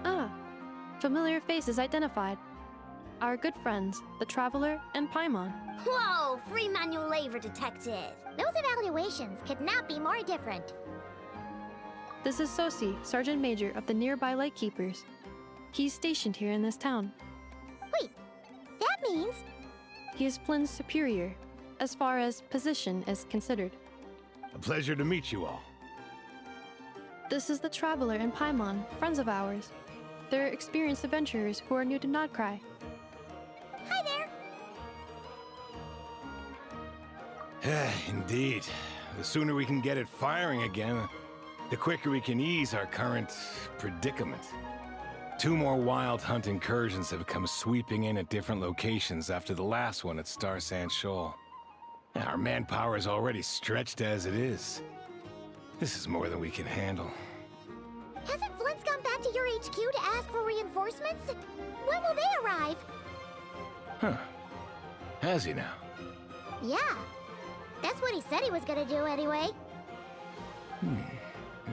Ah, familiar faces identified. Our good friends, the Traveler and Paimon. Whoa, free manual labor detected. Those evaluations could not be more different. This is Sosi, Sergeant Major of the nearby Lightkeepers. He's stationed here in this town. Wait, that means... He is Flynn's superior, as far as position is considered. A pleasure to meet you all. This is the Traveler and Paimon, friends of ours. They're experienced adventurers who are new to Nodcry. Hi there! Indeed. The sooner we can get it firing again, the quicker we can ease our current predicament. 2 more Wild Hunt incursions have come sweeping in at different locations after the last one at Star Sand Shoal. Our manpower is already stretched as it is. This is more than we can handle. Hasn't Flint's gone back to your HQ to ask for reinforcements? When will they arrive? Huh. Has he now? Yeah. That's what he said he was gonna do anyway.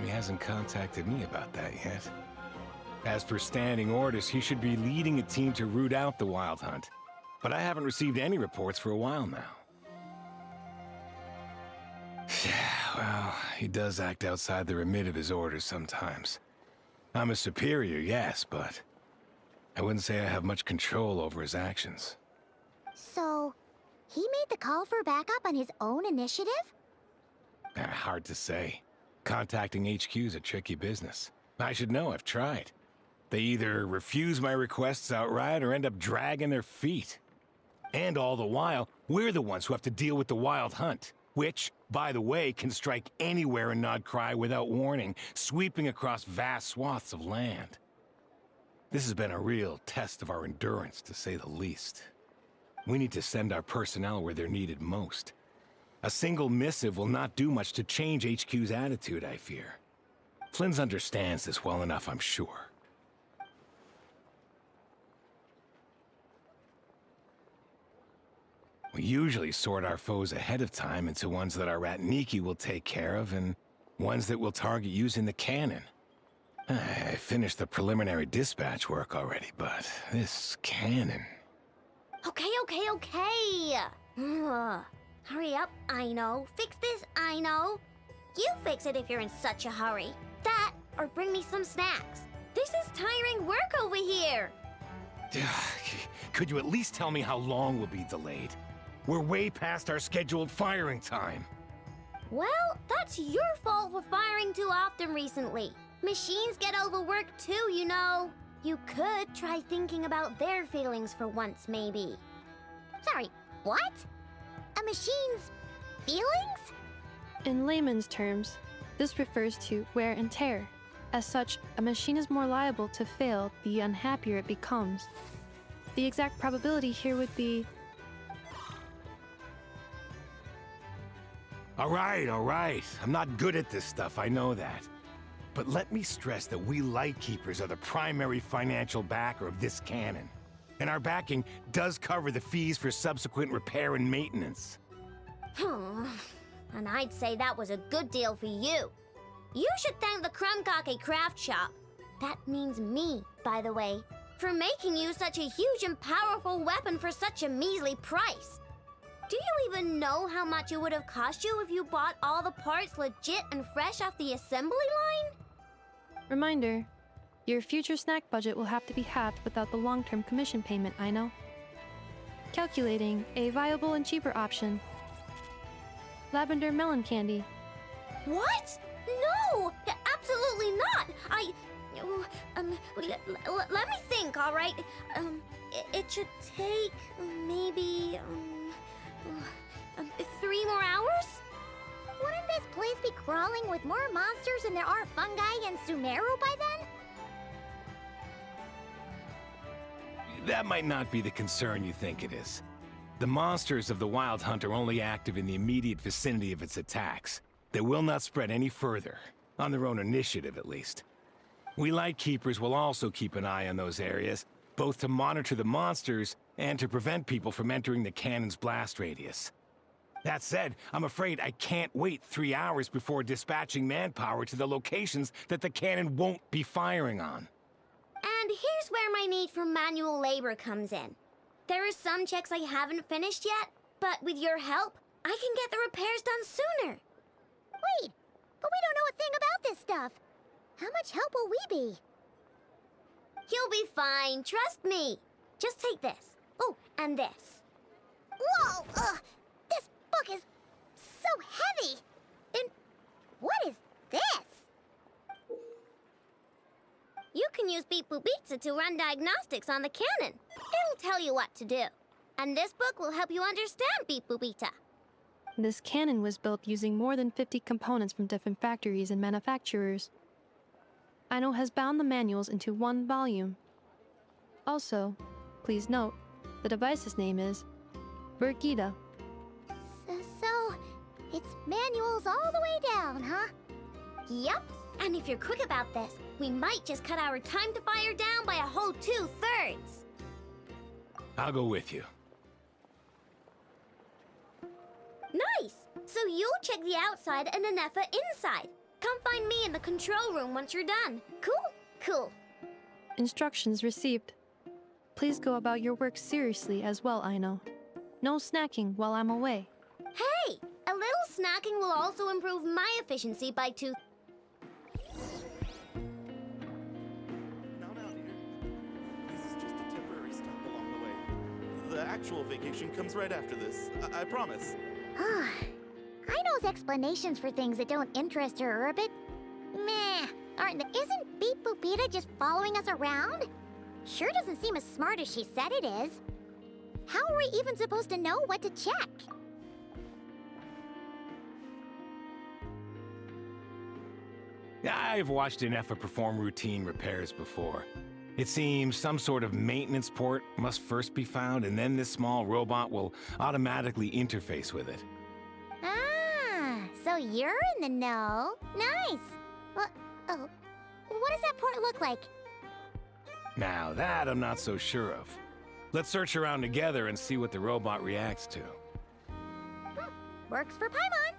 He hasn't contacted me about that yet. As per standing orders, he should be leading a team to root out the Wild Hunt. But I haven't received any reports for a while now. Well, he does act outside the remit of his orders sometimes. I'm a superior, yes, but I wouldn't say I have much control over his actions. So, he made the call for backup on his own initiative? Hard to say. Contacting HQ is a tricky business. I should know, I've tried. They either refuse my requests outright or end up dragging their feet. And all the while, we're the ones who have to deal with the Wild Hunt, which, by the way, can strike anywhere in Nodcry without warning, sweeping across vast swaths of land. This has been a real test of our endurance, to say the least. We need to send our personnel where they're needed most. A single missive will not do much to change HQ's attitude, I fear. Flynn's understands this well enough, I'm sure. We usually sort our foes ahead of time into ones that our Ratniki will take care of and ones that we'll target using the cannon. I finished the preliminary dispatch work already, but this cannon... Okay. Hurry up, I know. Fix this, I know. You fix it if you're in such a hurry. That, or bring me some snacks. This is tiring work over here. Could you at least tell me how long we'll be delayed? We're way past our scheduled firing time. Well, that's your fault for firing too often recently. Machines get overworked too, you know. You could try thinking about their feelings for once, maybe. Sorry, what? A machine's feelings? In layman's terms, this refers to wear and tear. As such, a machine is more liable to fail the unhappier it becomes. The exact probability here would be... All right. I'm not good at this stuff, I know that. But let me stress that we Lightkeepers are the primary financial backer of this cannon. And our backing does cover the fees for subsequent repair and maintenance. And I'd say that was a good deal for you. You should thank the Krumkake Craft Shop. That means me, by the way, for making you such a huge and powerful weapon for such a measly price. Do you even know how much it would have cost you if you bought all the parts legit and fresh off the assembly line? Reminder, your future snack budget will have to be halved without the long-term commission payment, I know. Calculating a viable and cheaper option. Lavender melon candy. What? No! Absolutely not! Let me think, all right? It should take maybe 3 more hours? Wouldn't this place be crawling with more monsters than there are fungi and Sumeru by then? That might not be the concern you think it is. The monsters of the Wild Hunt are only active in the immediate vicinity of its attacks. They will not spread any further, on their own initiative at least. We Lightkeepers will also keep an eye on those areas, both to monitor the monsters and to prevent people from entering the cannon's blast radius. That said, I'm afraid I can't wait 3 hours before dispatching manpower to the locations that the cannon won't be firing on. And here's where my need for manual labor comes in. There are some checks I haven't finished yet, but with your help, I can get the repairs done sooner. Wait, but we don't know a thing about this stuff. How much help will we be? You'll be fine, trust me. Just take this. Oh, and this. Whoa! This book is so heavy! And what is this? You can use Beep Boop Pizza to run diagnostics on the cannon. It'll tell you what to do. And this book will help you understand Beep Boop Pizza. This cannon was built using more than 50 components from different factories and manufacturers. Aino has bound the manuals into one volume. Also, please note, the device's name is Birgita. So, it's manuals all the way down, huh? Yup. And if you're quick about this, we might just cut our time to fire down by a whole 2/3. I'll go with you. Nice! So you'll check the outside and Anefa inside. Come find me in the control room once you're done. Cool? Cool. Instructions received. Please go about your work seriously as well, Aino. No snacking while I'm away. Hey! A little snacking will also improve my efficiency by 2. Now, dear. This is just a temporary stop along the way. The actual vacation comes right after this. I promise. Aino's explanations for things that don't interest her are a bit meh. Isn't Beep Boopita just following us around? Sure doesn't seem as smart as she said it is. How are we even supposed to know what to check? I've watched Anefa perform routine repairs before. It seems some sort of maintenance port must first be found, and then this small robot will automatically interface with it. Ah, so you're in the know. Nice. What does that port look like? Now that I'm not so sure of. Let's search around together and see what the robot reacts to. Works for Paimon.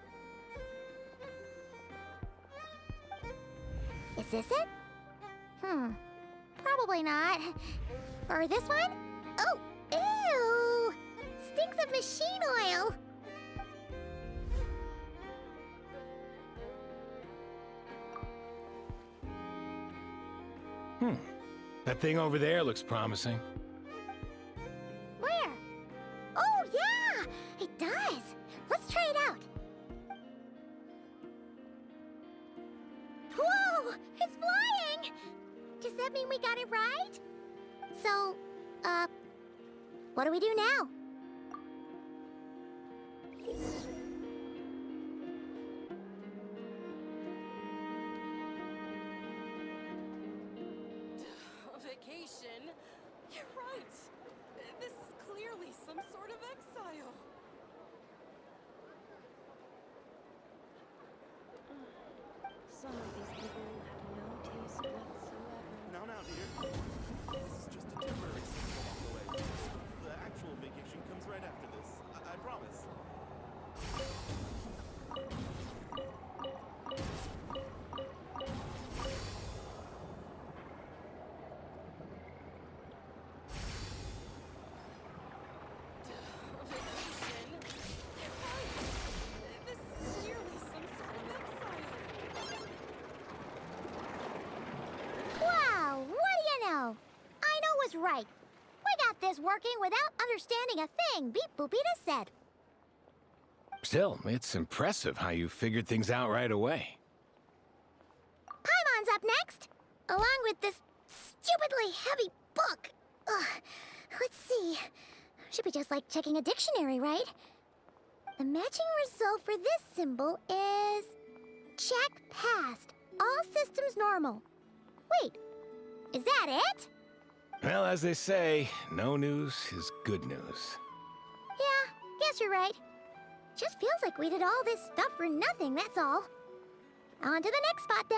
Is this it? Probably not. Or this one? Oh, ew! Stinks of machine oil. That thing over there looks promising. Where? Oh, yeah! It does. Let's try it out. Whoa! It's flying! Does that mean we got it right? So, what do we do now? Vacation? You're right. This is clearly some sort of exile. Some of these people have no taste whatsoever. Now, dear. This is just a temporary stop along the way. The actual vacation comes right after this. I promise. Wow, what do you know? Aino was right. We got this working without understanding a thing Beep Boopita said. Still, it's impressive how you figured things out right away. Paimon's up next, along with this stupidly heavy book. Ugh. Let's see. Should be just like checking a dictionary, right? The matching result for this symbol is... check passed. All systems normal. Wait, is that it? Well, as they say, no news is good news. Yeah, guess you're right. Just feels like we did all this stuff for nothing, that's all. On to the next spot, then.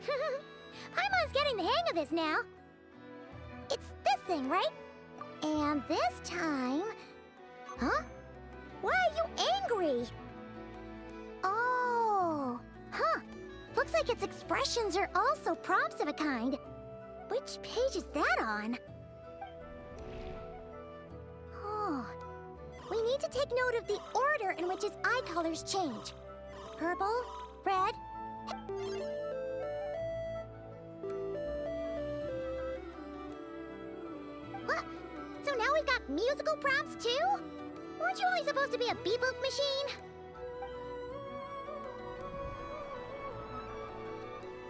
Paimon's getting the hang of this now. It's this thing, right? And this time... Huh? Why are you angry? Oh, huh. Looks like its expressions are also prompts of a kind. Which page is that on? Oh. We need to take note of the order in which its eye colors change. Purple, red... What? So now we've got musical prompts too? Weren't you only supposed to be a beep-boop machine?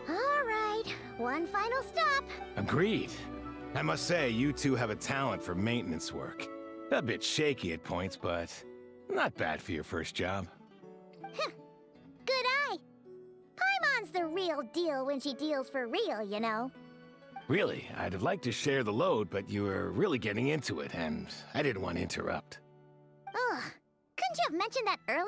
Alright, one final stop. Agreed. I must say, you two have a talent for maintenance work. A bit shaky at points, but not bad for your first job. Good eye. Paimon's the real deal when she deals for real, you know. Really, I'd have liked to share the load, but you were really getting into it, and I didn't want to interrupt. Ugh, couldn't you have mentioned that earlier?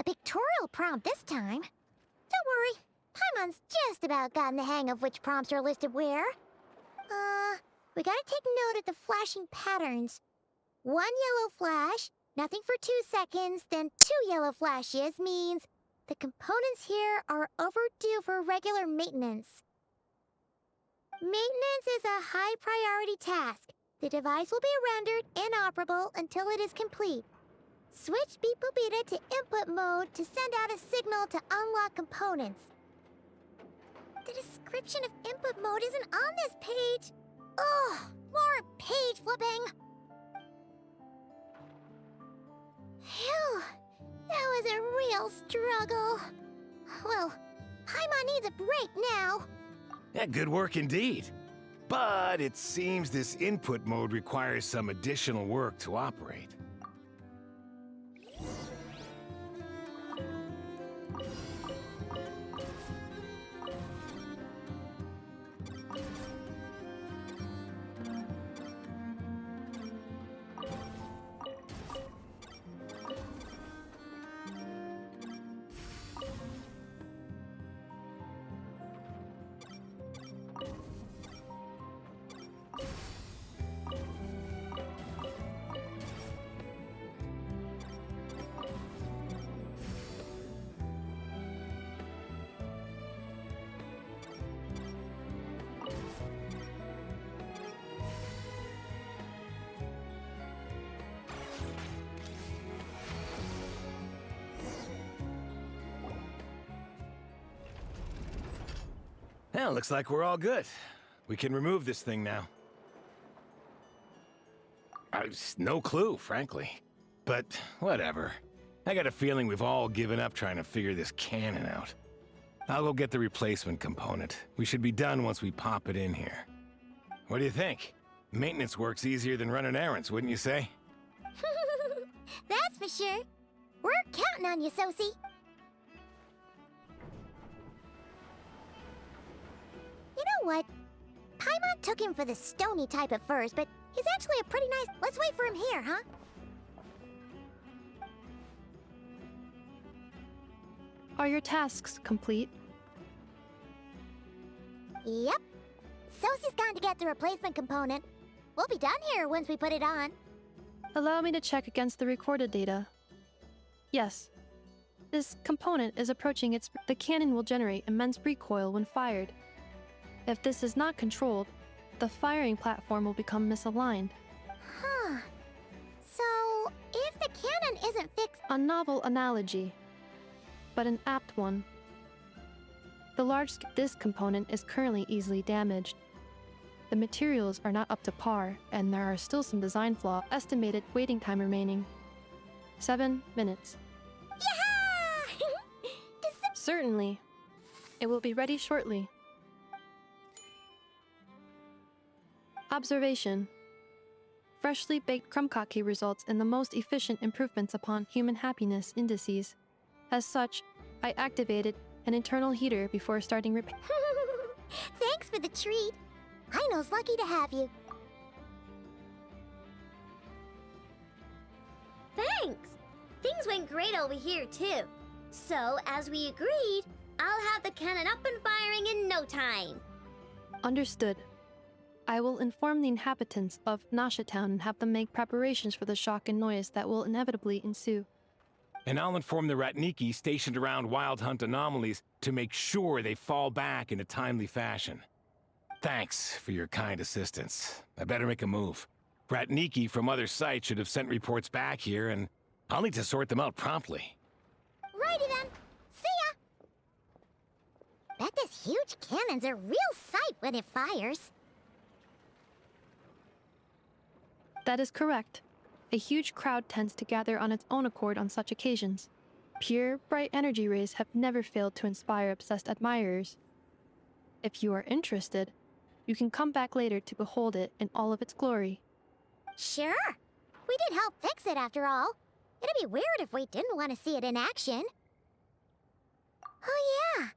A pictorial prompt this time. Don't worry, Paimon's just about gotten the hang of which prompts are listed where. We gotta take note of the flashing patterns. One yellow flash, nothing for 2 seconds, then 2 yellow flashes means the components here are overdue for regular maintenance. Maintenance is a high priority task. The device will be rendered inoperable until it is complete. Switch Beep Boopita to input mode to send out a signal to unlock components. The description of input mode isn't on this page. Ugh, more page flipping. Phew, that was a real struggle. Well, Paimon needs a break now. Yeah, good work indeed. But it seems this input mode requires some additional work to operate. Well, looks like we're all good. We can remove this thing now. No clue, frankly. But whatever. I got a feeling we've all given up trying to figure this cannon out. I'll go get the replacement component. We should be done once we pop it in here. What do you think? Maintenance work's easier than running errands, wouldn't you say? That's for sure. We're counting on you, Sosie. You know what? Paimon took him for the stony type at first, but he's actually a pretty nice... Let's wait for him here, huh? Are your tasks complete? Yep. Sosie's gone to get the replacement component. We'll be done here once we put it on. Allow me to check against the recorded data. Yes. This component is approaching its... The cannon will generate immense recoil when fired. If this is not controlled, the firing platform will become misaligned. Huh. So, if the cannon isn't fixed... A novel analogy, but an apt one. This component is currently easily damaged. The materials are not up to par, and there are still some design flaws. Estimated waiting time remaining 7 minutes. Yeah! Certainly. It will be ready shortly. Observation. Freshly baked krumkake results in the most efficient improvements upon human happiness indices. As such, I activated an internal heater before starting repair. Thanks for the treat. Aino's lucky to have you. Thanks! Things went great over here, too. So, as we agreed, I'll have the cannon up and firing in no time. Understood. I will inform the inhabitants of Nasha Town and have them make preparations for the shock and noise that will inevitably ensue. And I'll inform the Ratniki stationed around Wild Hunt anomalies to make sure they fall back in a timely fashion. Thanks for your kind assistance. I better make a move. Ratniki from other sites should have sent reports back here, and I'll need to sort them out promptly. Righty then. See ya! Bet this huge cannon's a real sight when it fires. That is correct. A huge crowd tends to gather on its own accord on such occasions. Pure, bright energy rays have never failed to inspire obsessed admirers. If you are interested, you can come back later to behold it in all of its glory. Sure. We did help fix it after all. It'd be weird if we didn't want to see it in action. Oh yeah.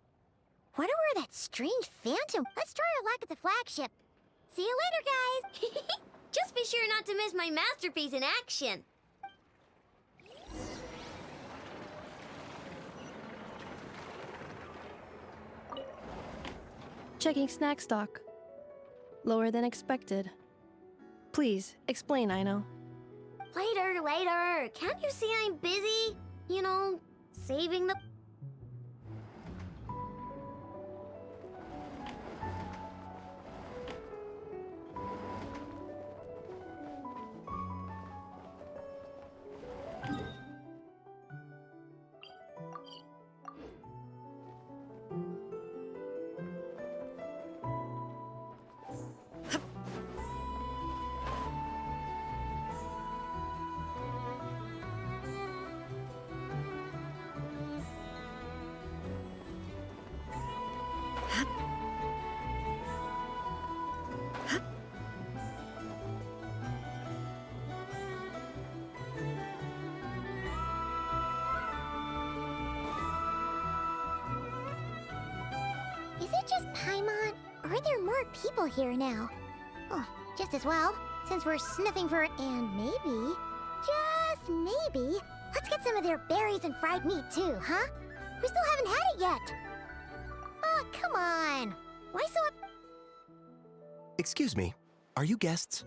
Wonder where that strange phantom... Let's try our luck at the flagship. See you later, guys. Just be sure not to miss my masterpiece in action. Checking snack stock. Lower than expected. Please, explain, Aino. Later. Can't you see I'm busy? You know, saving the... Is it just Paimon, or are there more people here now? Oh, just as well, since we're sniffing for it, and maybe, just maybe, let's get some of their berries and fried meat too, huh? We still haven't had it yet. Oh, come on. Why so Excuse me, are you guests?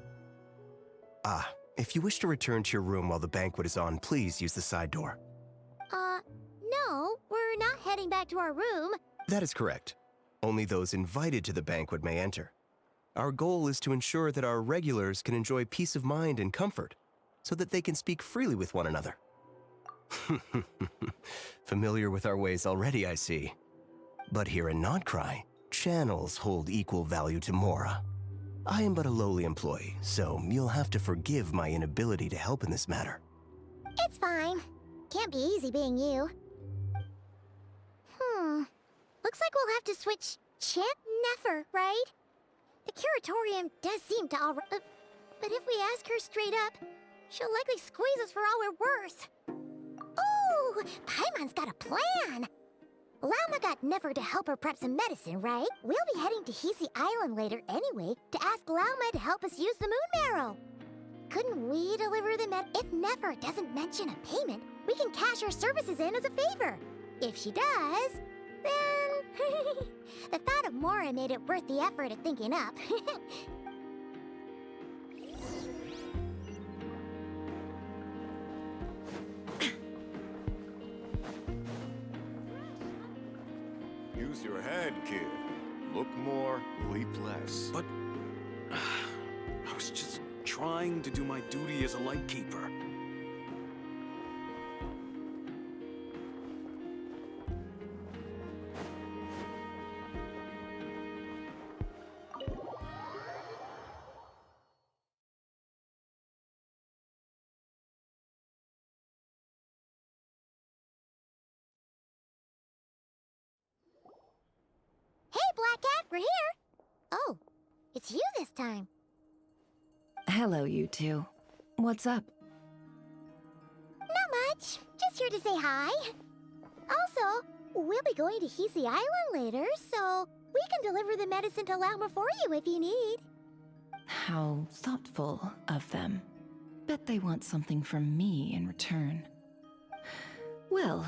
If you wish to return to your room while the banquet is on, please use the side door. No, we're not heading back to our room. That is correct. Only those invited to the banquet may enter. Our goal is to ensure that our regulars can enjoy peace of mind and comfort, so that they can speak freely with one another. Familiar with our ways already, I see. But here in Notcry, channels hold equal value to Mora. I am but a lowly employee, so you'll have to forgive my inability to help in this matter. It's fine. Can't be easy being you. Looks like we'll have to switch Chant Nefer, right? The curatorium does seem to already... but if we ask her straight up, she'll likely squeeze us for all we're worth. Oh, Paimon's got a plan! Lauma got Nefer to help her prep some medicine, right? We'll be heading to Hisi Island later anyway to ask Lauma to help us use the moon marrow. Couldn't we deliver the If Nefer doesn't mention a payment, we can cash our services in as a favor. If she does, then... the thought of Mora made it worth the effort of thinking up. Use your head, kid. Look more, leap less. But I was just trying to do my duty as a lightkeeper. Oh, it's you this time. Hello, you two. What's up? Not much. Just here to say hi. Also, we'll be going to Heasy Island later, so we can deliver the medicine to Lauma for you if you need. How thoughtful of them. Bet they want something from me in return. Well,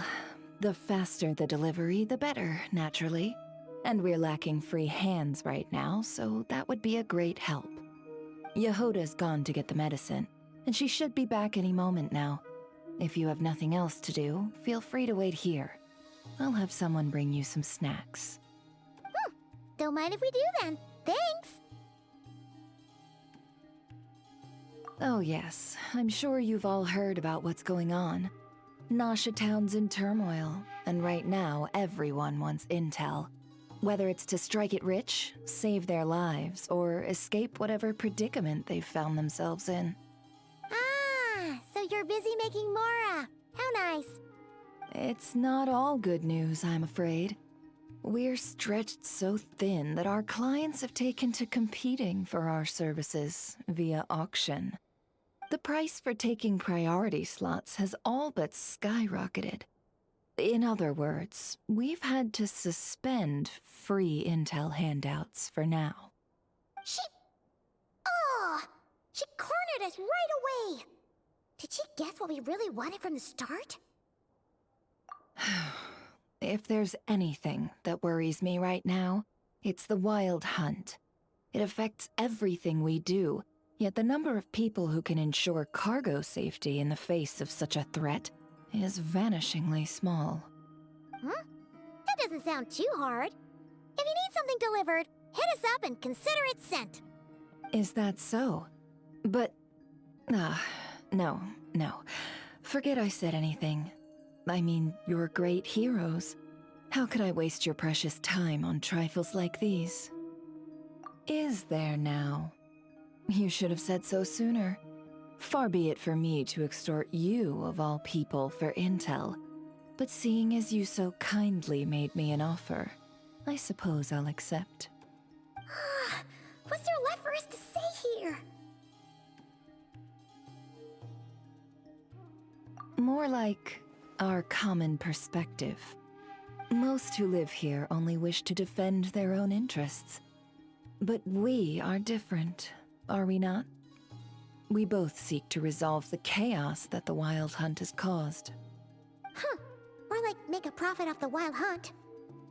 the faster the delivery, the better, naturally. And we're lacking free hands right now, so that would be a great help. Yehoda's gone to get the medicine, and she should be back any moment now. If you have nothing else to do, feel free to wait here. I'll have someone bring you some snacks. Don't mind if we do then. Thanks. Oh yes, I'm sure you've all heard about what's going on. Nasha Town's in turmoil, and right now everyone wants intel. Whether it's to strike it rich, save their lives, or escape whatever predicament they've found themselves in. Ah, so you're busy making Mora. How nice. It's not all good news, I'm afraid. We're stretched so thin that our clients have taken to competing for our services via auction. The price for taking priority slots has all but skyrocketed. In other words, we've had to suspend free intel handouts for now. She cornered us right away. Did she guess what we really wanted from the start? If there's anything that worries me right now, it's the Wild Hunt. It affects everything we do, yet the number of people who can ensure cargo safety in the face of such a threat is vanishingly small. Huh? That doesn't sound too hard. If you need something delivered, hit us up and consider it sent. Is that so? But... no. Forget I said anything. I mean, you're great heroes. How could I waste your precious time on trifles like these? Is there now? You should have said so sooner. Far be it for me to extort you, of all people, for intel. But seeing as you so kindly made me an offer, I suppose I'll accept. What's there left for us to say here? More like our common perspective. Most who live here only wish to defend their own interests. But we are different, are we not? We both seek to resolve the chaos that the Wild Hunt has caused. More like make a profit off the Wild Hunt.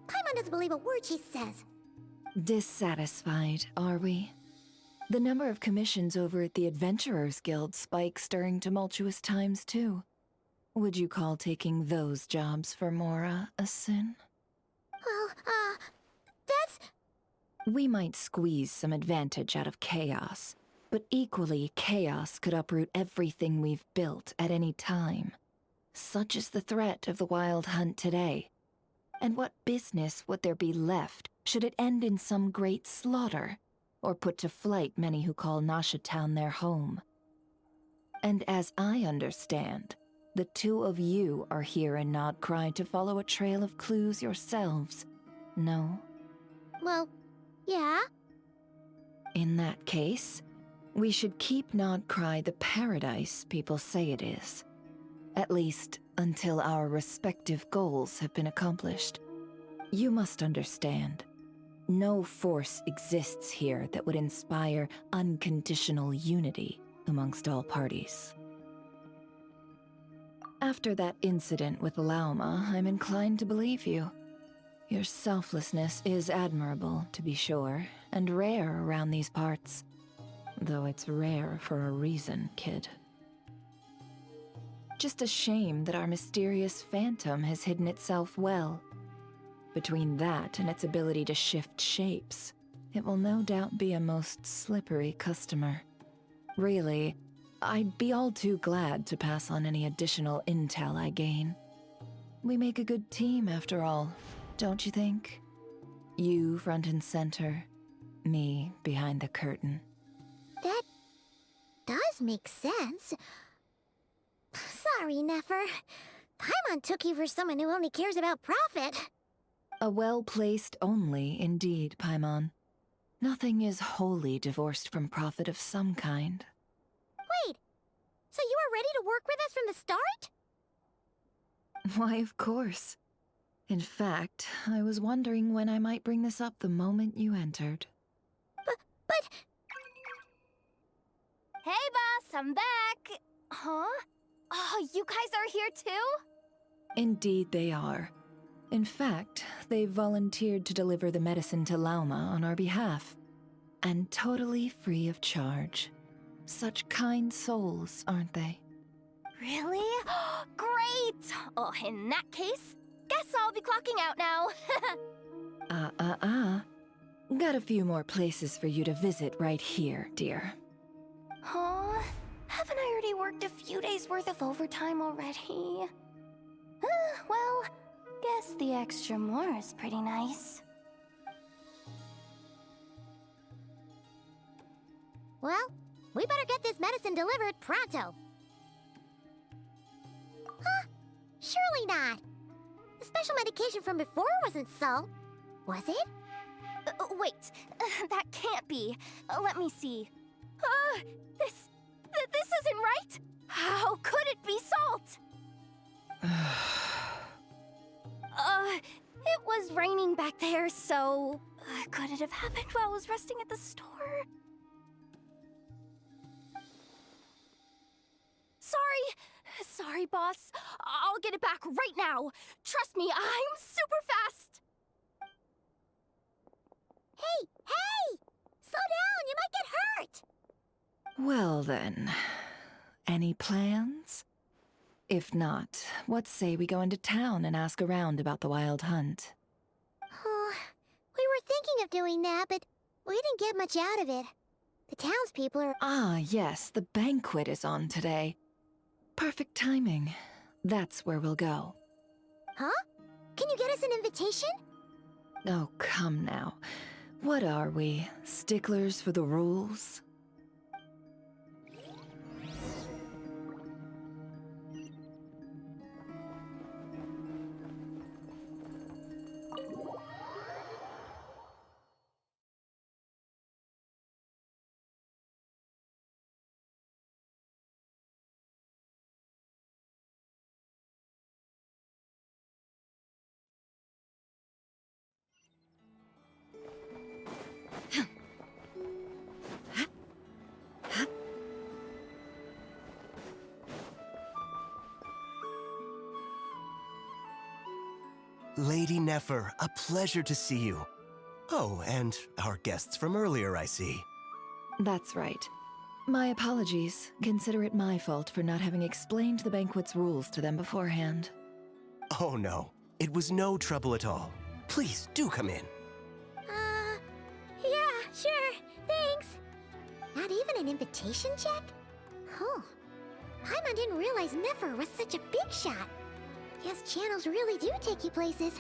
Paimon doesn't believe a word she says. Dissatisfied, are we? The number of commissions over at the Adventurers Guild spikes during tumultuous times, too. Would you call taking those jobs for Mora a sin? Well, that's... We might squeeze some advantage out of chaos, but equally, chaos could uproot everything we've built at any time. Such is the threat of the Wild Hunt today. And what business would there be left should it end in some great slaughter, or put to flight many who call Nasha Town their home? And as I understand, the two of you are here in Nodcry to follow a trail of clues yourselves, no? Well, yeah. In that case, we should keep Nodcry the paradise people say it is. At least, until our respective goals have been accomplished. You must understand, no force exists here that would inspire unconditional unity amongst all parties. After that incident with Lauma, I'm inclined to believe you. Your selflessness is admirable, to be sure, and rare around these parts. Though it's rare for a reason, kid. Just a shame that our mysterious phantom has hidden itself well. Between that and its ability to shift shapes, it will no doubt be a most slippery customer. Really, I'd be all too glad to pass on any additional intel I gain. We make a good team, after all, don't you think? You front and center, me behind the curtain. That does make sense. Sorry, Nefer. Paimon took you for someone who only cares about profit. A well-placed only, indeed, Paimon. Nothing is wholly divorced from profit of some kind. Wait, so you were ready to work with us from the start? Why, of course. In fact, I was wondering when I might bring this up the moment you entered. But... Hey, boss, I'm back. Huh? Oh, you guys are here too? Indeed they are. In fact, they've volunteered to deliver the medicine to Lauma on our behalf. And totally free of charge. Such kind souls, aren't they? Really? Great! Oh, in that case, guess I'll be clocking out now. Got a few more places for you to visit right here, dear. Huh? Haven't I already worked a few days worth of overtime already? Well, guess the extra more is pretty nice. Well, we better get this medicine delivered pronto. Huh? Surely not. The special medication from before wasn't salt, was it? Wait, that can't be. Let me see. This isn't right. How could it be salt? It was raining back there, so could it have happened while I was resting at the store? Sorry, boss. I'll get it back right now. Trust me, I'm super fast. Hey! Slow down, you might get hurt! Well then, any plans? If not, what say we go into town and ask around about the wild hunt? Oh, we were thinking of doing that, but we didn't get much out of it. The townspeople are... Ah, yes, the banquet is on today. Perfect timing. That's where we'll go. Huh? Can you get us an invitation? Oh, come now. What are we, sticklers for the rules? Lady Nefer, a pleasure to see you. Oh, and our guests from earlier, I see. That's right. My apologies. Consider it my fault for not having explained the banquet's rules to them beforehand. Oh no, it was no trouble at all. Please, do come in. Yeah, sure, thanks. Not even an invitation check? Oh, Paimon didn't realize Nefer was such a big shot. Yes, channels really do take you places.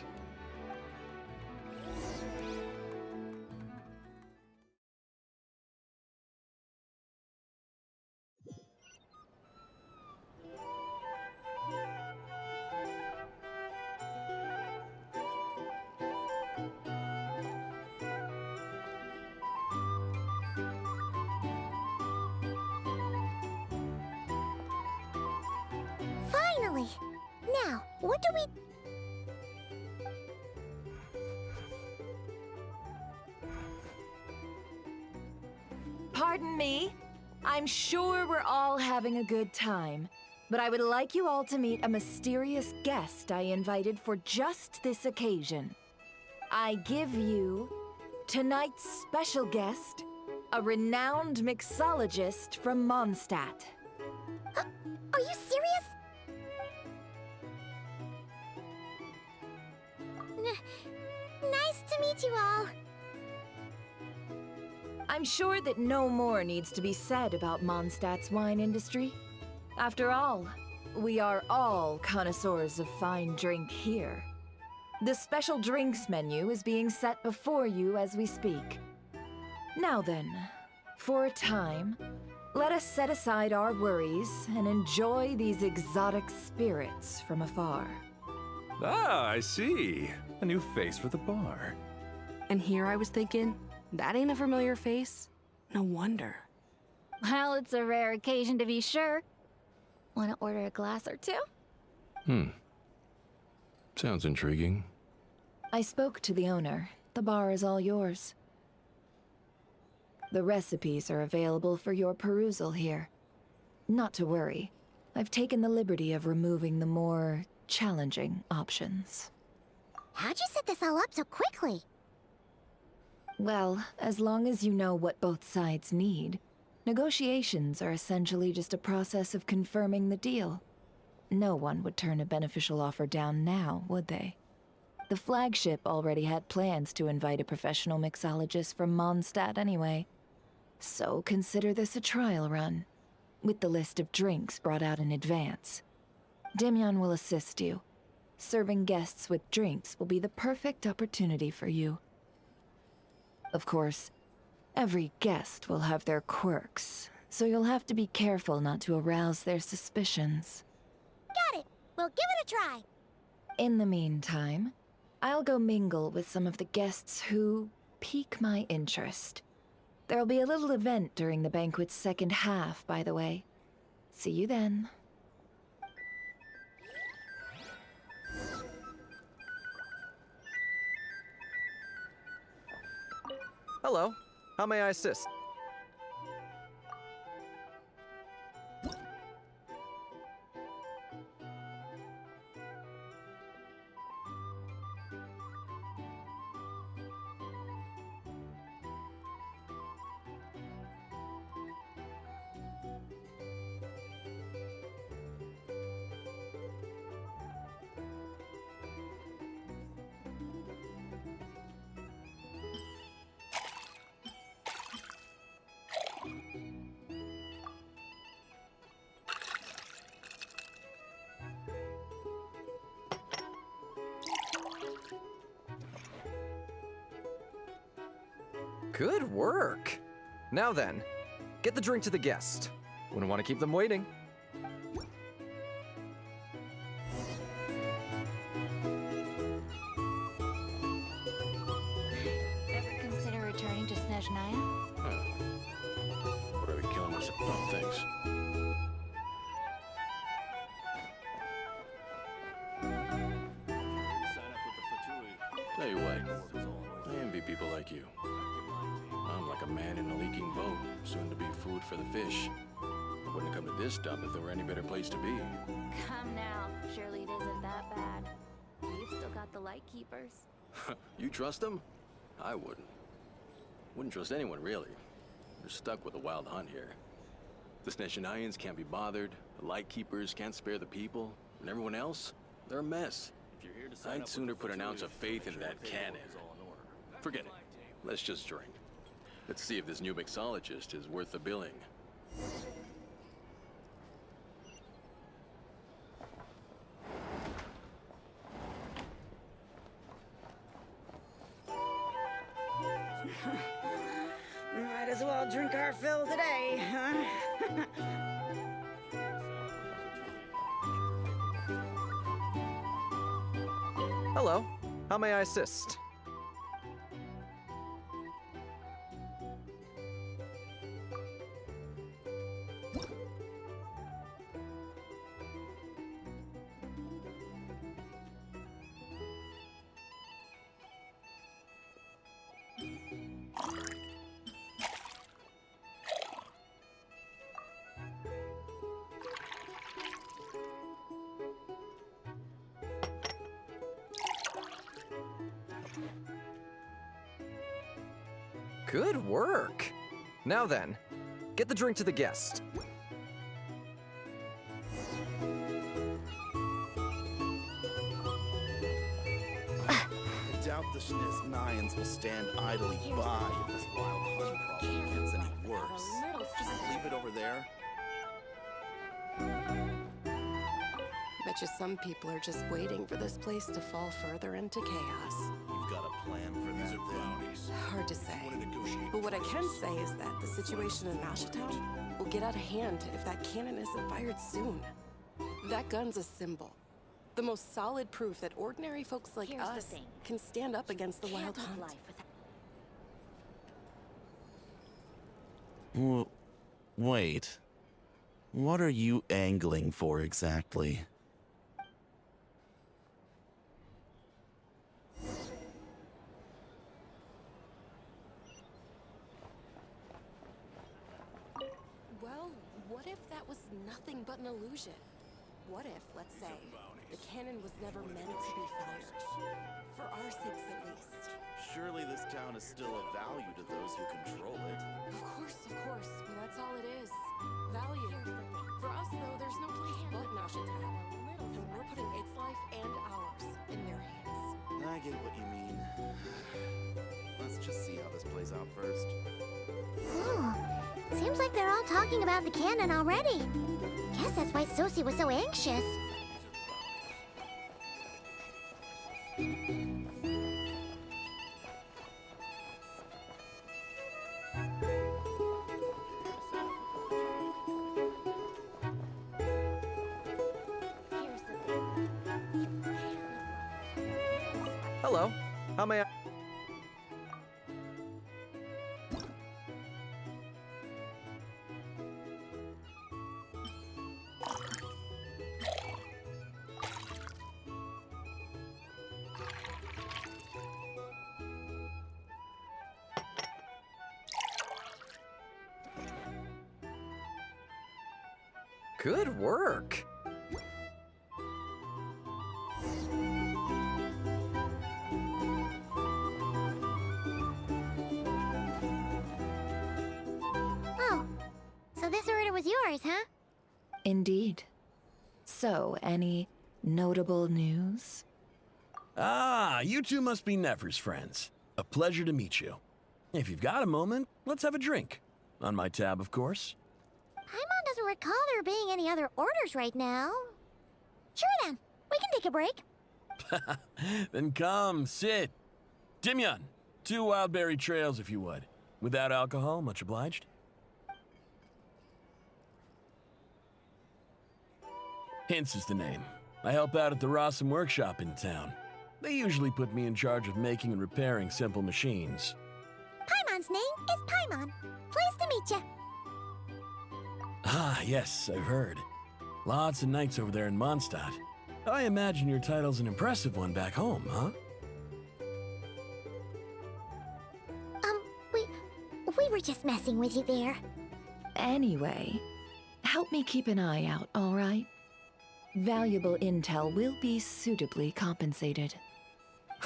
Finally! Now, what do we... Pardon me. I'm sure we're all having a good time, but I would like you all to meet a mysterious guest I invited for just this occasion. I give you tonight's special guest, a renowned mixologist from Mondstadt. Are you serious? Nice to meet you all. I'm sure that no more needs to be said about Mondstadt's wine industry. After all, we are all connoisseurs of fine drink here. The special drinks menu is being set before you as we speak. Now then, for a time, let us set aside our worries and enjoy these exotic spirits from afar. Ah, I see. A new face for the bar. And here I was thinking, That ain't a familiar face? No wonder. Well, it's a rare occasion to be sure. Want to order a glass or two? Sounds intriguing. I spoke to the owner. The bar is all yours. The recipes are available for your perusal here. Not to worry. I've taken the liberty of removing the more challenging options. How'd you set this all up so quickly? Well, as long as you know what both sides need, negotiations are essentially just a process of confirming the deal. No one would turn a beneficial offer down now, would they? The flagship already had plans to invite a professional mixologist from Mondstadt anyway. So consider this a trial run, with the list of drinks brought out in advance. Demyon will assist you. Serving guests with drinks will be the perfect opportunity for you. Of course, every guest will have their quirks, so you'll have to be careful not to arouse their suspicions. Got it. We'll give it a try. In the meantime, I'll go mingle with some of the guests who pique my interest. There'll be a little event during the banquet's second half, by the way. See you then. Hello. How may I assist? Good work! Now then, get the drink to the guest. Wouldn't want to keep them waiting. Ever consider returning to Snezhnaya? What are we killing us? Oh, thanks. Tell you what, I envy people like you. I'm like a man in a leaking boat, soon to be food for the fish. I wouldn't come to this dump if there were any better place to be. Come now. Surely it isn't that bad. We've still got the light keepers. You trust them? I wouldn't. Wouldn't trust anyone, really. We're stuck with a wild hunt here. The Snezhnayans can't be bothered, the Lightkeepers can't spare the people, and everyone else, they're a mess. I'd sooner put an ounce of faith in that cannon. Forget it. Let's just drink. Let's see if this new mixologist is worth the billing. Might as well drink our fill today, huh? Hello. How may I assist? Good work! Now then, get the drink to the guest. I doubt the Snezhnayans will stand idly by if this wild hunt problem gets any worse. Just leave it over there. Bet you some people are just waiting for this place to fall further into chaos. You've got a plan for that, then? Hard to say. But what I can say is that the situation in Nashatown will get out of hand if that cannon isn't fired soon. That gun's a symbol. The most solid proof that ordinary folks like Here's the us thing. can stand up against the wild hunt. Wait. What are you angling for exactly? Well, what if that was nothing but an illusion? What if, let's say, the cannon was never meant to be fired? For our sakes, at least. Surely this town is still of value to those who control it. Of course, but that's all it is. Value. For us, though, there's no place but Nashatal. And we're putting its life and ours in their hands. I get what you mean. Let's just see how this plays out first. Ooh, seems like they're all talking about the cannon already. Guess that's why Sosie was so anxious. Hello. How may I... Good work. Oh, so this order was yours, huh? Indeed. So, any notable news? Ah, you two must be Nefer's friends. A pleasure to meet you. If you've got a moment, let's have a drink. On my tab, of course. Paimon doesn't recall there being any other orders right now. Sure then, we can take a break. Then come, sit. Dimyon, 2 wildberry trails if you would. Without alcohol, much obliged. Hints is the name. I help out at the Rossum workshop in town. They usually put me in charge of making and repairing simple machines. Paimon's name is Paimon. Pleased to meet you. Ah, yes, I've heard. Lots of knights over there in Mondstadt. I imagine your title's an impressive one back home, huh? We were just messing with you there. Anyway, help me keep an eye out, all right? Valuable intel will be suitably compensated.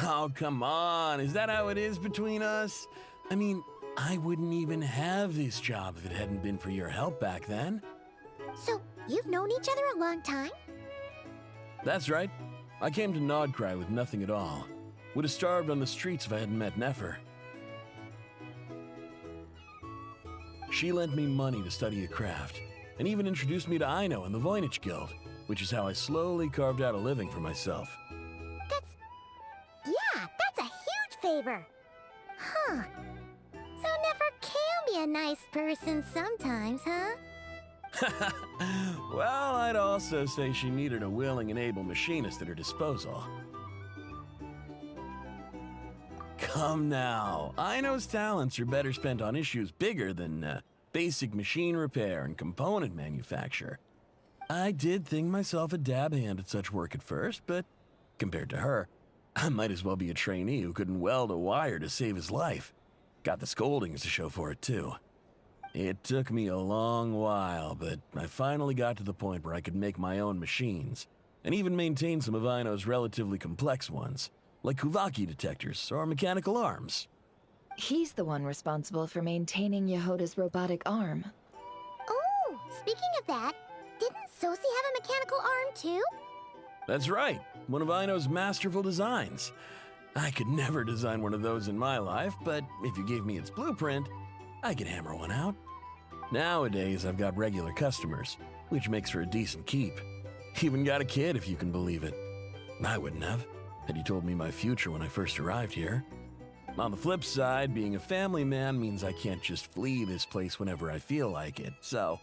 Oh, come on. Is that how it is between us? I mean, I wouldn't even have this job if it hadn't been for your help back then. So, you've known each other a long time? That's right. I came to Nodcry with nothing at all. Would have starved on the streets if I hadn't met Nefer. She lent me money to study a craft, and even introduced me to Aino and the Voynich Guild, which is how I slowly carved out a living for myself. That's a huge favor. Huh. So Nefer can be a nice person sometimes, huh? Well, I'd also say she needed a willing and able machinist at her disposal. Come now, Aino's talents are better spent on issues bigger than basic machine repair and component manufacture. I did think myself a dab hand at such work at first, but compared to her, I might as well be a trainee who couldn't weld a wire to save his life. Got the scoldings to show for it, too. It took me a long while, but I finally got to the point where I could make my own machines, and even maintain some of Aino's relatively complex ones, like Kuvaki detectors or mechanical arms. He's the one responsible for maintaining Yehoda's robotic arm. Oh, speaking of that, didn't Sosie have a mechanical arm too? That's right, one of Aino's masterful designs. I could never design one of those in my life, but if you gave me its blueprint, I could hammer one out. Nowadays, I've got regular customers, which makes for a decent keep. Even got a kid, if you can believe it. I wouldn't have, had you told me my future when I first arrived here. On the flip side, being a family man means I can't just flee this place whenever I feel like it, so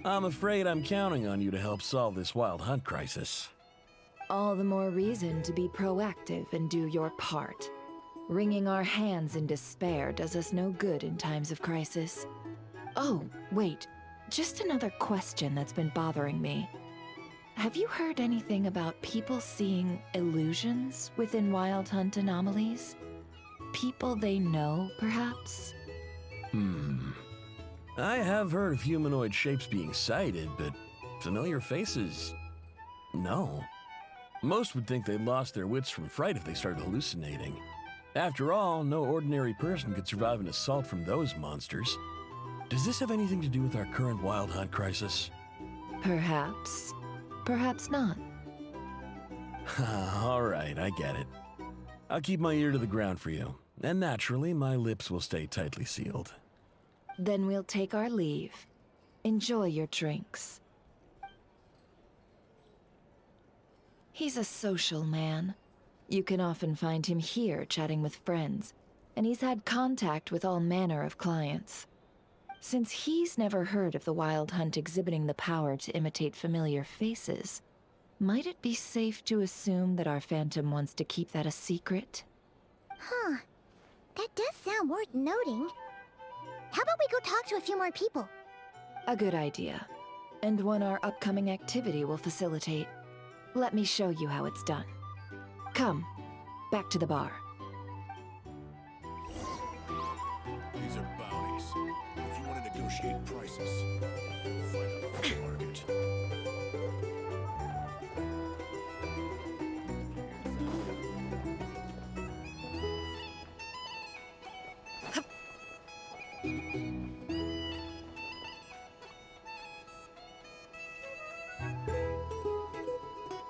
I'm afraid I'm counting on you to help solve this wild hunt crisis. All the more reason to be proactive and do your part. Wringing our hands in despair does us no good in times of crisis. Oh, wait. Just another question that's been bothering me. Have you heard anything about people seeing illusions within Wild Hunt anomalies? People they know, perhaps? I have heard of humanoid shapes being sighted, but familiar faces? No. Most would think they'd lost their wits from fright if they started hallucinating. After all, no ordinary person could survive an assault from those monsters. Does this have anything to do with our current Wild Hunt crisis? Perhaps. Perhaps not. All right, I get it. I'll keep my ear to the ground for you, and naturally, my lips will stay tightly sealed. Then we'll take our leave. Enjoy your drinks. He's a social man. You can often find him here chatting with friends, and he's had contact with all manner of clients. Since he's never heard of the Wild Hunt exhibiting the power to imitate familiar faces, might it be safe to assume that our Phantom wants to keep that a secret? Huh. That does sound worth noting. How about we go talk to a few more people? A good idea. And one our upcoming activity will facilitate. Let me show you how it's done. Come, back to the bar. These are bounties. If you want to negotiate prices, find a free market.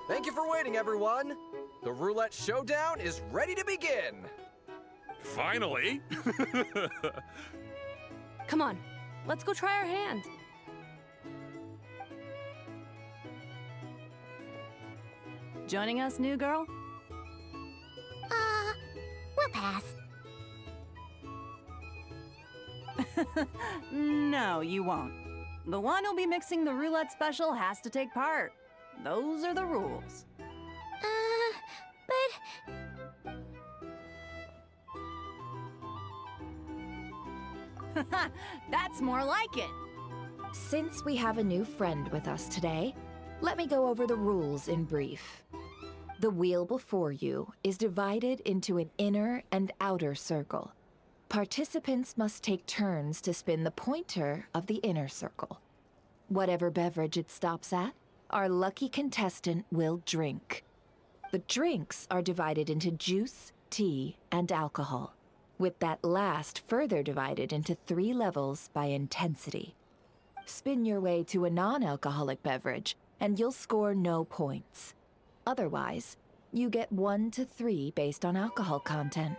Thank you for waiting, everyone. The roulette showdown is ready to begin. Finally! Come on, let's go try our hand. Joining us, new girl? We'll pass. No, you won't. The one who'll be mixing the roulette special has to take part. Those are the rules. But... That's more like it. Since we have a new friend with us today, let me go over the rules in brief. The wheel before you is divided into an inner and outer circle. Participants must take turns to spin the pointer of the inner circle. Whatever beverage it stops at, our lucky contestant will drink. The drinks are divided into juice, tea, and alcohol, with that last further divided into 3 levels by intensity. Spin your way to a non-alcoholic beverage, and you'll score no points. Otherwise, you get 1 to 3 based on alcohol content.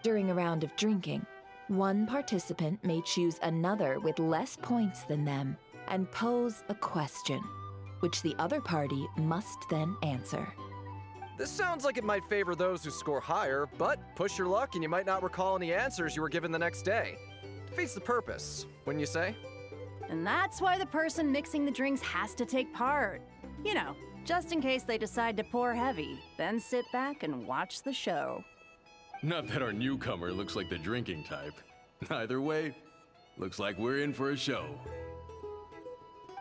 During a round of drinking, one participant may choose another with less points than them and pose a question, which the other party must then answer. This sounds like it might favor those who score higher, but push your luck and you might not recall any answers you were given the next day. Defeats the purpose, wouldn't you say? And that's why the person mixing the drinks has to take part. You know, just in case they decide to pour heavy, then sit back and watch the show. Not that our newcomer looks like the drinking type. Either way, looks like we're in for a show.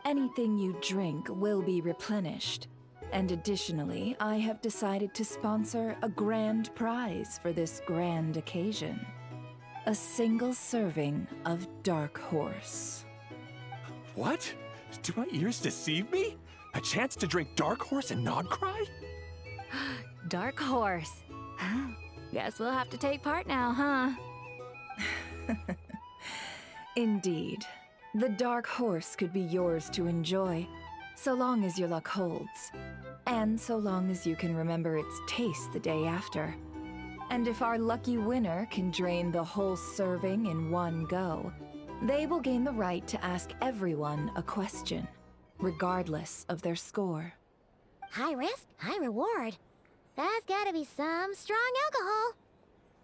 Anything you drink will be replenished. And additionally, I have decided to sponsor a grand prize for this grand occasion. A single serving of Dark Horse. What? Do my ears deceive me? A chance to drink Dark Horse and not cry? Dark Horse. Guess we'll have to take part now, huh? Indeed. The Dark Horse could be yours to enjoy, so long as your luck holds. And so long as you can remember its taste the day after. And if our lucky winner can drain the whole serving in one go, they will gain the right to ask everyone a question, regardless of their score. High risk, high reward. That's gotta be some strong alcohol.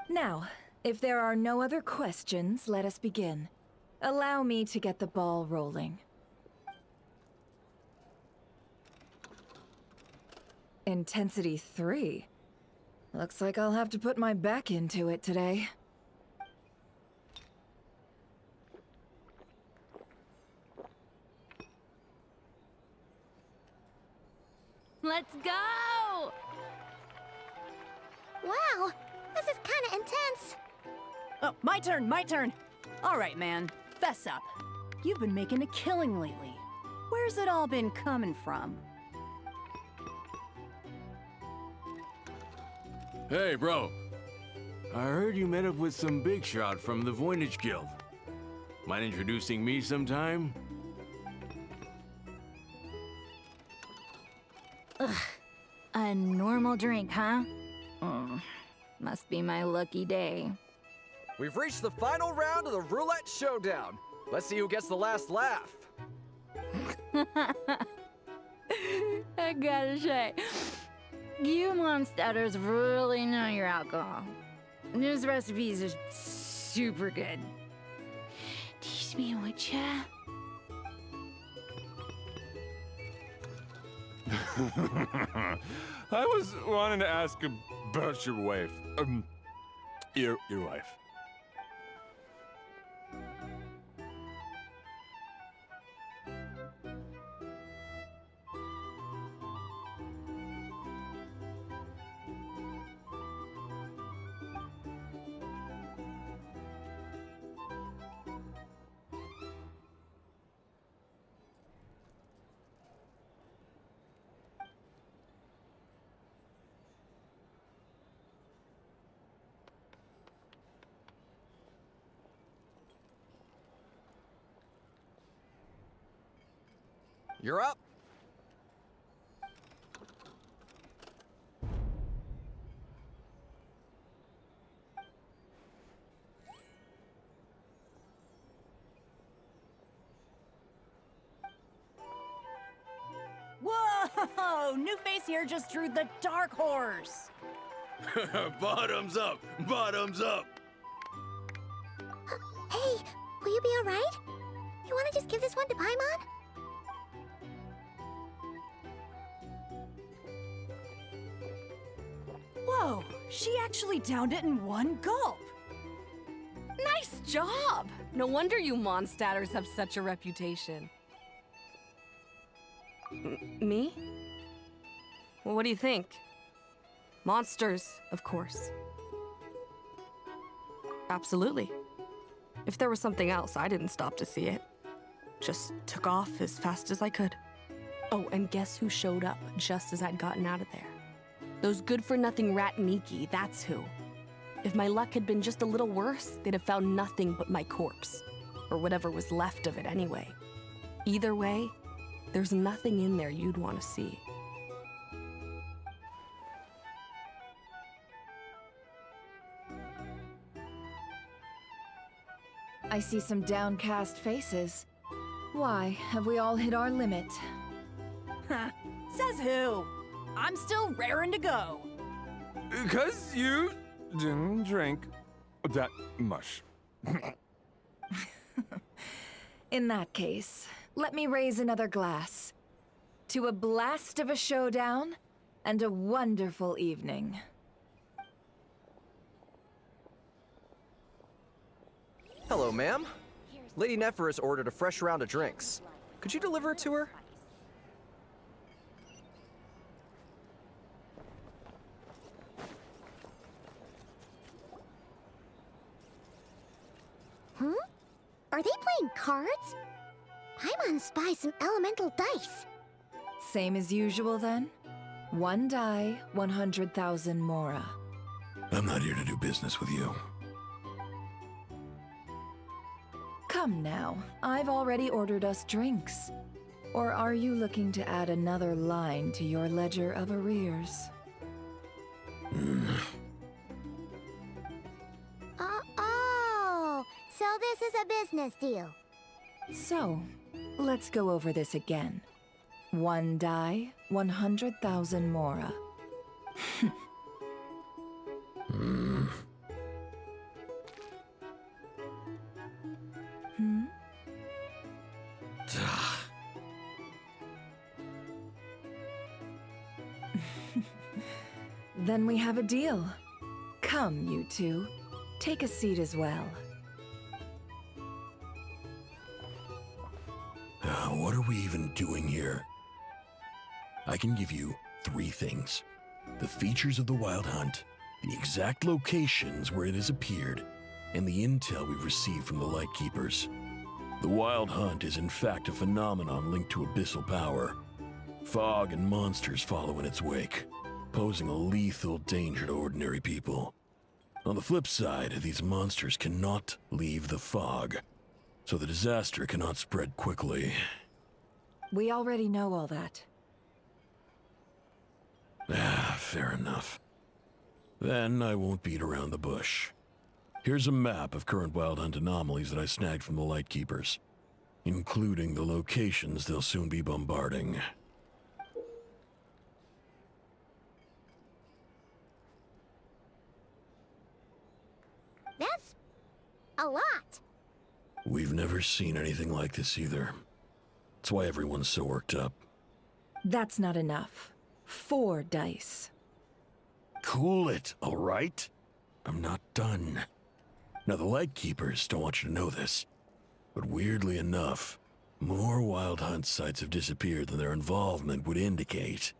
Now, if there are no other questions, let us begin. Allow me to get the ball rolling. Intensity 3. Looks like I'll have to put my back into it today. Let's go! Wow, this is kind of intense. Oh, my turn. All right, man, fess up. You've been making a killing lately. Where's it all been coming from? Hey, bro. I heard you met up with some big shot from the Voynich Guild. Mind introducing me sometime? Ugh. A normal drink, huh? Must be my lucky day. We've reached the final round of the roulette showdown. Let's see who gets the last laugh. I gotta say, you monsters really know your alcohol. This recipe is super good. Teach me, would ya? I was wanting to ask about your wife. Your wife. You're up. Whoa! New face here just drew the dark horse. Bottoms up! Bottoms up! Hey, will you be all right? You want to just give this one to Paimon? Whoa, she actually downed it in one gulp. Nice job! No wonder you Mondstadters have such a reputation. Me? Well, what do you think? Monsters, of course. Absolutely. If there was something else, I didn't stop to see it. Just took off as fast as I could. Oh, and guess who showed up just as I'd gotten out of there? Those good-for-nothing Ratniki, that's who. If my luck had been just a little worse, they'd have found nothing but my corpse. Or whatever was left of it anyway. Either way, there's nothing in there you'd want to see. I see some downcast faces. Why, have we all hit our limit? Says who? I'm still raring to go. 'Cause you didn't drink that much. In that case, let me raise another glass. To a blast of a showdown and a wonderful evening. Hello, ma'am. Lady Nefer has ordered a fresh round of drinks. Could you deliver it to her? Hmm? Are they playing cards? Paimon spies some elemental dice. Same as usual then? One die, 100,000 mora. I'm not here to do business with you. Come now, I've already ordered us drinks. Or are you looking to add another line to your ledger of arrears? Oh, so this is a business deal. So, let's go over this again. One die, 100,000 mora. Then we have a deal. Come, you two. Take a seat as well. What are we even doing here? I can give you 3 things: the features of the Wild Hunt, the exact locations where it has appeared, and the intel we've received from the Lightkeepers. The Wild Hunt is in fact a phenomenon linked to abyssal power. Fog and monsters follow in its wake, posing a lethal danger to ordinary people. On the flip side, these monsters cannot leave the fog, so the disaster cannot spread quickly. We already know all that. Fair enough. Then I won't beat around the bush. Here's a map of current Wild Hunt anomalies that I snagged from the Lightkeepers, including the locations they'll soon be bombarding. That's a lot. We've never seen anything like this either. That's why everyone's so worked up. That's not enough. 4 dice. Cool it, all right? I'm not done. Now, the Lightkeepers don't want you to know this, but weirdly enough, more Wild Hunt sites have disappeared than their involvement would indicate.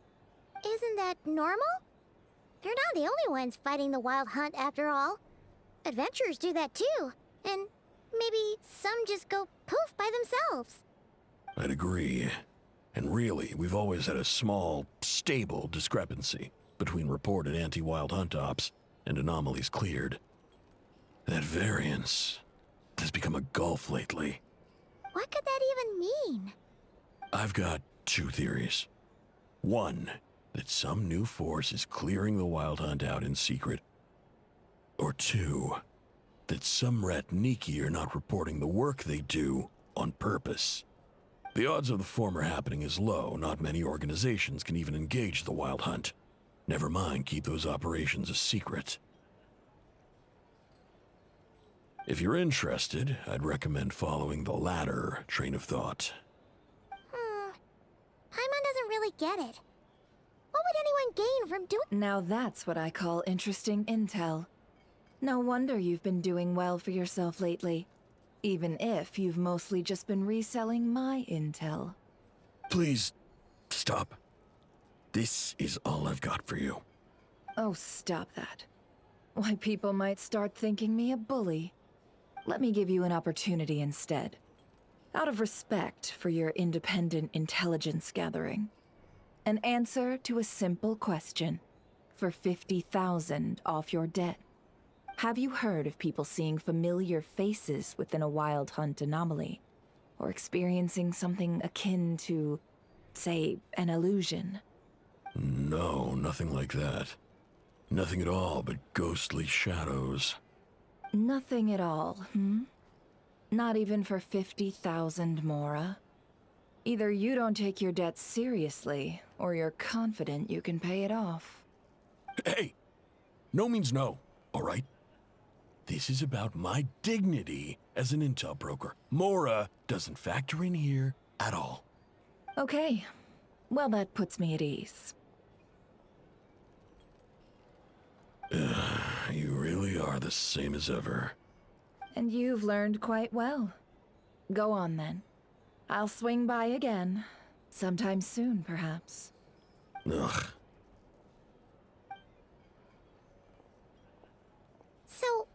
Isn't that normal? They're not the only ones fighting the Wild Hunt after all. Adventurers do that too, and maybe some just go poof by themselves. I'd agree. And really, we've always had a small, stable discrepancy between reported anti-Wild Hunt ops and anomalies cleared. That variance has become a gulf lately. What could that even mean? I've got 2 theories. One, that some new force is clearing the Wild Hunt out in secret. Or 2, that some Ratniki are not reporting the work they do on purpose. The odds of the former happening is low. Not many organizations can even engage the Wild Hunt. Never mind keep those operations a secret. If you're interested, I'd recommend following the latter train of thought. Paimon doesn't really get it. What would anyone gain from doing— Now that's what I call interesting intel. No wonder you've been doing well for yourself lately. Even if you've mostly just been reselling my intel. Please, stop. This is all I've got for you. Oh, stop that. Why, people might start thinking me a bully. Let me give you an opportunity instead. Out of respect for your independent intelligence gathering. An answer to a simple question. For 50,000 off your debt. Have you heard of people seeing familiar faces within a Wild Hunt anomaly? Or experiencing something akin to, say, an illusion? No, nothing like that. Nothing at all but ghostly shadows. Nothing at all, Not even for 50,000 Mora? Either you don't take your debt seriously, or you're confident you can pay it off. Hey! No means no, all right? This is about my dignity as an intel broker. Mora doesn't factor in here at all. Okay. Well, that puts me at ease. You really are the same as ever. And you've learned quite well. Go on, then. I'll swing by again. Sometime soon, perhaps. Ugh. So,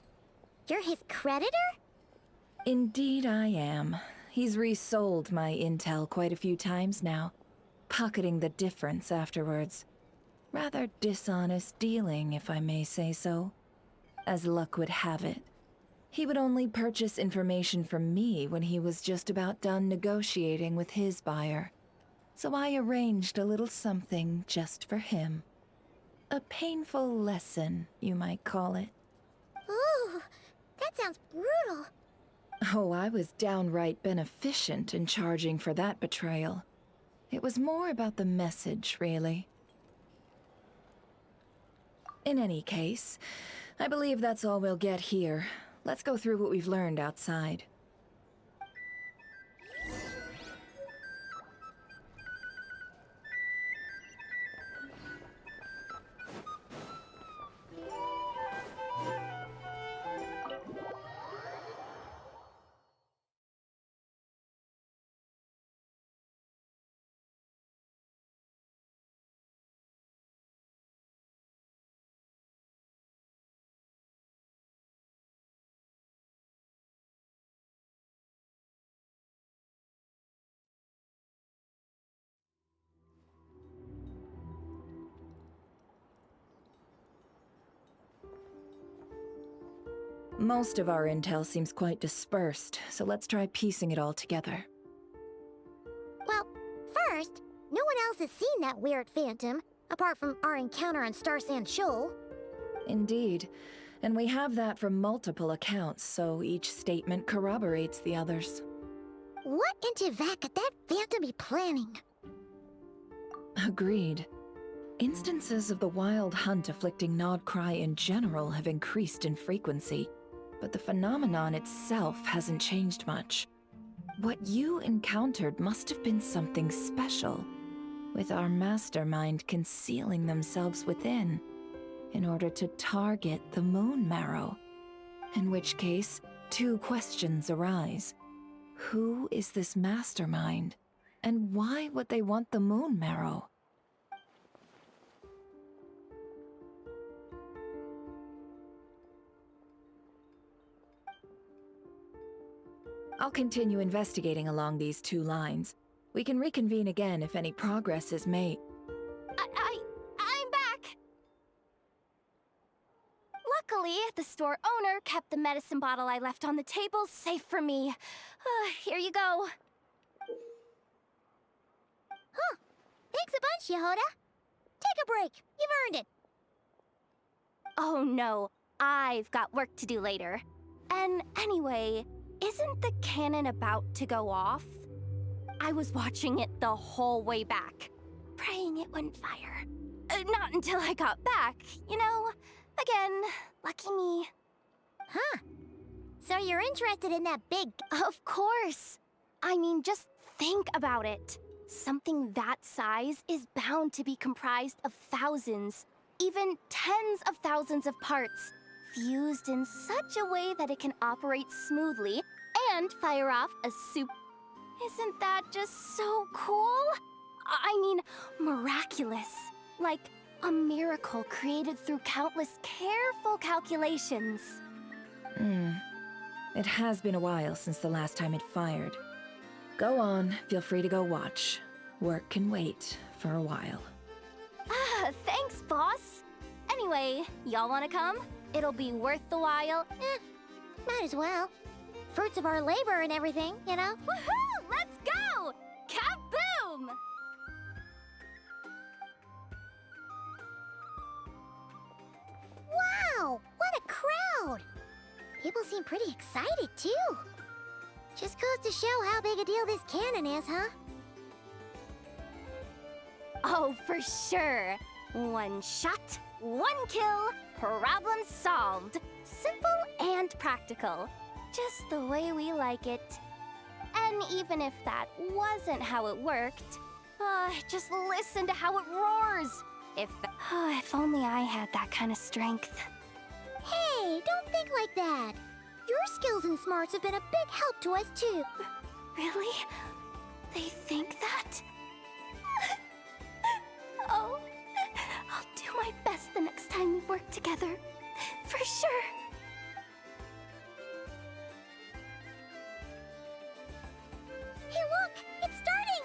you're his creditor? Indeed I am. He's resold my intel quite a few times now, pocketing the difference afterwards. Rather dishonest dealing, if I may say so. As luck would have it, he would only purchase information from me when he was just about done negotiating with his buyer. So I arranged a little something just for him. A painful lesson, you might call it. Ooh, that sounds brutal. Oh, I was downright beneficent in charging for that betrayal. It was more about the message, really. In any case, I believe that's all we'll get here. Let's go through what we've learned outside. Most of our intel seems quite dispersed, so let's try piecing it all together. Well, first, no one else has seen that weird phantom, apart from our encounter on Star Sand Shoal. Indeed. And we have that from multiple accounts, so each statement corroborates the others. What in Tivat could that phantom be planning? Agreed. Instances of the wild hunt afflicting Nodcry in general have increased in frequency, but the phenomenon itself hasn't changed much. What you encountered must have been something special, with our mastermind concealing themselves within, in order to target the Moon Marrow. In which case, two questions arise. Who is this mastermind? And why would they want the Moon Marrow? I'll continue investigating along these two lines. We can reconvene again if any progress is made. I'm back! Luckily, the store owner kept the medicine bottle I left on the table safe for me. Here you go. Huh. Thanks a bunch, Yehoda. Take a break. You've earned it. Oh no, I've got work to do later. And anyway, isn't the cannon about to go off? I was watching it the whole way back, praying it wouldn't fire. Not until I got back, you know? Again, lucky me. Huh. So you're interested in that big... Of course. I mean, just think about it. Something that size is bound to be comprised of thousands, even tens of thousands of parts, fused in such a way that it can operate smoothly and fire off a Isn't that just so cool? I mean, miraculous. Like a miracle created through countless careful calculations. It has been a while since the last time it fired. Go on, feel free to go watch. Work can wait for a while. Thanks, boss. Anyway, y'all wanna come? It'll be worth the while. Might as well. Fruits of our labor and everything, you know? Woohoo! Let's go! Kaboom! Wow! What a crowd! People seem pretty excited, too. Just goes to show how big a deal this cannon is, huh? Oh, for sure. One shot, one kill, problem solved. Simple and practical. Just the way we like it. And even if that wasn't how it worked, just listen to how it roars. If only I had that kind of strength. Hey, don't think like that. Your skills and smarts have been a big help to us, too. Really? They think that? Oh, I'll do my best the next time we work together. For sure. Hey, look! It's starting!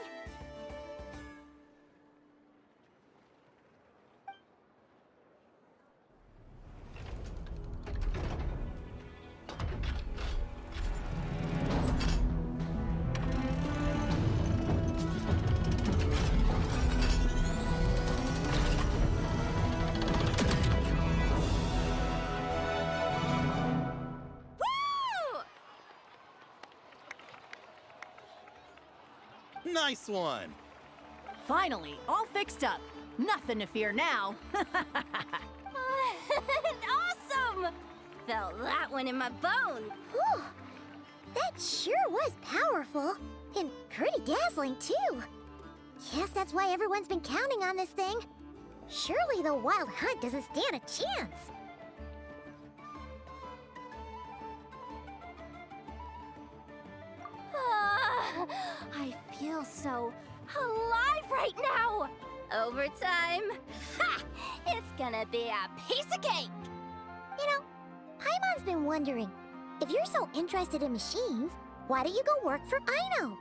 Nice one! Finally, all fixed up. Nothing to fear now. Awesome! Felt that one in my bone. Whew. That sure was powerful. And pretty dazzling, too. Guess that's why everyone's been counting on this thing. Surely the Wild Hunt doesn't stand a chance. I feel so alive right now! Overtime? Ha! It's gonna be a piece of cake! You know, Paimon's been wondering, if you're so interested in machines, why don't you go work for Aino?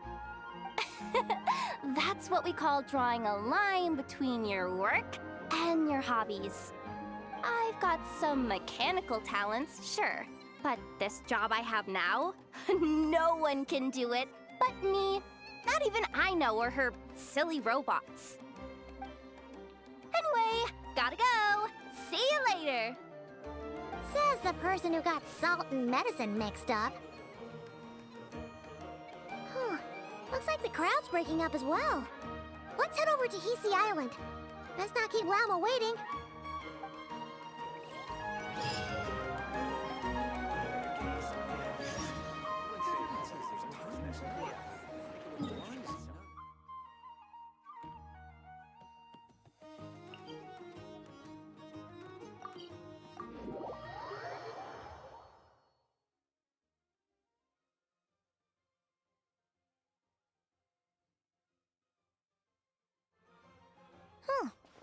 That's what we call drawing a line between your work and your hobbies. I've got some mechanical talents, sure, But this job I have now, no one can do it but me. Not even I know or her silly robots. Anyway, gotta go. See you later. Says the person who got salt and medicine mixed up. Looks like the crowd's breaking up as well. Let's head over to Hisi Island. Best not keep Llama waiting.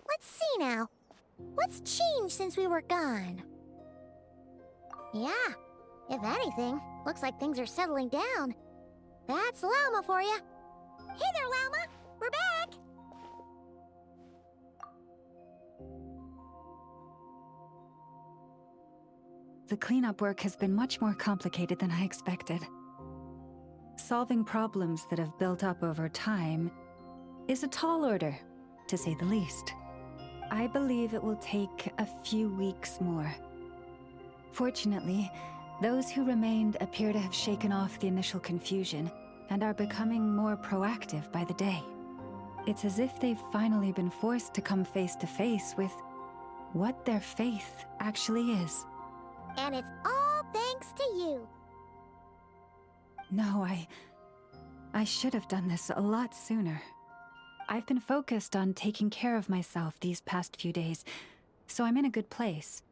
Let's see now. What's changed since we were gone? Yeah, if anything, looks like things are settling down. That's Llama for you. Hey there, Llama. We're back. The cleanup work has been much more complicated than I expected. Solving problems that have built up over time is a tall order, to say the least. I believe it will take a few weeks more. Fortunately, those who remained appear to have shaken off the initial confusion and are becoming more proactive by the day. It's as if they've finally been forced to come face to face with what their faith actually is. And it's all thanks to you. No, I should have done this a lot sooner. I've been focused on taking care of myself these past few days, so I'm in a good place.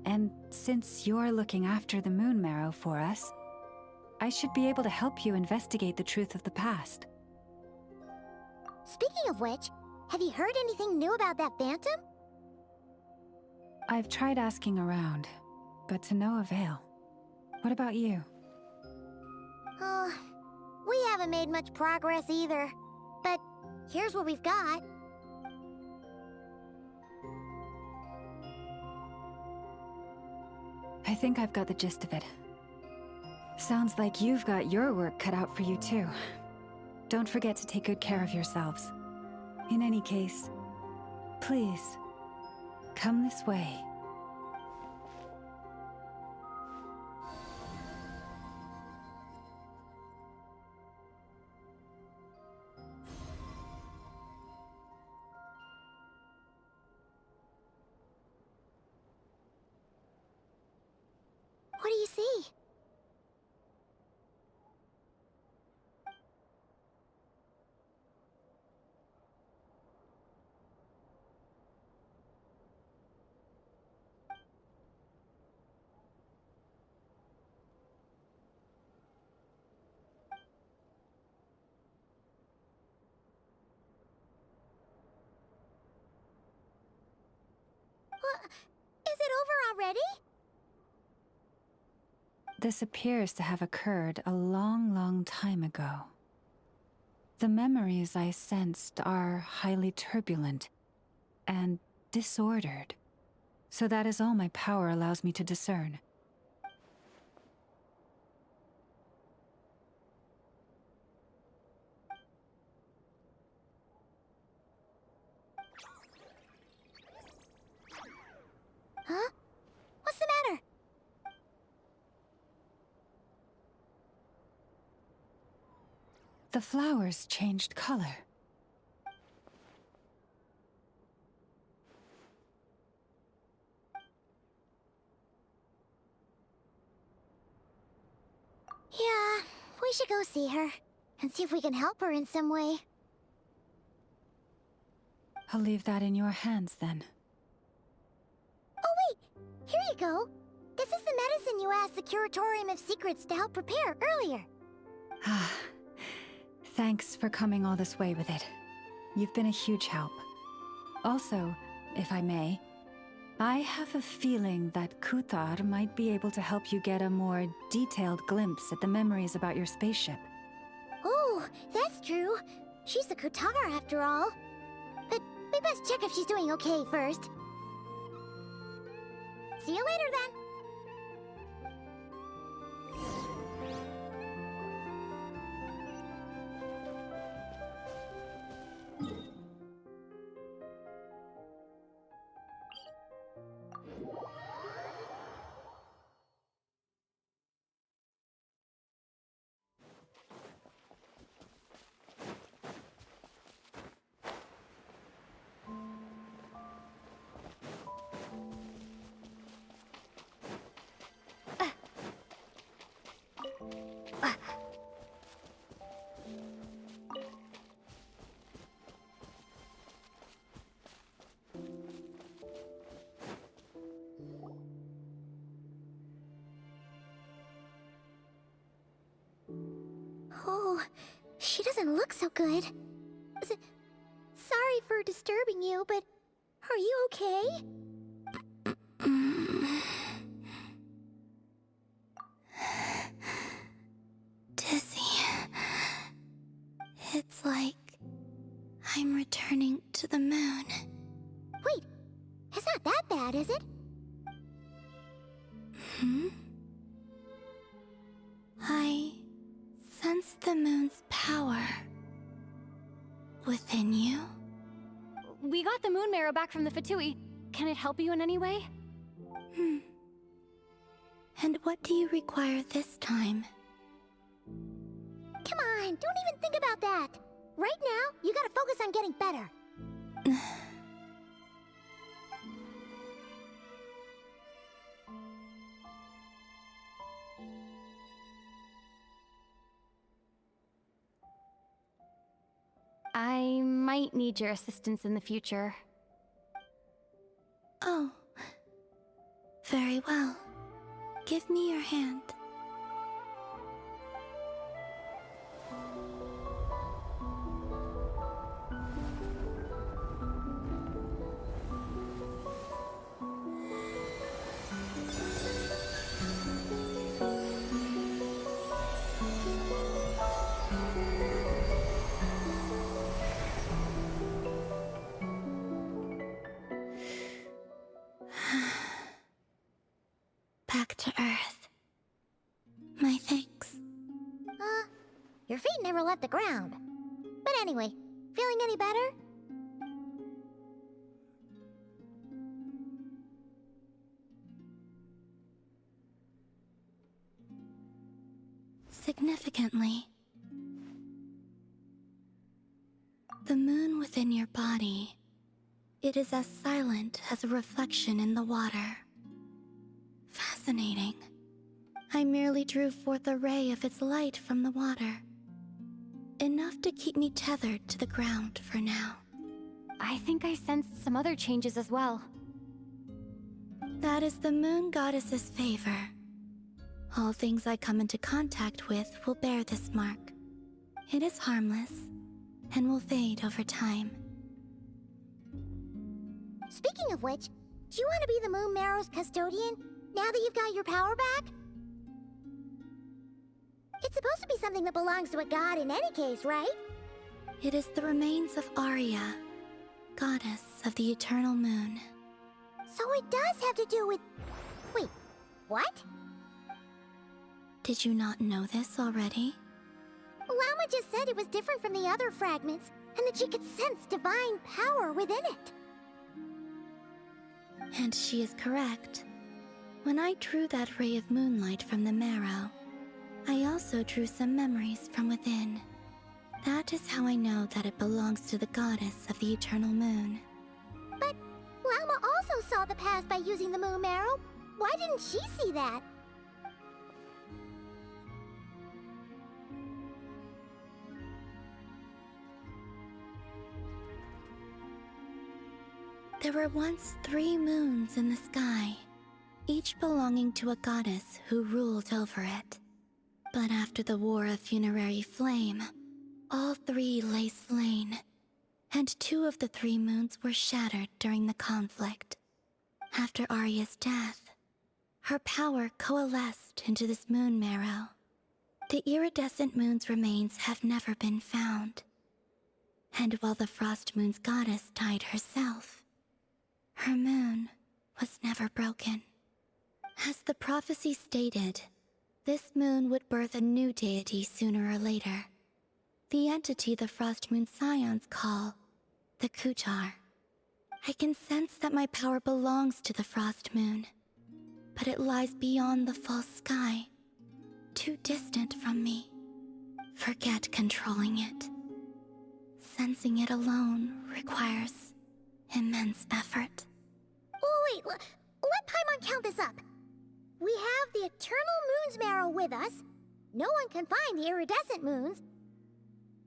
And since you're looking after the Moon Marrow for us, I should be able to help you investigate the truth of the past. Speaking of which, have you heard anything new about that phantom? I've tried asking around, but to no avail. What about you? We haven't made much progress either. But here's what we've got. I think I've got the gist of it. Sounds like you've got your work cut out for you too. Don't forget to take good care of yourselves. In any case, please, come this way. What do you see? What? Is it over already? This appears to have occurred a long, long time ago. The memories I sensed are highly turbulent and disordered, so that is all my power allows me to discern. Huh? What's the matter? The flowers changed color. Yeah, we should go see her and see if we can help her in some way. I'll leave that in your hands then. Oh wait, here you go. This is the medicine you asked the Curatorium of Secrets to help prepare earlier. Ah, thanks for coming all this way with it. You've been a huge help. Also, if I may, I have a feeling that Kuthar might be able to help you get a more detailed glimpse at the memories about your spaceship. Oh, that's true. She's the Kutara after all. But we best check if she's doing okay first. See you later then. Oh, she doesn't look so good. Sorry for disturbing you, but are you okay? Dizzy. It's like I'm returning to the moon. Wait, it's not that bad, is it? I sense the moon's power within you. We got the moon marrow back from the Fatui. Can it help you in any way? And what do you require this time? Come on, don't even think about that. Right now, you gotta focus on getting better. I might need your assistance in the future. Oh. Very well. Give me your hand. Back to Earth. My thanks. Your feet never left the ground. But anyway, feeling any better? Significantly, the moon within your body, it is as silent as a reflection in the water. Fascinating. I merely drew forth a ray of its light from the water. Enough to keep me tethered to the ground for now. I think I sensed some other changes as well. That is the moon goddess's favor. All things I come into contact with will bear this mark. It is harmless, and will fade over time. Speaking of which, do you want to be the Moon Marrow's custodian, now that you've got your power back? It's supposed to be something that belongs to a god in any case, right? It is the remains of Arya, goddess of the eternal moon. So it does have to do with... Wait, what? Did you not know this already? Llama just said it was different from the other fragments, and that she could sense divine power within it. And she is correct. When I drew that ray of moonlight from the marrow, I also drew some memories from within. That is how I know that it belongs to the goddess of the eternal moon. But Llama also saw the past by using the Moon Marrow. Why didn't she see that? There were once 3 moons in the sky, each belonging to a goddess who ruled over it. But after the War of Funerary Flame, all 3 lay slain, and 2 of the 3 moons were shattered during the conflict. After Arya's death, her power coalesced into this moon marrow. The iridescent moon's remains have never been found. And while the Frost Moon's goddess died herself, her moon was never broken. As the prophecy stated, this moon would birth a new deity sooner or later. The entity the Frost Moon Scions call the Kutar. I can sense that my power belongs to the Frost Moon, but it lies beyond the false sky, too distant from me. Forget controlling it. Sensing it alone requires immense effort. Oh wait, let Paimon count this up. We have the Eternal Moon's Marrow with us. No one can find the iridescent moons.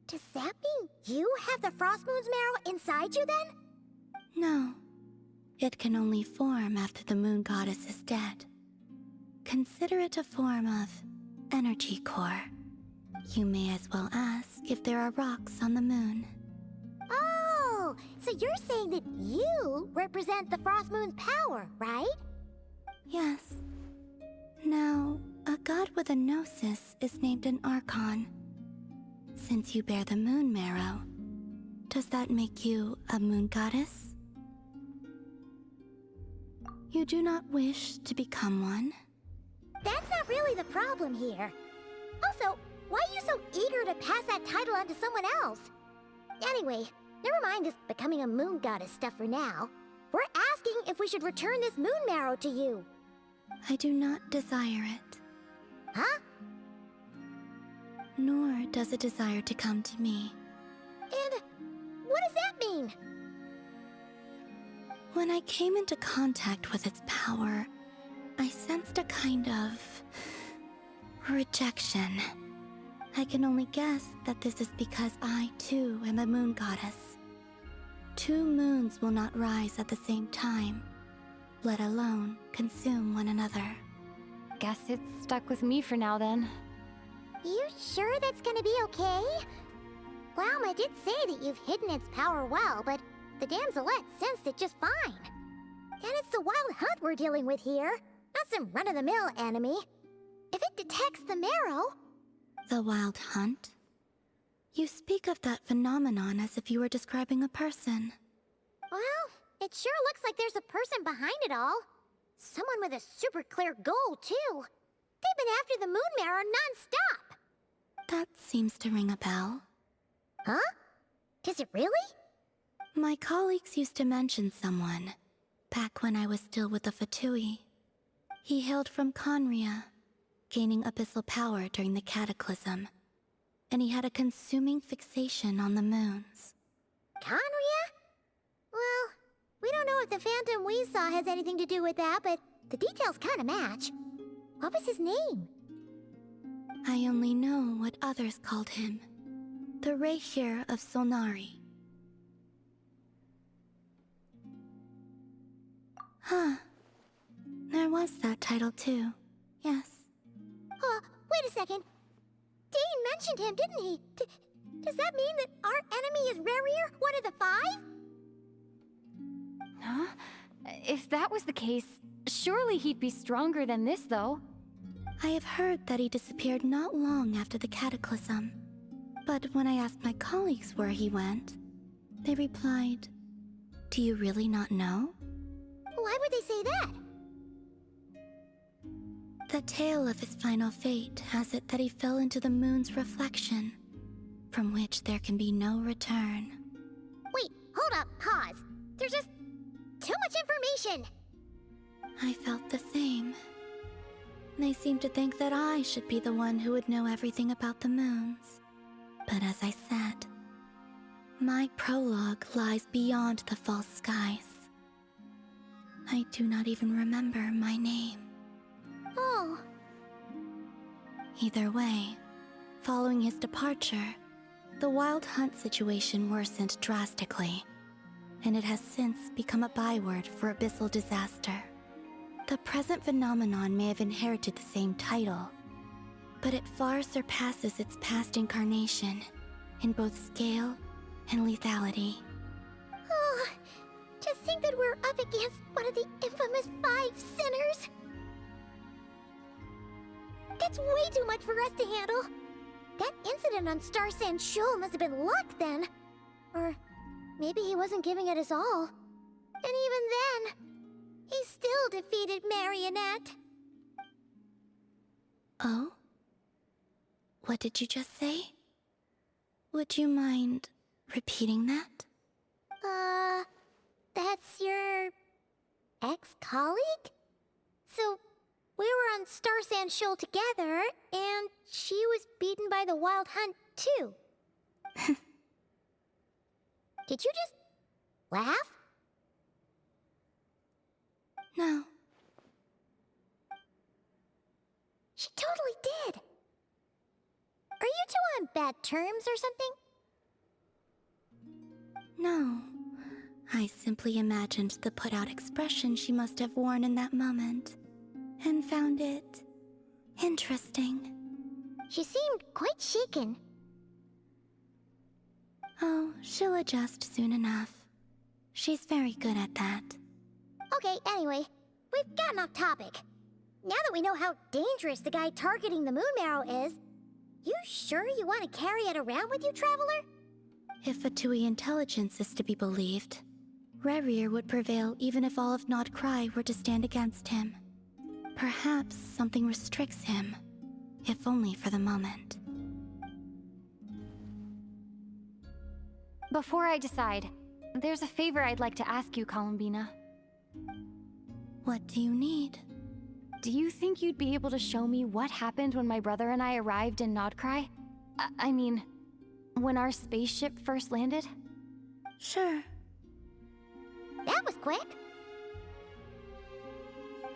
Does that mean you have the Frost Moon's Marrow inside you then? No. It can only form after the moon goddess is dead. Consider it a form of energy core. You may as well ask if there are rocks on the moon. Oh, so you're saying that you represent the Frost Moon's power, right? Yes. Now, a god with a gnosis is named an archon. Since you bear the moon marrow, does that make you a moon goddess? You do not wish to become one? That's not really the problem here. Also, why are you so eager to pass that title on to someone else? Anyway, never mind this becoming a moon goddess stuff for now. We're asking if we should return this moon marrow to you. I do not desire it. Huh? Nor does it desire to come to me. And what does that mean? When I came into contact with its power, I sensed a kind of rejection. I can only guess that this is because I, too, am a moon goddess. 2 moons will not rise at the same time, let alone consume one another. Guess it's stuck with me for now then. You sure that's gonna be okay? Glauma did say that you've hidden its power well, but the damselette sensed it just fine. And it's the wild hunt we're dealing with here, not some run-of-the-mill enemy. If it detects the marrow... The wild hunt? You speak of that phenomenon as if you were describing a person. Well, it sure looks like there's a person behind it all. Someone with a super clear goal, too. They've been after the moon marrow non-stop. That seems to ring a bell. Huh? Does it really? My colleagues used to mention someone, back when I was still with the Fatui. He hailed from Conria, gaining abyssal power during the Cataclysm, and he had a consuming fixation on the moons. Conria? Well, we don't know if the phantom we saw has anything to do with that, but the details kinda match. What was his name? I only know what others called him. The Reikir of Solnari. Huh. There was that title too. Yes. Wait a second. Dane mentioned him, didn't he? Does that mean that our enemy is Rerir, one of the 5? Huh? If that was the case, surely he'd be stronger than this, though. I have heard that he disappeared not long after the Cataclysm. But when I asked my colleagues where he went, they replied, "Do you really not know?" Why would they say that? The tale of his final fate has it that he fell into the moon's reflection, from which there can be no return. Wait, hold up, pause. There's just too much information. I felt the same. They seemed to think that I should be the one who would know everything about the moons. But as I said, my prologue lies beyond the false skies. I do not even remember my name. Oh. Either way, following his departure, the wild hunt situation worsened drastically, and it has since become a byword for abyssal disaster. The present phenomenon may have inherited the same title, but it far surpasses its past incarnation in both scale and lethality. Oh, to think that we're up against one of the infamous 5 sinners. That's way too much for us to handle. That incident on Star Sand Shoal must have been luck then. Or maybe he wasn't giving it his all. And even then, he still defeated Marionette. Oh? What did you just say? Would you mind repeating that? That's your ex-colleague? So, we were on Star Sand Shoal together, and she was beaten by the Wild Hunt, too. Did you just laugh? No. She totally did. Are you two on bad terms or something? No. I simply imagined the put-out expression she must have worn in that moment, and found it interesting. She seemed quite shaken. Oh, she'll adjust soon enough. She's very good at that. Okay, anyway, we've gotten off topic. Now that we know how dangerous the guy targeting the moon marrow is, you sure you want to carry it around with you, Traveler? If Fatui intelligence is to be believed, Rerir would prevail even if all of Nod Cry were to stand against him. Perhaps something restricts him, if only for the moment. Before I decide, there's a favor I'd like to ask you, Columbina. What do you need? Do you think you'd be able to show me what happened when my brother and I arrived in Nodcry? I mean, when our spaceship first landed? Sure. That was quick.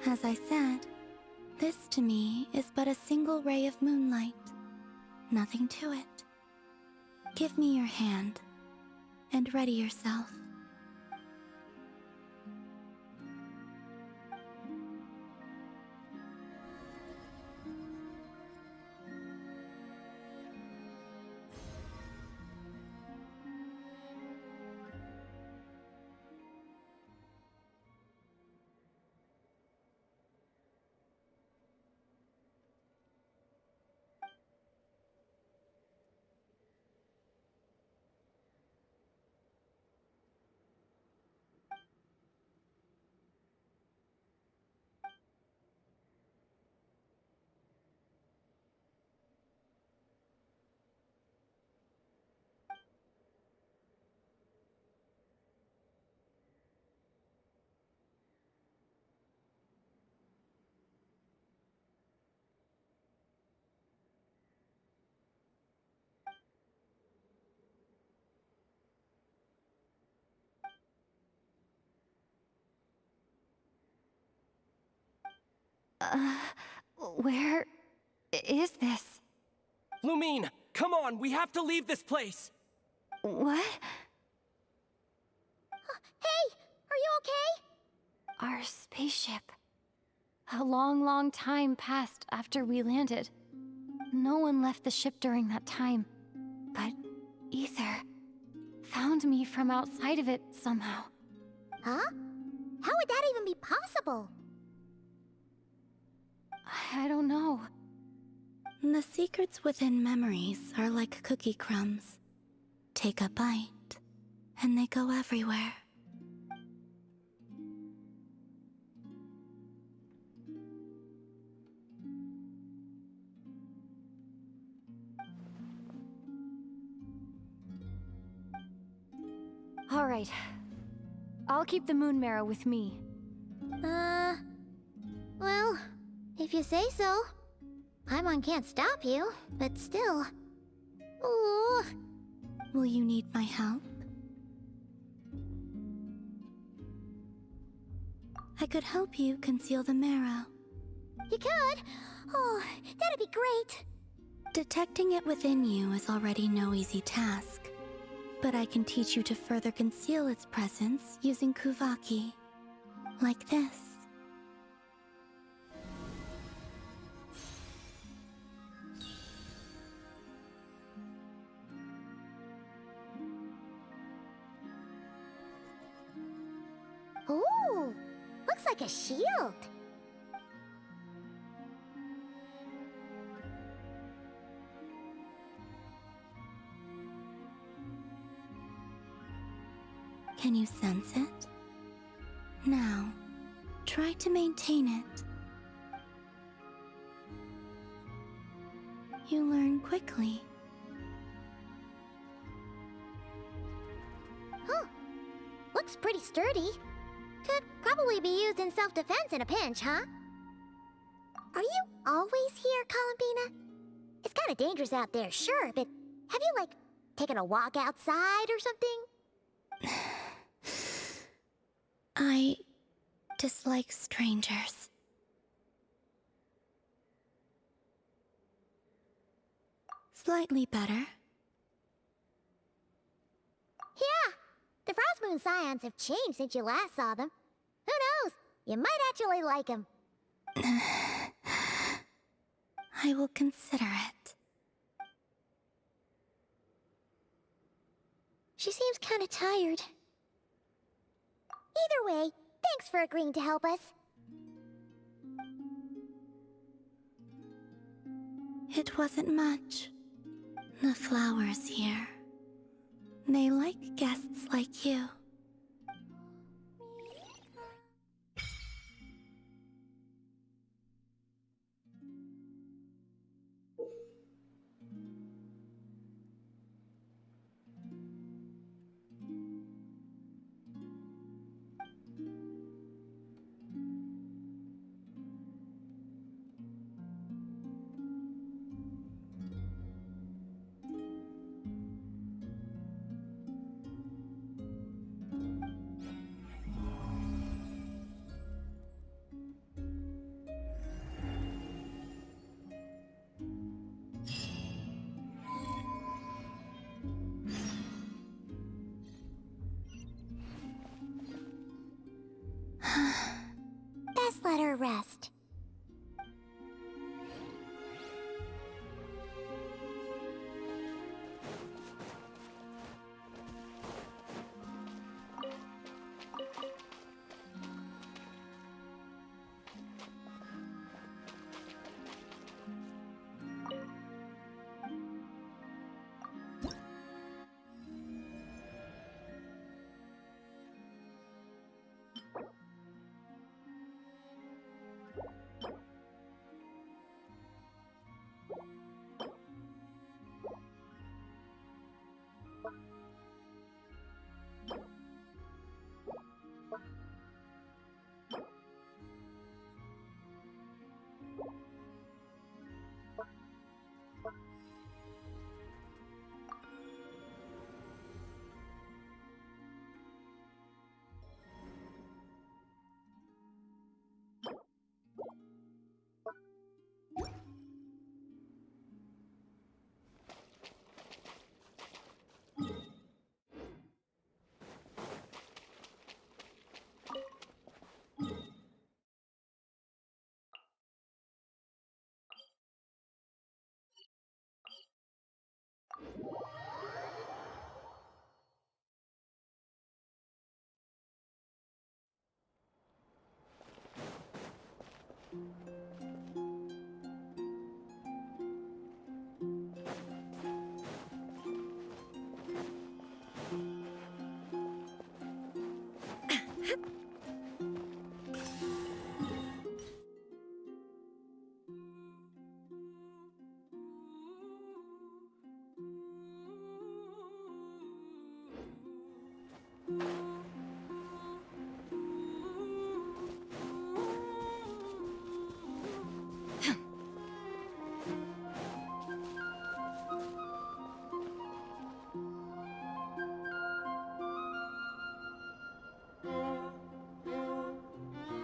As I said, this to me is but a single ray of moonlight. Nothing to it. Give me your hand, and ready yourself. Where is this? Lumine, come on, we have to leave this place! What? Hey, are you okay? Our spaceship. A long, long time passed after we landed. No one left the ship during that time, but Ether found me from outside of it somehow. Huh? How would that even be possible? I don't know. The secrets within memories are like cookie crumbs. Take a bite, and they go everywhere. All right. I'll keep the moon marrow with me. Well, if you say so. Paimon can't stop you, but still. Ooh. Will you need my help? I could help you conceal the marrow. You could? Oh, that'd be great. Detecting it within you is already no easy task, but I can teach you to further conceal its presence using Kuvaki. Like this. Ooh, looks like a shield. Can you sense it? Now, try to maintain it. You learn quickly. Huh. Looks pretty sturdy. Could probably be used in self-defense in a pinch, huh? Are you always here, Columbina? It's kind of dangerous out there, sure, but have you, like, taken a walk outside or something? I dislike strangers. Slightly better. Yeah, the Frost Moon Scions have changed since you last saw them. Who knows? You might actually like them. I will consider it. She seems kind of tired. Either way, thanks for agreeing to help us. It wasn't much. The flowers here. They like guests like you. Best let her rest.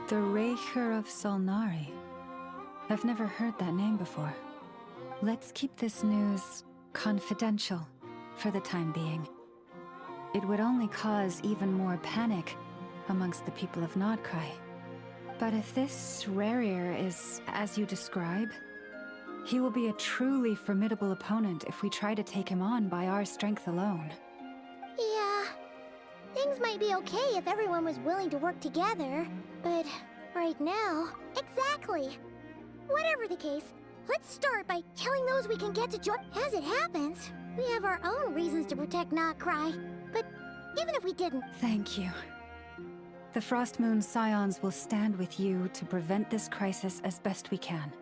The Raker of Solnari. I've never heard that name before. Let's keep this news confidential for the time being. It would only cause even more panic amongst the people of Nodcry. But if this Rarir is as you describe, he will be a truly formidable opponent if we try to take him on by our strength alone. Yeah, things might be okay if everyone was willing to work together, but right now, exactly. Whatever the case, let's start by killing those we can get to join. As it happens, we have our own reasons to protect Nodcry, but even if we didn't... Thank you. The Frostmoon Scions will stand with you to prevent this crisis as best we can.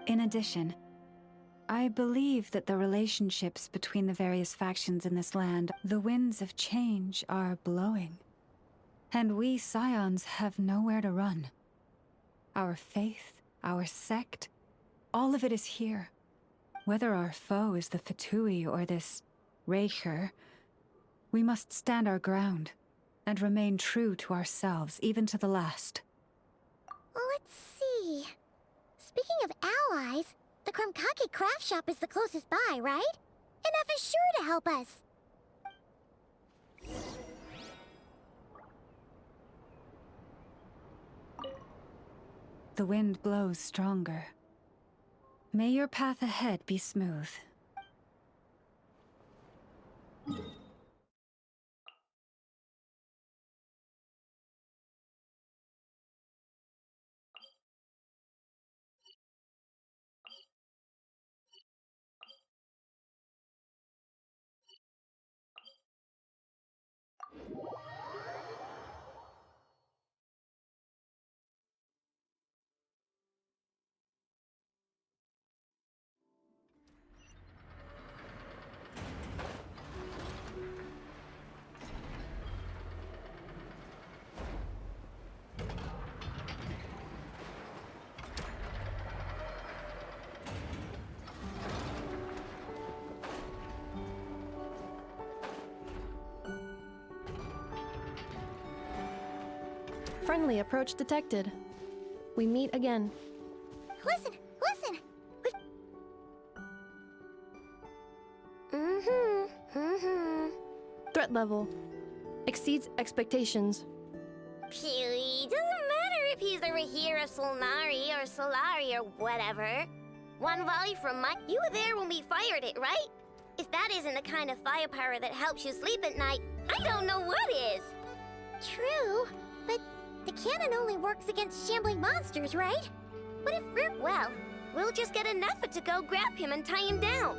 In addition, I believe that the relationships between the various factions in this land, the winds of change are blowing. And we Scions have nowhere to run. Our faith, our sect, all of it is here. Whether our foe is the Fatui or this Raker, we must stand our ground and remain true to ourselves, even to the last. Let's see. Speaking of allies, the Krumkake craft shop is the closest by, right? And F is sure to help us. The wind blows stronger. May your path ahead be smooth. Friendly approach detected. We meet again. Listen, listen! Threat level exceeds expectations. Pewy, doesn't matter if he's the Rahira Solnari or Solari or whatever. One volley from my... You were there when we fired it, right? If that isn't the kind of firepower that helps you sleep at night, I don't know what is. True, but the cannon only works against shambling monsters, right? What if we're... Well, we'll just get enough to go grab him and tie him down.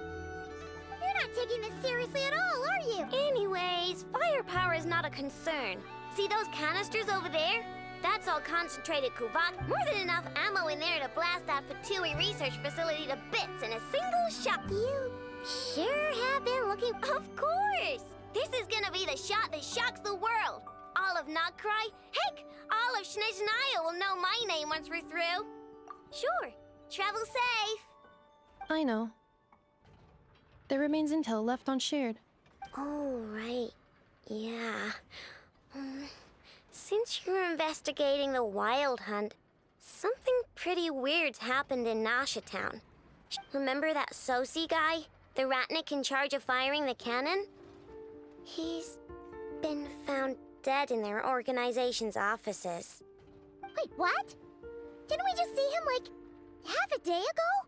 You're not taking this seriously at all, are you? Anyways, firepower is not a concern. See those canisters over there? That's all concentrated kuvak. More than enough ammo in there to blast that Fatui research facility to bits in a single shot. You sure have been looking... Of course! This is gonna be the shot that shocks the world. All of Notcry, heck, all of Snezhnaya will know my name once we're through. Sure, travel safe. I know. There remains intel left unshared. Oh, right. Yeah. Since you're investigating the Wild Hunt, something pretty weird's happened in Nasha Town. Remember that Sosi guy? The Ratnik in charge of firing the cannon? He's been found dead in their organization's offices. Wait, what? Didn't we just see him, like, half a day ago?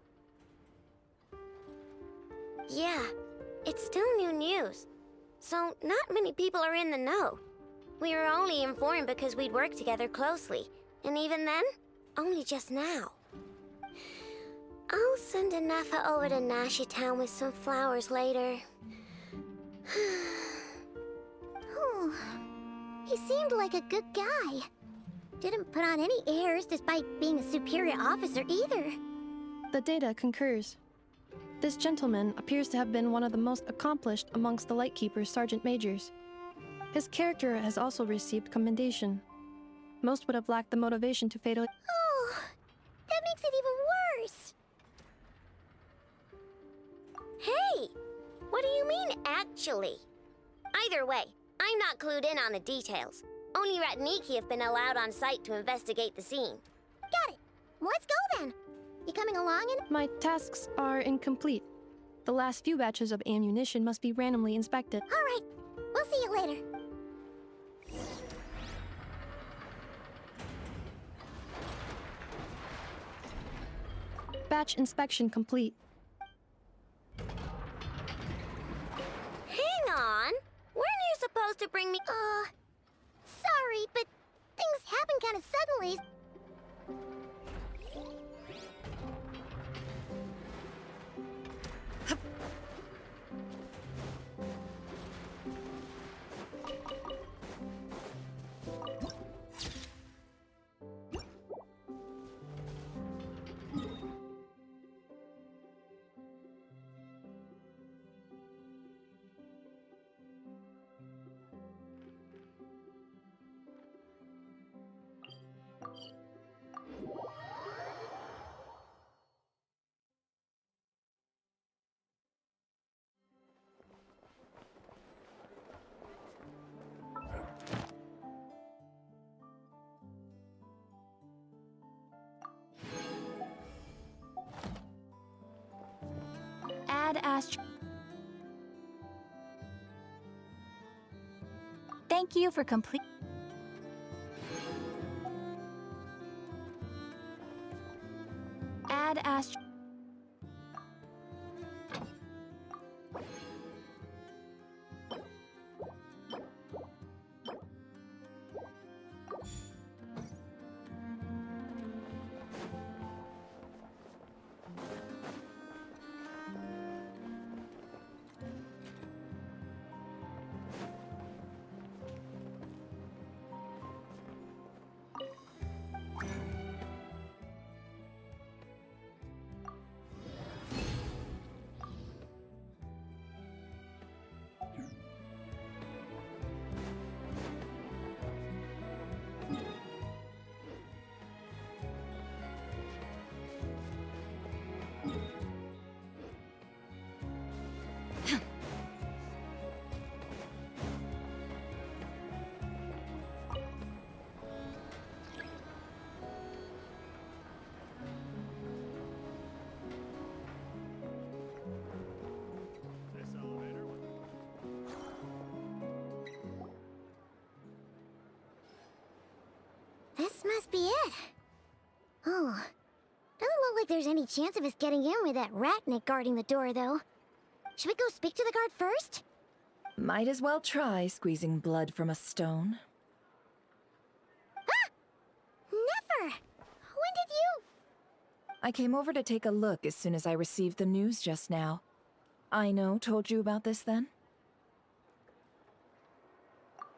Yeah, it's still new news. So not many people are in the know. We were only informed because we'd worked together closely. And even then, only just now. I'll send Anafa over to Nashi Town with some flowers later. Oh, he seemed like a good guy. Didn't put on any airs despite being a superior officer either. The data concurs. This gentleman appears to have been one of the most accomplished amongst the Lightkeeper's sergeant majors. His character has also received commendation. Most would have lacked the motivation to fatally... Oh, that makes it even worse. Hey, what do you mean, actually? Either way, I'm not clued in on the details. Only Ratniki have been allowed on site to investigate the scene. Got it. Let's go then. You coming along in? My tasks are incomplete. The last few batches of ammunition must be randomly inspected. All right. We'll see you later. Batch inspection complete. Hang on. Weren't you supposed to bring me... Sorry, but things happen kind of suddenly. Thank you for complete. Add Ast... This must be it. Oh. Doesn't look like there's any chance of us getting in with that ratnik guarding the door, though. Should we go speak to the guard first? Might as well try squeezing blood from a stone. Ah! Never! When did you... I came over to take a look as soon as I received the news just now. Aino told you about this then?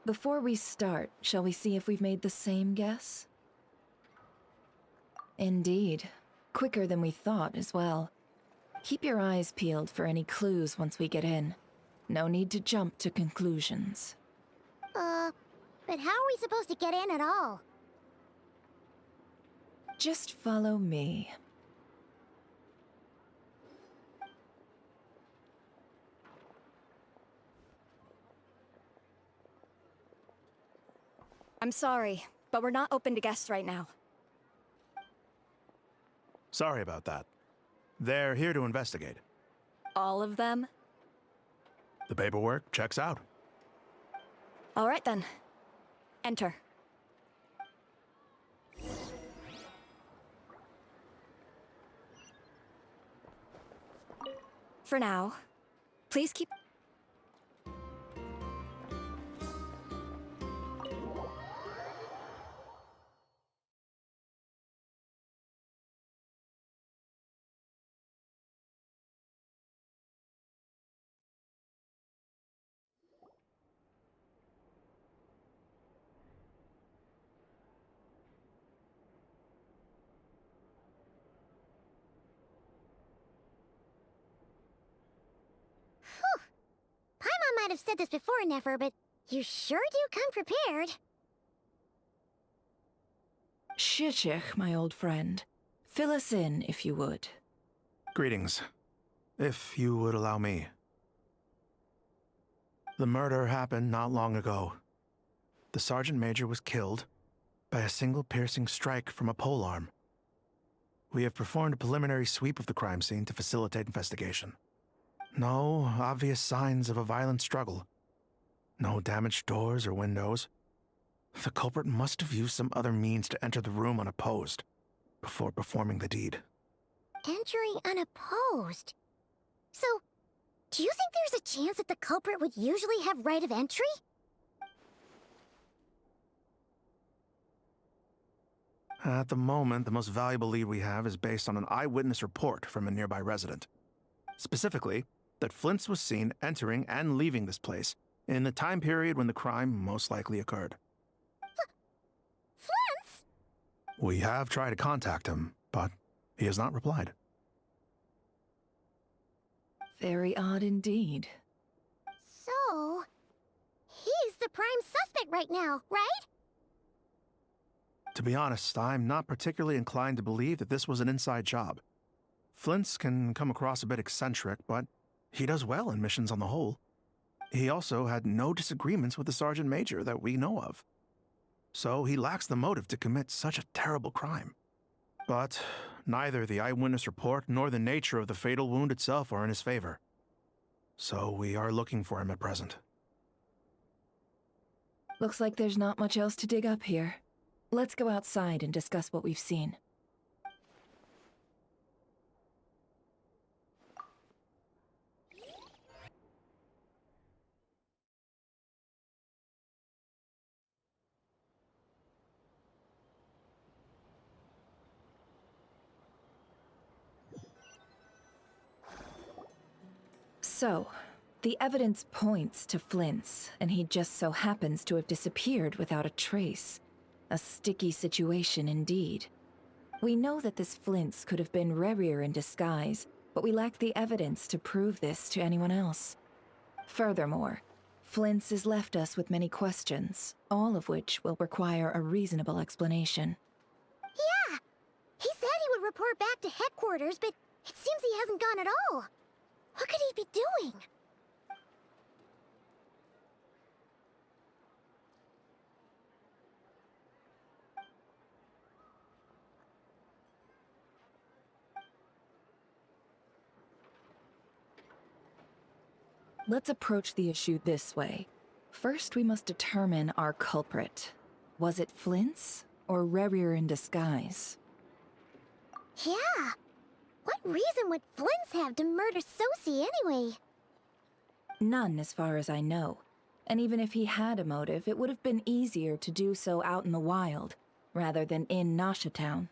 Before we start, shall we see if we've made the same guess? Indeed. Quicker than we thought as well. Keep your eyes peeled for any clues once we get in. No need to jump to conclusions. But how are we supposed to get in at all? Just follow me. I'm sorry, but we're not open to guests right now. Sorry about that. They're here to investigate. All of them? The paperwork checks out. All right then. Enter. For now, please keep... Paimon might have said this before, Nefer, but you sure do come prepared. Shishich, my old friend. Fill us in, if you would. Greetings. If you would allow me. The murder happened not long ago. The Sergeant Major was killed by a single piercing strike from a polearm. We have performed a preliminary sweep of the crime scene to facilitate investigation. No obvious signs of a violent struggle. No damaged doors or windows. The culprit must have used some other means to enter the room unopposed before performing the deed. Entering unopposed? So, do you think there's a chance that the culprit would usually have right of entry? At the moment, the most valuable lead we have is based on an eyewitness report from a nearby resident. Specifically, that Flint's was seen entering and leaving this place in the time period when the crime most likely occurred. Flint's? We have tried to contact him, but he has not replied. Very odd indeed. So, he's the prime suspect right now, right? To be honest, I'm not particularly inclined to believe that this was an inside job. Flint's can come across a bit eccentric, but he does well in missions on the whole. He also had no disagreements with the Sergeant Major that we know of. So he lacks the motive to commit such a terrible crime. But neither the eyewitness report nor the nature of the fatal wound itself are in his favor. So we are looking for him at present. Looks like there's not much else to dig up here. Let's go outside and discuss what we've seen. So, the evidence points to Flint's, and he just so happens to have disappeared without a trace. A sticky situation indeed. We know that this Flint's could have been Rerir in disguise, but we lack the evidence to prove this to anyone else. Furthermore, Flint's has left us with many questions, all of which will require a reasonable explanation. Yeah! He said he would report back to headquarters, but it seems he hasn't gone at all. What could he be doing? Let's approach the issue this way. First, we must determine our culprit. Was it Flint's, or Rerir in disguise. Yeah. What reason would Flint's have to murder Sosie anyway? None, as far as I know. And even if he had a motive, it would have been easier to do so out in the wild, rather than in Nasha Town.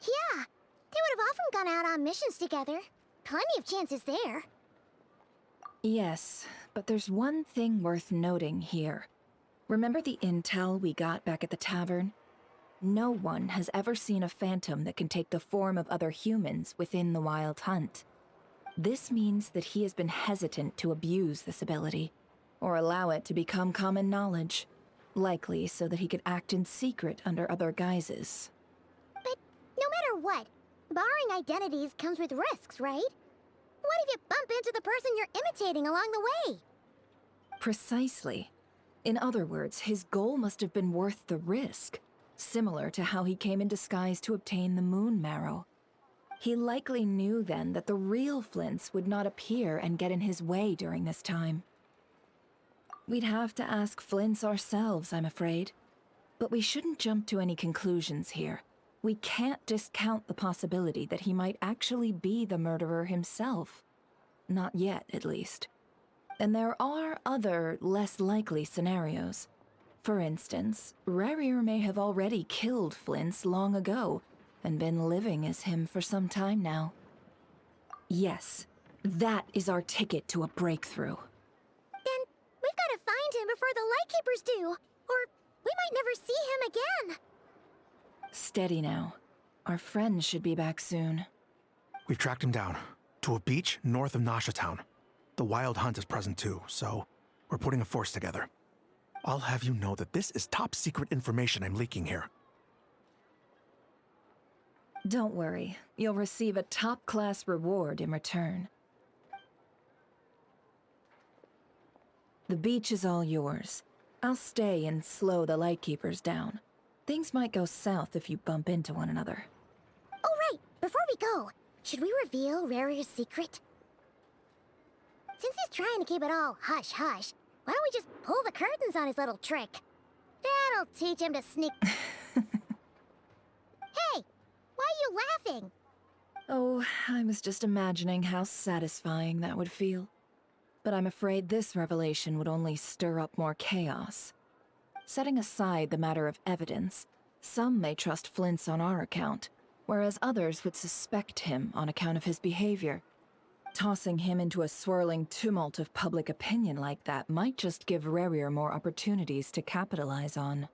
Yeah. They would have often gone out on missions together. Plenty of chances there. Yes, but there's one thing worth noting here. Remember the intel we got back at the tavern? No one has ever seen a phantom that can take the form of other humans within the Wild Hunt. This means that he has been hesitant to abuse this ability, or allow it to become common knowledge, likely so that he could act in secret under other guises. But no matter what, borrowing identities comes with risks, right? What if you bump into the person you're imitating along the way? Precisely. In other words, his goal must have been worth the risk, similar to how he came in disguise to obtain the moon marrow. He likely knew then that the real Flints would not appear and get in his way during this time. We'd have to ask Flints ourselves, I'm afraid. But we shouldn't jump to any conclusions here. We can't discount the possibility that he might actually be the murderer himself. Not yet, at least. And there are other, less likely scenarios. For instance, Rerir may have already killed Flints long ago, and been living as him for some time now. Yes, that is our ticket to a breakthrough. Then we've got to find him before the Lightkeepers do, or we might never see him again. Steady now. Our friend should be back soon. We've tracked him down to a beach north of Nasha Town. The Wild Hunt is present too, so we're putting a force together. I'll have you know that this is top secret information I'm leaking here. Don't worry, you'll receive a top-class reward in return. The beach is all yours. I'll stay and slow the Lightkeepers down. Things might go south if you bump into one another. Oh right, before we go, should we reveal Rerir's secret? Since he's trying to keep it all hush-hush, why don't we just pull the curtains on his little trick? That'll teach him to sneak... Hey! Why are you laughing? Oh, I was just imagining how satisfying that would feel. But I'm afraid this revelation would only stir up more chaos. Setting aside the matter of evidence, some may trust Flint's on our account, whereas others would suspect him on account of his behavior. Tossing him into a swirling tumult of public opinion like that might just give Rerir more opportunities to capitalize on.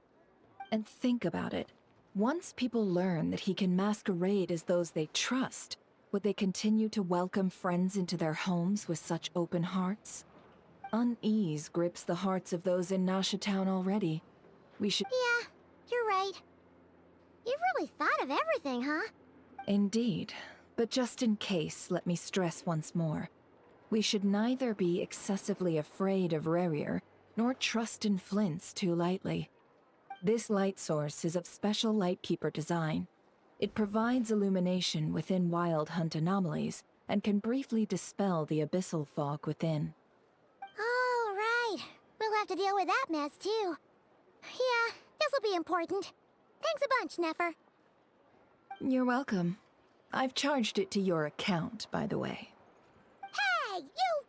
And think about it. Once people learn that he can masquerade as those they trust, would they continue to welcome friends into their homes with such open hearts? Unease grips the hearts of those in Nasha Town already. We should... Yeah, you're right. You've really thought of everything, huh? Indeed. But just in case, let me stress once more. We should neither be excessively afraid of Rerir, nor trust in Flint's too lightly. This light source is of special Lightkeeper design. It provides illumination within Wild Hunt anomalies, and can briefly dispel the abyssal fog within. Oh, right. We'll have to deal with that mess, too. Yeah, this'll be important. Thanks a bunch, Nefer. You're welcome. I've charged it to your account, by the way. Hey, you!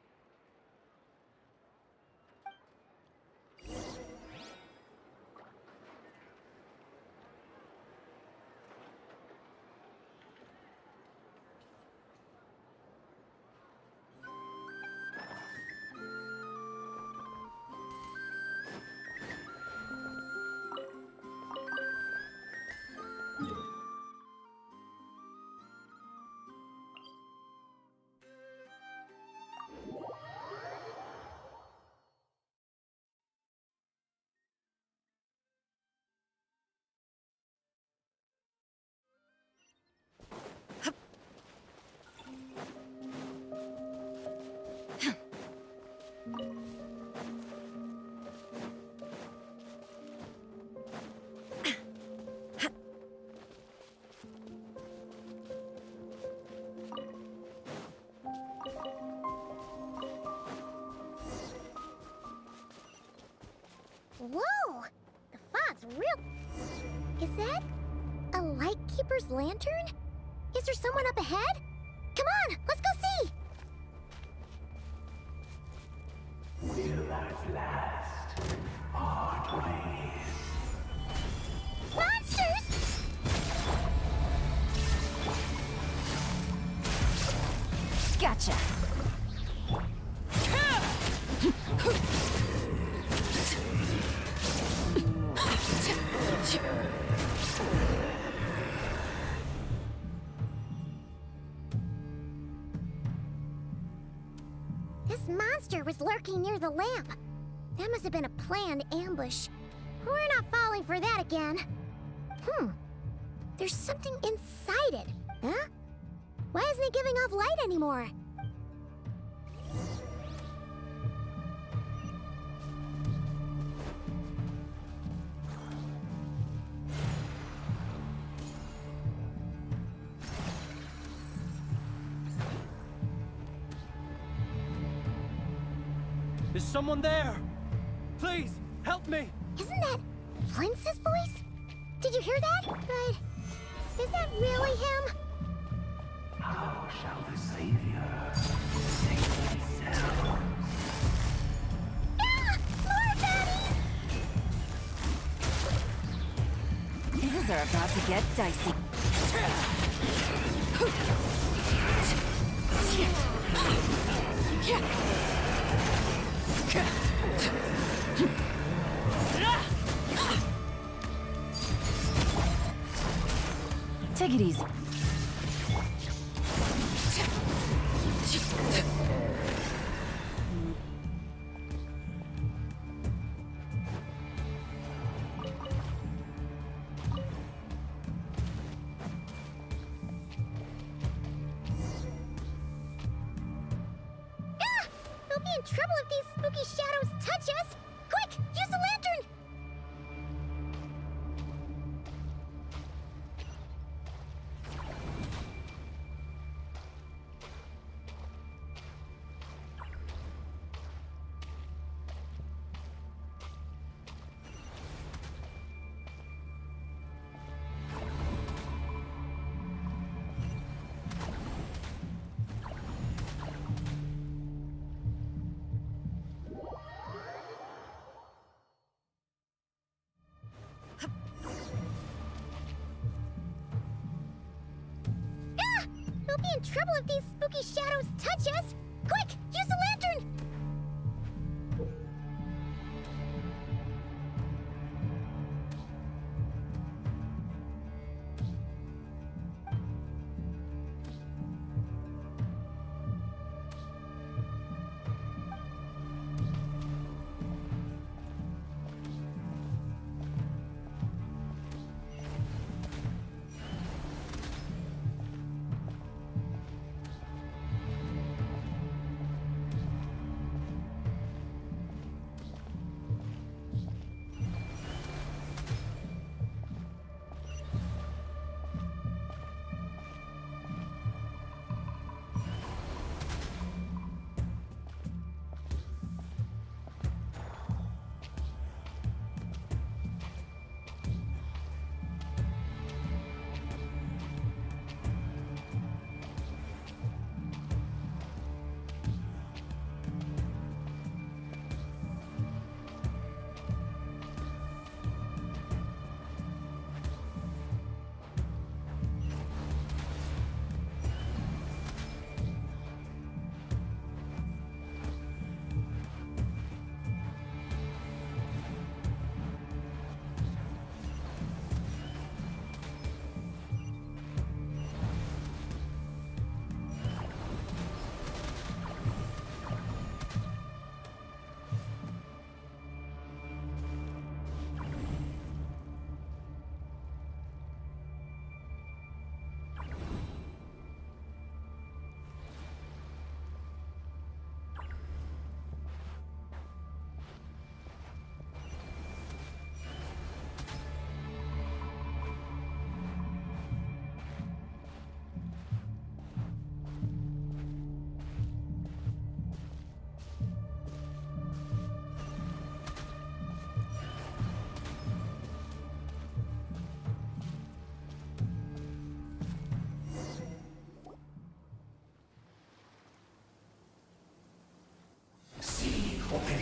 Whoa! The fog's real... Is that a lightkeeper's lantern? Is there someone up ahead? Come on, let's go see! Will at last part ways. Monsters! Gotcha. This monster was lurking near the lamp. That must have been a planned ambush. We're not falling for that again. There's something inside it. Huh? Why isn't it giving off light anymore? Is someone there? Please, help me! Isn't that Flint's voice? Did you hear that? But is that really him? How shall the Savior save themselves? Ah! More baddies! Things are about to get dicey. Take it easy. We'll be in trouble if these spooky shadows touch us! Quick, use the lantern! We'll be in trouble if these spooky shadows touch us! Quick, use the lantern!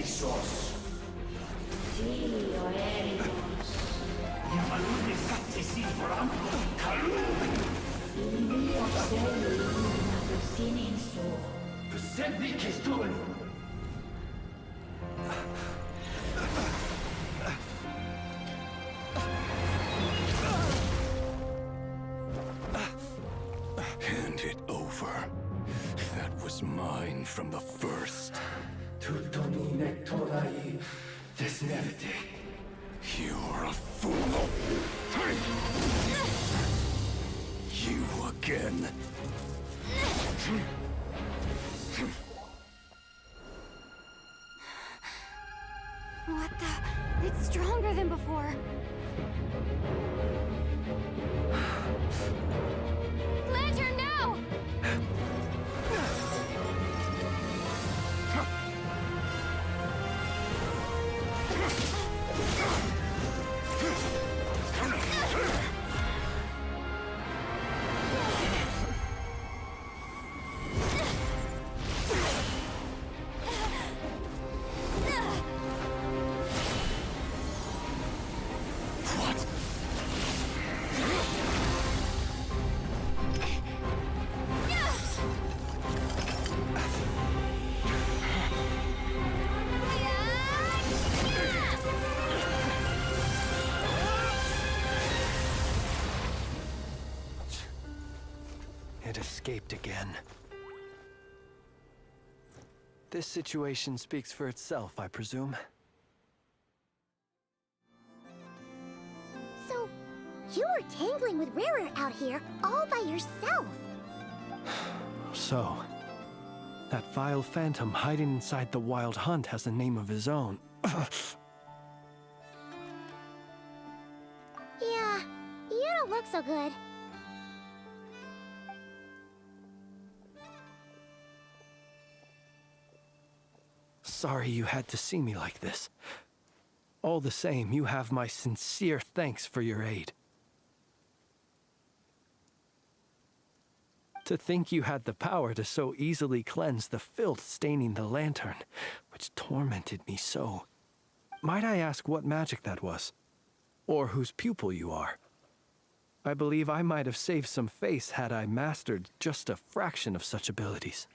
Ixos. Sí, oemos. Llamalune Sattesi Brahma Kalun. Inni obselu luna sininso. Besenni Kistun. Hand it over. That was mine from the first. Tutonine Torai Desnevite. You're a fool. You again. What the? It's stronger than before. Lantern, now! It escaped again. This situation speaks for itself, I presume. So, you were tangling with Rarer out here all by yourself. So, that vile phantom hiding inside the Wild Hunt has a name of his own. Yeah, you don't look so good. Sorry you had to see me like this. All the same, you have my sincere thanks for your aid. To think you had the power to so easily cleanse the filth staining the lantern, which tormented me so. Might I ask what magic that was? Or whose pupil you are? I believe I might have saved some face had I mastered just a fraction of such abilities.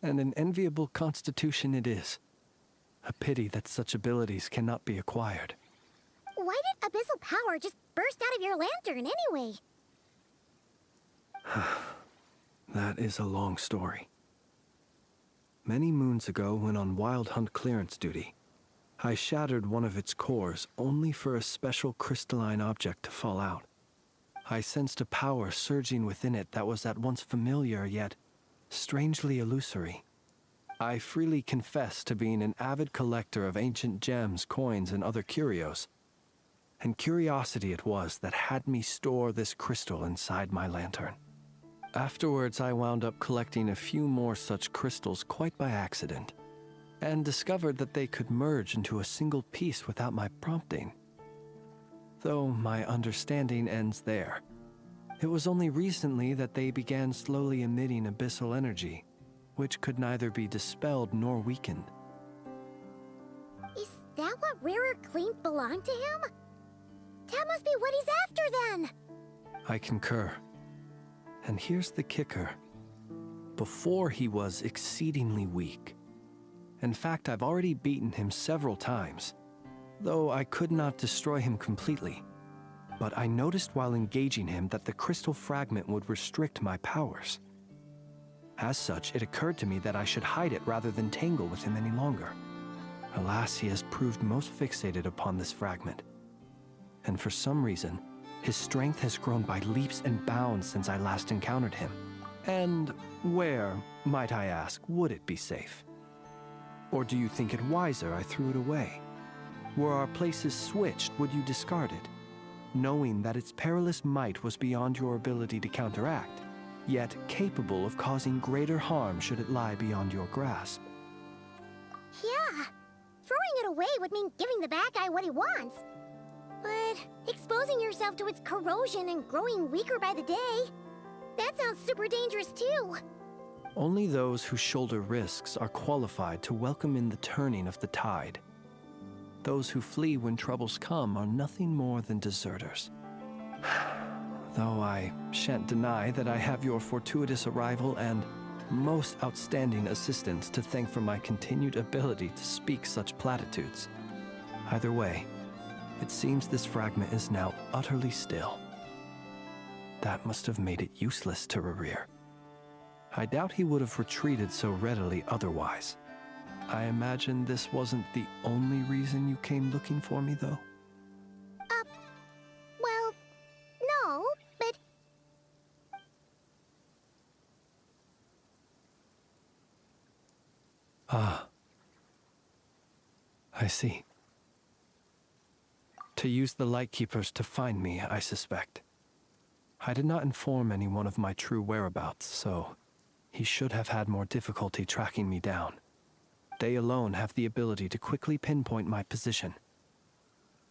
And an enviable constitution it is. A pity that such abilities cannot be acquired. Why did abyssal power just burst out of your lantern anyway? That is a long story. Many moons ago, when on Wild Hunt clearance duty, I shattered one of its cores only for a special crystalline object to fall out. I sensed a power surging within it that was at once familiar yet strangely illusory. I freely confess to being an avid collector of ancient gems, coins, and other curios. And curiosity it was that had me store this crystal inside my lantern. Afterwards, I wound up collecting a few more such crystals quite by accident, and discovered that they could merge into a single piece without my prompting. Though my understanding ends there. It was only recently that they began slowly emitting abyssal energy, which could neither be dispelled nor weakened. Is that what Rarer claimed belonged to him? That must be what he's after then! I concur. And here's the kicker. Before he was exceedingly weak. In fact, I've already beaten him several times, though I could not destroy him completely. But I noticed while engaging him that the crystal fragment would restrict my powers. As such, it occurred to me that I should hide it rather than tangle with him any longer. Alas, he has proved most fixated upon this fragment. And for some reason, his strength has grown by leaps and bounds since I last encountered him. And where, might I ask, would it be safe? Or do you think it wiser I threw it away? Were our places switched, would you discard it, knowing that its perilous might was beyond your ability to counteract, yet capable of causing greater harm should it lie beyond your grasp? Yeah, throwing it away would mean giving the bad guy what he wants. But exposing yourself to its corrosion and growing weaker by the day, that sounds super dangerous too. Only those who shoulder risks are qualified to welcome in the turning of the tide. Those who flee when troubles come are nothing more than deserters. Though I shan't deny that I have your fortuitous arrival and most outstanding assistance to thank for my continued ability to speak such platitudes. Either way, it seems this fragment is now utterly still. That must have made it useless to Rerir. I doubt he would have retreated so readily otherwise. I imagine this wasn't the only reason you came looking for me, though? Well, no, but... Ah. I see. To use the Lightkeepers to find me, I suspect. I did not inform anyone of my true whereabouts, so he should have had more difficulty tracking me down. They alone have the ability to quickly pinpoint my position.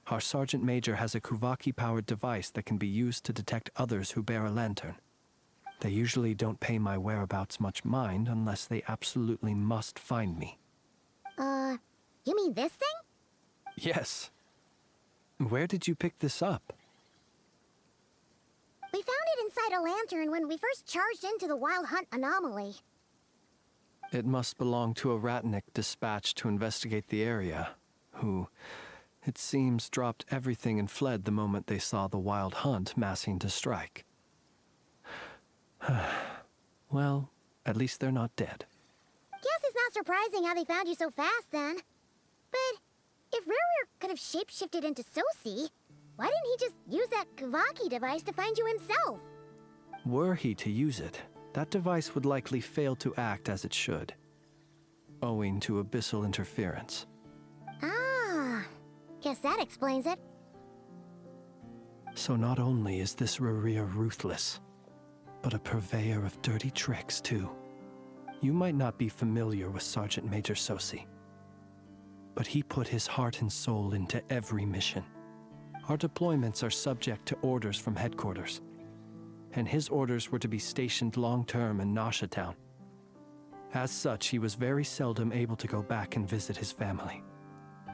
Our Sergeant Major has a Kuvaki-powered device that can be used to detect others who bear a lantern. They usually don't pay my whereabouts much mind unless they absolutely must find me. You mean this thing? Yes. Where did you pick this up? We found it inside a lantern when we first charged into the Wild Hunt anomaly. It must belong to a Ratnik dispatched to investigate the area, who, it seems, dropped everything and fled the moment they saw the Wild Hunt massing to strike. Well, at least they're not dead. Guess it's not surprising how they found you so fast, then. But if Rerir could have shapeshifted into Sosi, why didn't he just use that Kavaki device to find you himself? Were he to use it, that device would likely fail to act as it should, owing to abyssal interference. Ah, guess that explains it. So not only is this Rerir ruthless, but a purveyor of dirty tricks, too. You might not be familiar with Sergeant Major Sosi, but he put his heart and soul into every mission. Our deployments are subject to orders from headquarters, and his orders were to be stationed long-term in Nasha Town. As such, he was very seldom able to go back and visit his family.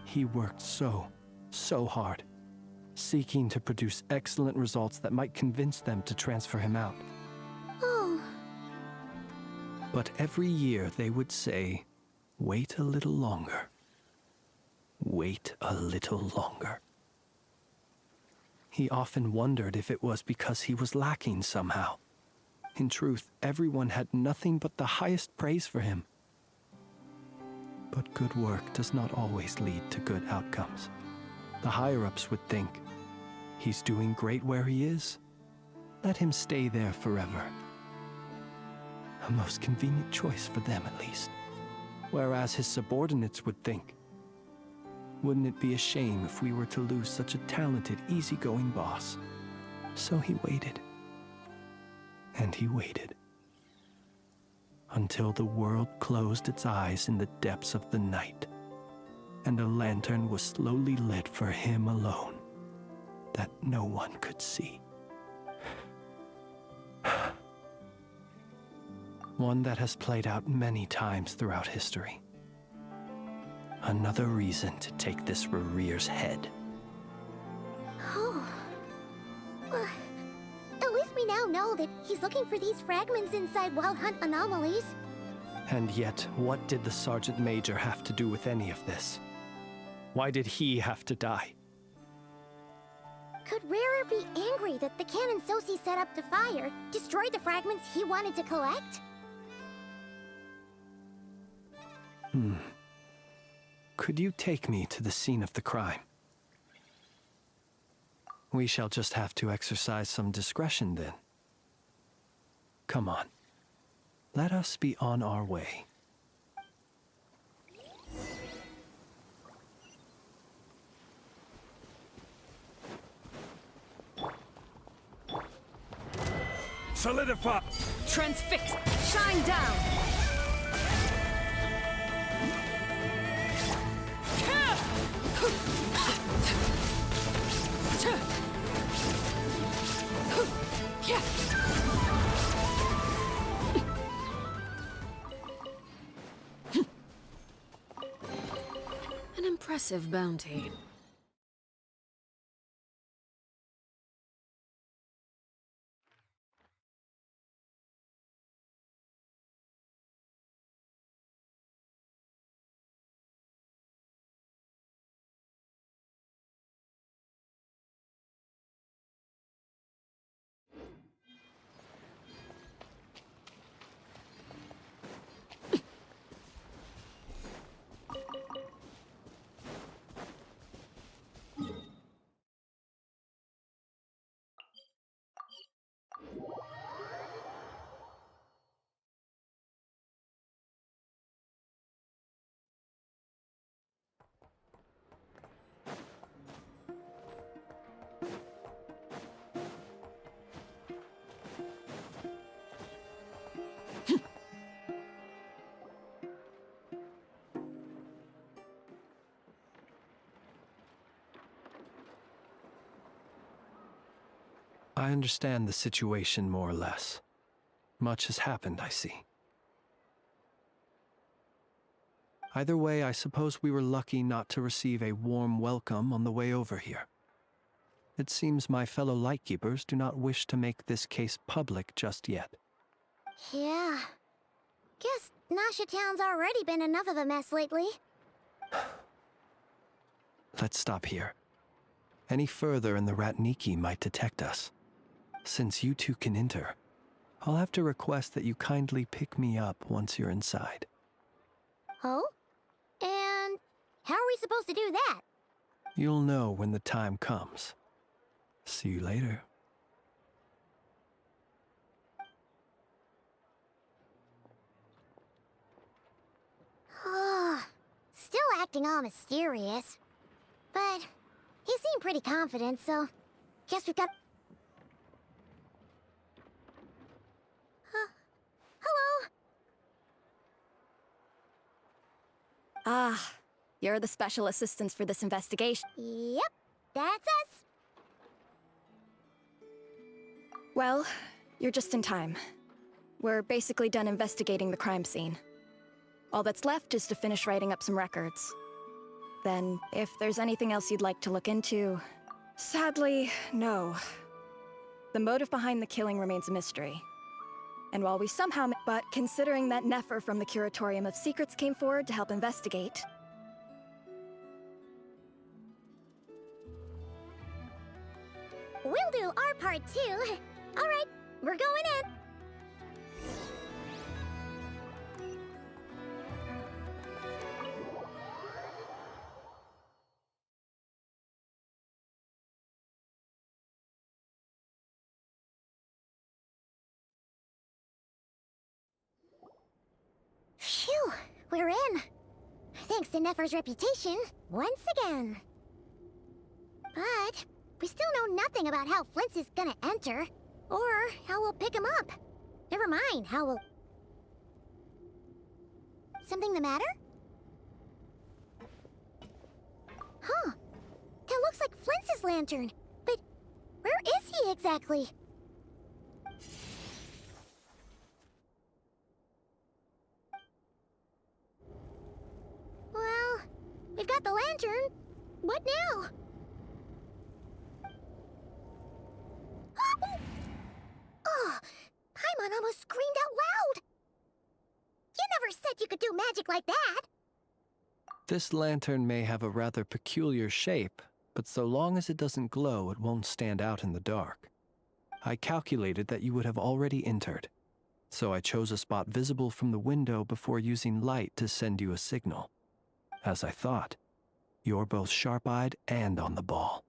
He worked so hard, seeking to produce excellent results that might convince them to transfer him out. Oh. But every year they would say, "Wait a little longer. Wait a little longer." He often wondered if it was because he was lacking somehow. In truth, everyone had nothing but the highest praise for him. But good work does not always lead to good outcomes. The higher-ups would think, he's doing great where he is. Let him stay there forever. A most convenient choice for them, at least. Whereas his subordinates would think, wouldn't it be a shame if we were to lose such a talented, easygoing boss? So he waited. And he waited. Until the world closed its eyes in the depths of the night, and a lantern was slowly lit for him alone, that no one could see. One that has played out many times throughout history. Another reason to take this Rerir's head. Oh. At least we now know that he's looking for these fragments inside Wild Hunt anomalies. And yet, what did the Sergeant Major have to do with any of this? Why did he have to die? Could Rerir be angry that the cannon Sosi set up to fire destroyed the fragments he wanted to collect? Could you take me to the scene of the crime? We shall just have to exercise some discretion then. Come on. Let us be on our way. Solidify! Transfix! Shine down! Impressive bounty. I understand the situation more or less. Much has happened, I see. Either way, I suppose we were lucky not to receive a warm welcome on the way over here. It seems my fellow Lightkeepers do not wish to make this case public just yet. Yeah. Guess Nasha Town's already been enough of a mess lately. Let's stop here. Any further and the Ratniki might detect us. Since you two can enter, I'll have to request that you kindly pick me up once you're inside. Oh? And how are we supposed to do that? You'll know when the time comes. See you later. Still acting all mysterious. But he seemed pretty confident, so guess we've got... Hello? Ah, you're the special assistants for this investigation. Yep, that's us. Well, you're just in time. We're basically done investigating the crime scene. All that's left is to finish writing up some records. Then, if there's anything else you'd like to look into... Sadly, no. The motive behind the killing remains a mystery. And while we somehow... But considering that Nefer from the Curatorium of Secrets came forward to help investigate... We'll do our part too. All right, we're going in. Phew, we're in. Thanks to Nefer's reputation, once again. But we still know nothing about how Flint's is gonna enter, or how we'll pick him up. Never mind how we'll... Something the matter? Huh. That looks like Flint's lantern. But where is he exactly? Well, we've got the lantern. What now? Oh, Paimon almost screamed out loud. You never said you could do magic like that. This lantern may have a rather peculiar shape, but so long as it doesn't glow, it won't stand out in the dark. I calculated that you would have already entered, so I chose a spot visible from the window before using light to send you a signal. As I thought, you're both sharp-eyed and on the ball.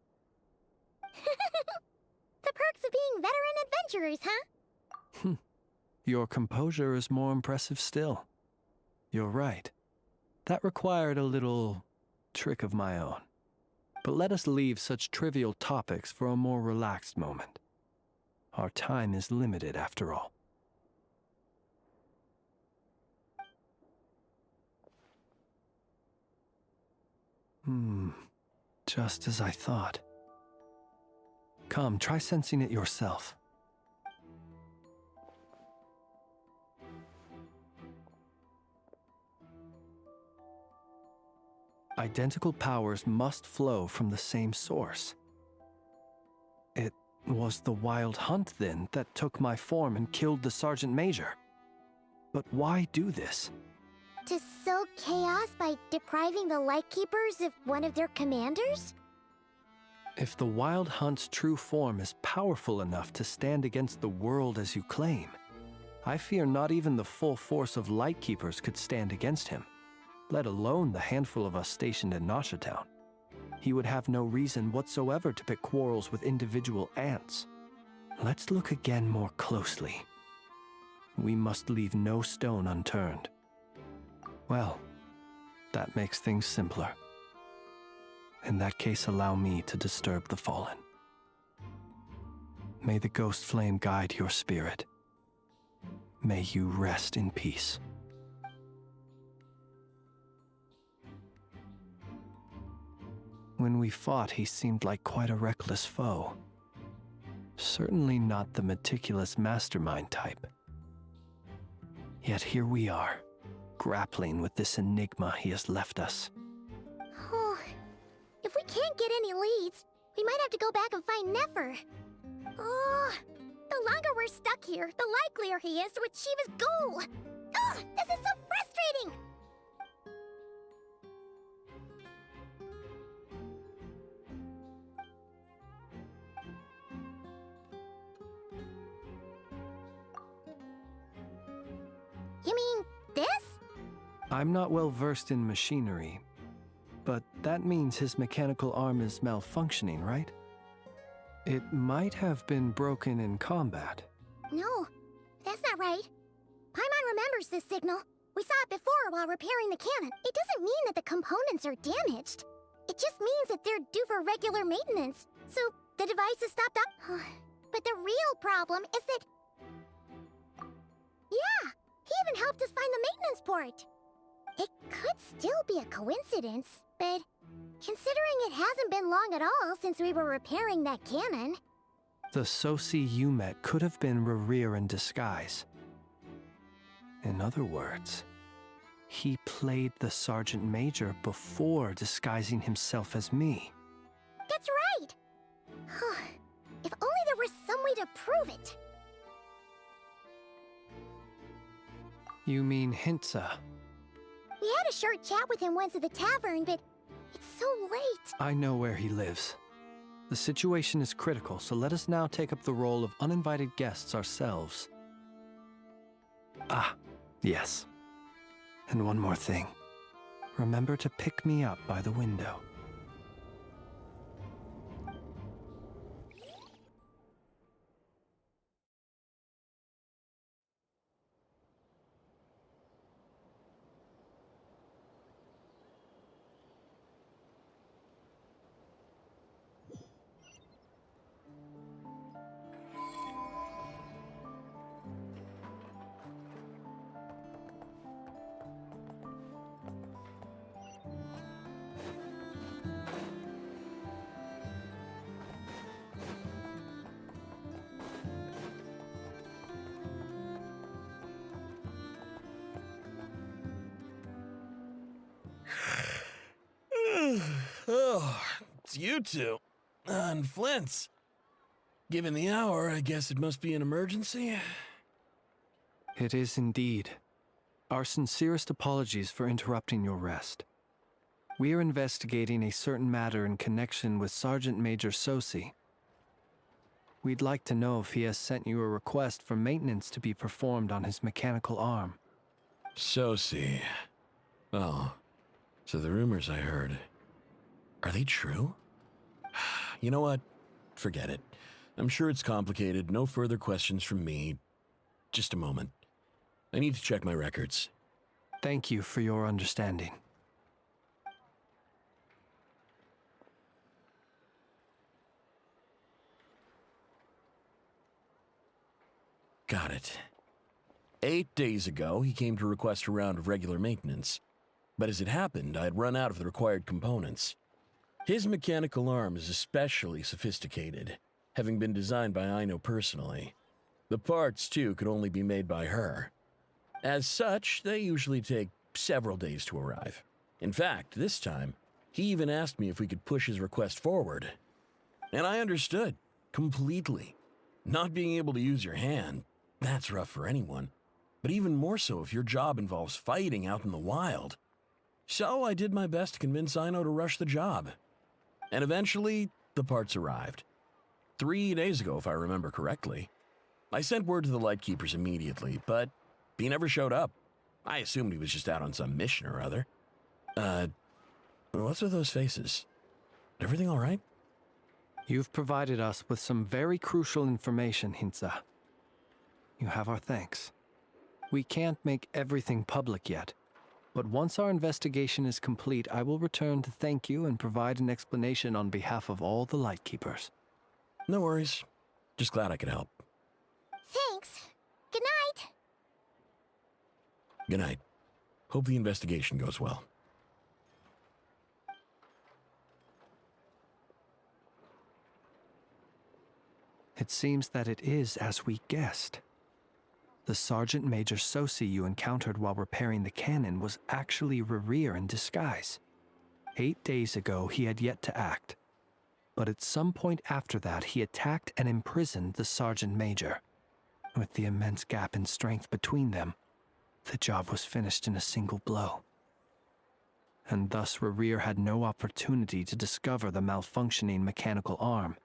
The perks of being veteran adventurers, huh? Your composure is more impressive still. You're right. That required a little trick of my own. But let us leave such trivial topics for a more relaxed moment. Our time is limited, after all. Just as I thought. Come, try sensing it yourself. Identical powers must flow from the same source. It was the Wild Hunt, then, that took my form and killed the Sergeant Major. But why do this? To sow chaos by depriving the Lightkeepers of one of their commanders? If the Wild Hunt's true form is powerful enough to stand against the world as you claim, I fear not even the full force of Lightkeepers could stand against him, let alone the handful of us stationed in Nashatown. He would have no reason whatsoever to pick quarrels with individual ants. Let's look again more closely. We must leave no stone unturned. Well, that makes things simpler. In that case, allow me to disturb the fallen. May the ghost flame guide your spirit. May you rest in peace. When we fought, he seemed like quite a reckless foe. Certainly not the meticulous mastermind type. Yet here we are, grappling with this enigma he has left us. Oh, if we can't get any leads, we might have to go back and find Nefer. Oh, the longer we're stuck here, the likelier he is to achieve his goal. Oh, this is so frustrating! You mean this? I'm not well versed in machinery, but that means his mechanical arm is malfunctioning, right? It might have been broken in combat. No, that's not right. Paimon remembers this signal. We saw it before while repairing the cannon. It doesn't mean that the components are damaged. It just means that they're due for regular maintenance. So the device is stopped up. But the real problem is that... Yeah, he even helped us find the maintenance port. It could still be a coincidence, but considering it hasn't been long at all since we were repairing that cannon... The Sosi you met could have been Rerir in disguise. In other words, he played the Sergeant Major before disguising himself as me. That's right! If only there was some way to prove it. You mean Hintsa? We had a short chat with him once at the tavern, but it's so late. I know where he lives. The situation is critical, so let us now take up the role of uninvited guests ourselves. Ah, yes. And one more thing. Remember to pick me up by the window. Oh, it's you two. And Flint's. Given the hour, I guess it must be an emergency. It is indeed. Our sincerest apologies for interrupting your rest. We are investigating a certain matter in connection with Sergeant Major Sosi. We'd like to know if he has sent you a request for maintenance to be performed on his mechanical arm. Sosi. Oh, so the rumors I heard, are they true? You know what? Forget it. I'm sure it's complicated. No further questions from me. Just a moment. I need to check my records. Thank you for your understanding. Got it. 8 days ago, he came to request a round of regular maintenance. But as it happened, I had run out of the required components. His mechanical arm is especially sophisticated, having been designed by Aino personally. The parts, too, could only be made by her. As such, they usually take several days to arrive. In fact, this time, He even asked me if we could push his request forward. And I understood, completely. Not being able to use your hand, that's rough for anyone. But even more so if your job involves fighting out in the wild. So I did my best to convince Ino to rush the job. And eventually, the parts arrived. 3 days ago, if I remember correctly. I sent word to the Lightkeepers immediately, but he never showed up. I assumed he was just out on some mission or other. What's with those faces? Everything all right? You've provided us with some very crucial information, Hintsa. You have our thanks. We can't make everything public yet, but once our investigation is complete, I will return to thank you and provide an explanation on behalf of all the Lightkeepers. No worries. Just glad I could help. Thanks. Good night. Good night. Hope the investigation goes well. It seems that it is as we guessed. The Sergeant Major Sosi you encountered while repairing the cannon was actually Rerir in disguise. 8 days ago, he had yet to act. But at some point after that, he attacked and imprisoned the Sergeant Major. With the immense gap in strength between them, the job was finished in a single blow. And thus Rerir had no opportunity to discover the malfunctioning mechanical arm.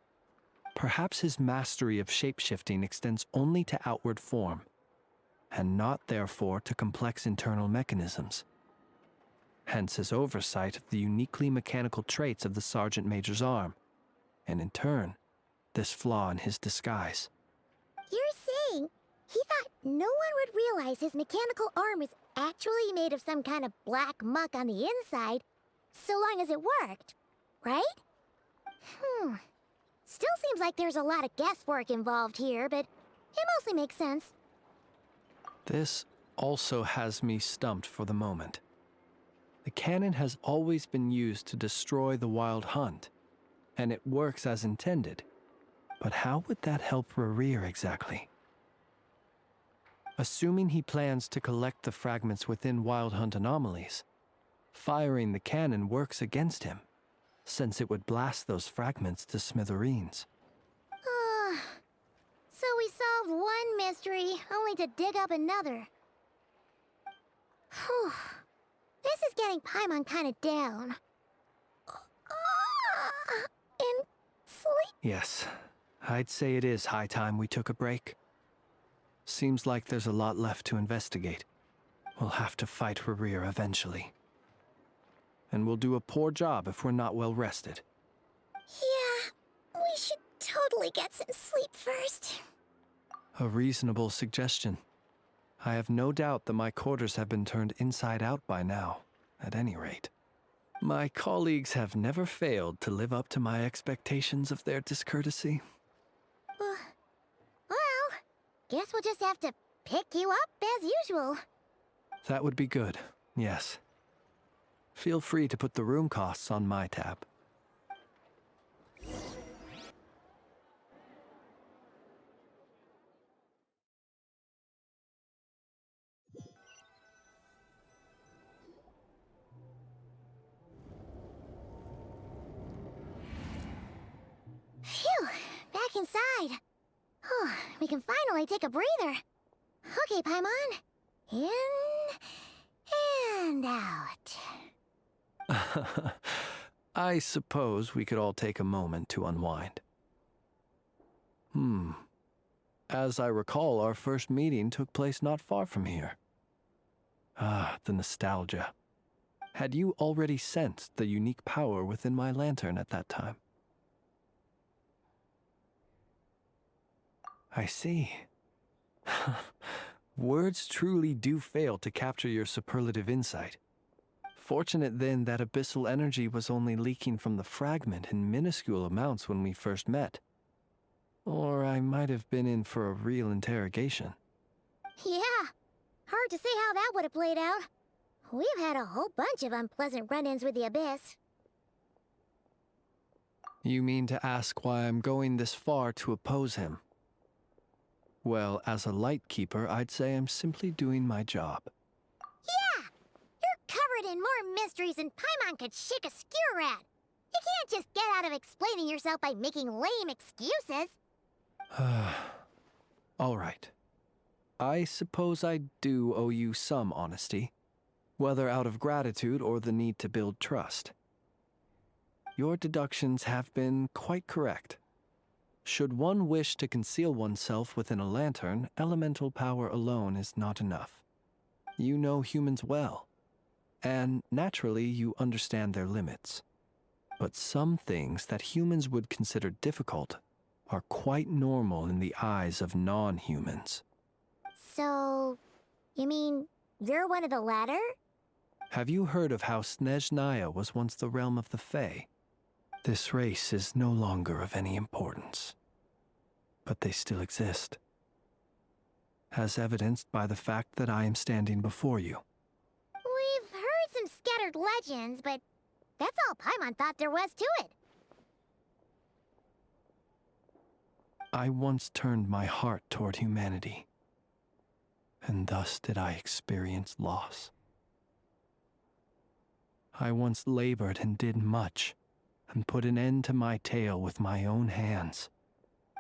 Perhaps his mastery of shapeshifting extends only to outward form, and not therefore to complex internal mechanisms. Hence his oversight of the uniquely mechanical traits of the Sergeant Major's arm, and in turn, this flaw in his disguise. You're saying he thought no one would realize his mechanical arm is actually made of some kind of black muck on the inside, so long as it worked, right? Still seems like there's a lot of guesswork involved here, but it mostly makes sense. This also has me stumped for the moment. The cannon has always been used to destroy the Wild Hunt, and it works as intended. But how would that help Rerir exactly? Assuming he plans to collect the fragments within Wild Hunt anomalies, firing the cannon works against him, since it would blast those fragments to smithereens. So we solved one mystery, only to dig up another. Whew. This is getting Paimon kind of down. And sleep. Yes, I'd say it is high time we took a break. Seems like there's a lot left to investigate. We'll have to fight Rerir eventually. And we'll do a poor job if we're not well rested. Yeah, we should totally get some sleep first. A reasonable suggestion. I have no doubt that my quarters have been turned inside out by now, at any rate. My colleagues have never failed to live up to my expectations of their discourtesy. Well, guess we'll just have to pick you up as usual. That would be good, yes. Feel free to put the room costs on my tab. Phew, back inside. We can finally take a breather. Okay, Paimon. In and out. I suppose we could all take a moment to unwind. As I recall, our first meeting took place not far from here. The nostalgia. Had you already sensed the unique power within my lantern at that time? I see. Words truly do fail to capture your superlative insight. Fortunate then that abyssal energy was only leaking from the fragment in minuscule amounts when we first met. Or I might have been in for a real interrogation. Yeah, hard to say how that would have played out. We've had a whole bunch of unpleasant run-ins with the Abyss. You mean to ask why I'm going this far to oppose him? Well, as a Lightkeeper, I'd say I'm simply doing my job. Yeah! You're covered in more mysteries than Paimon could shake a skewer at. You can't just get out of explaining yourself by making lame excuses. All right. I suppose I do owe you some honesty, whether out of gratitude or the need to build trust. Your deductions have been quite correct. Should one wish to conceal oneself within a lantern, elemental power alone is not enough. You know humans well, and naturally you understand their limits. But some things that humans would consider difficult are quite normal in the eyes of non-humans. So, you mean you're one of the latter? Have you heard of how Snezhnaya was once the realm of the Fae? This race is no longer of any importance, but they still exist, as evidenced by the fact that I am standing before you. We've heard some scattered legends, but that's all Paimon thought there was to it. I once turned my heart toward humanity, and thus did I experience loss. I once labored and did much, and put an end to my tale with my own hands.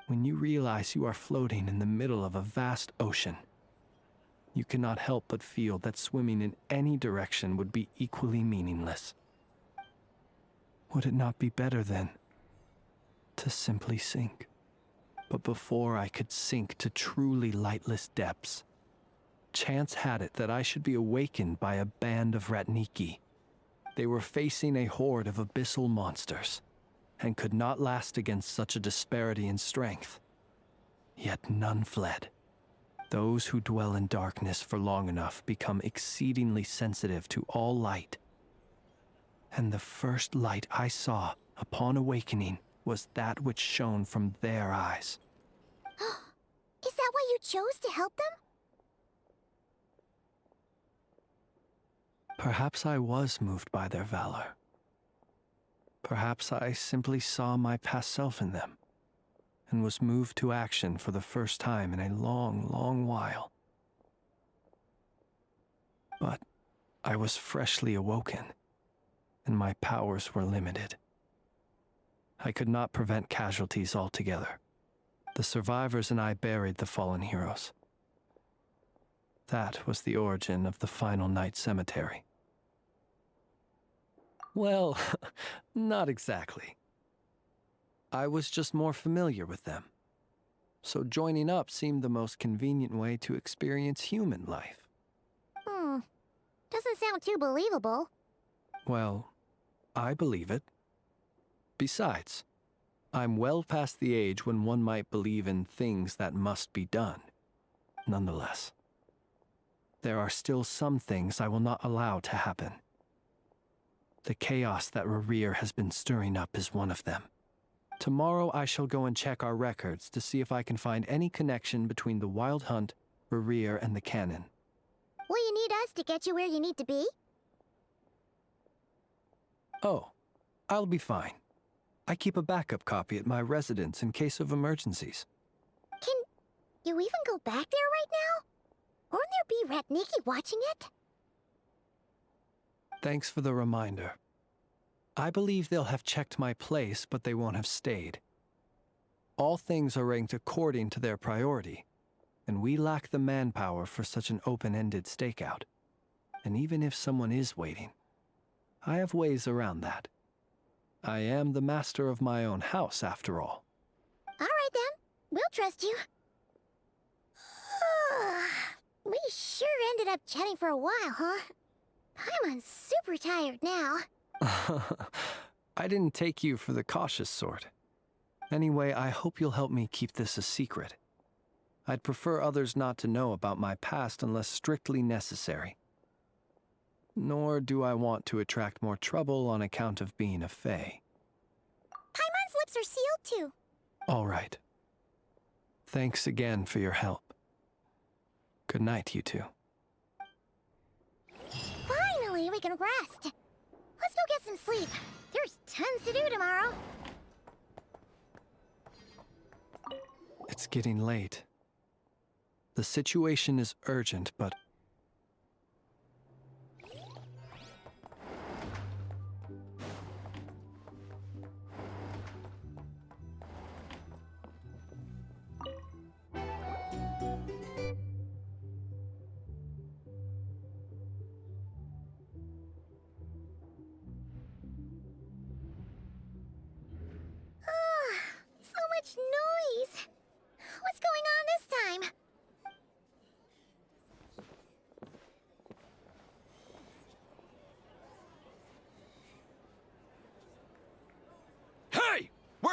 When you realize you are floating in the middle of a vast ocean, you cannot help but feel that swimming in any direction would be equally meaningless. Would it not be better, then, to simply sink? But before I could sink to truly lightless depths, chance had it that I should be awakened by a band of Ratniki. They were facing a horde of abyssal monsters, and could not last against such a disparity in strength. Yet none fled. Those who dwell in darkness for long enough become exceedingly sensitive to all light. And the first light I saw upon awakening was that which shone from their eyes. Is that why you chose to help them? Perhaps I was moved by their valor. Perhaps I simply saw my past self in them, and was moved to action for the first time in a long, long while. But I was freshly awoken, and my powers were limited. I could not prevent casualties altogether. The survivors and I buried the fallen heroes. That was the origin of the final night cemetery. Well, not exactly. I was just more familiar with them, so joining up seemed the most convenient way to experience human life. Doesn't sound too believable. Well, I believe it. Besides, I'm well past the age when one might believe in things that must be done. Nonetheless, there are still some things I will not allow to happen. The chaos that Rerir has been stirring up is one of them. Tomorrow I shall go and check our records to see if I can find any connection between the Wild Hunt, Rerir, and the Canon. Will you need us to get you where you need to be? Oh, I'll be fine. I keep a backup copy at my residence in case of emergencies. Can you even go back there right now? Won't there be Ratniki watching it? Thanks for the reminder. I believe they'll have checked my place, but they won't have stayed. All things are ranked according to their priority, and we lack the manpower for such an open-ended stakeout. And even if someone is waiting, I have ways around that. I am the master of my own house, after all. All right, then. We'll trust you. We sure ended up chatting for a while, huh? I'm super tired now. I didn't take you for the cautious sort. Anyway, I hope you'll help me keep this a secret. I'd prefer others not to know about my past unless strictly necessary. Nor do I want to attract more trouble on account of being a Fae. Paimon's lips are sealed too. All right. Thanks again for your help. Good night, you two. Finally, we can rest. Let's go get some sleep. There's tons to do tomorrow. It's getting late. The situation is urgent, but...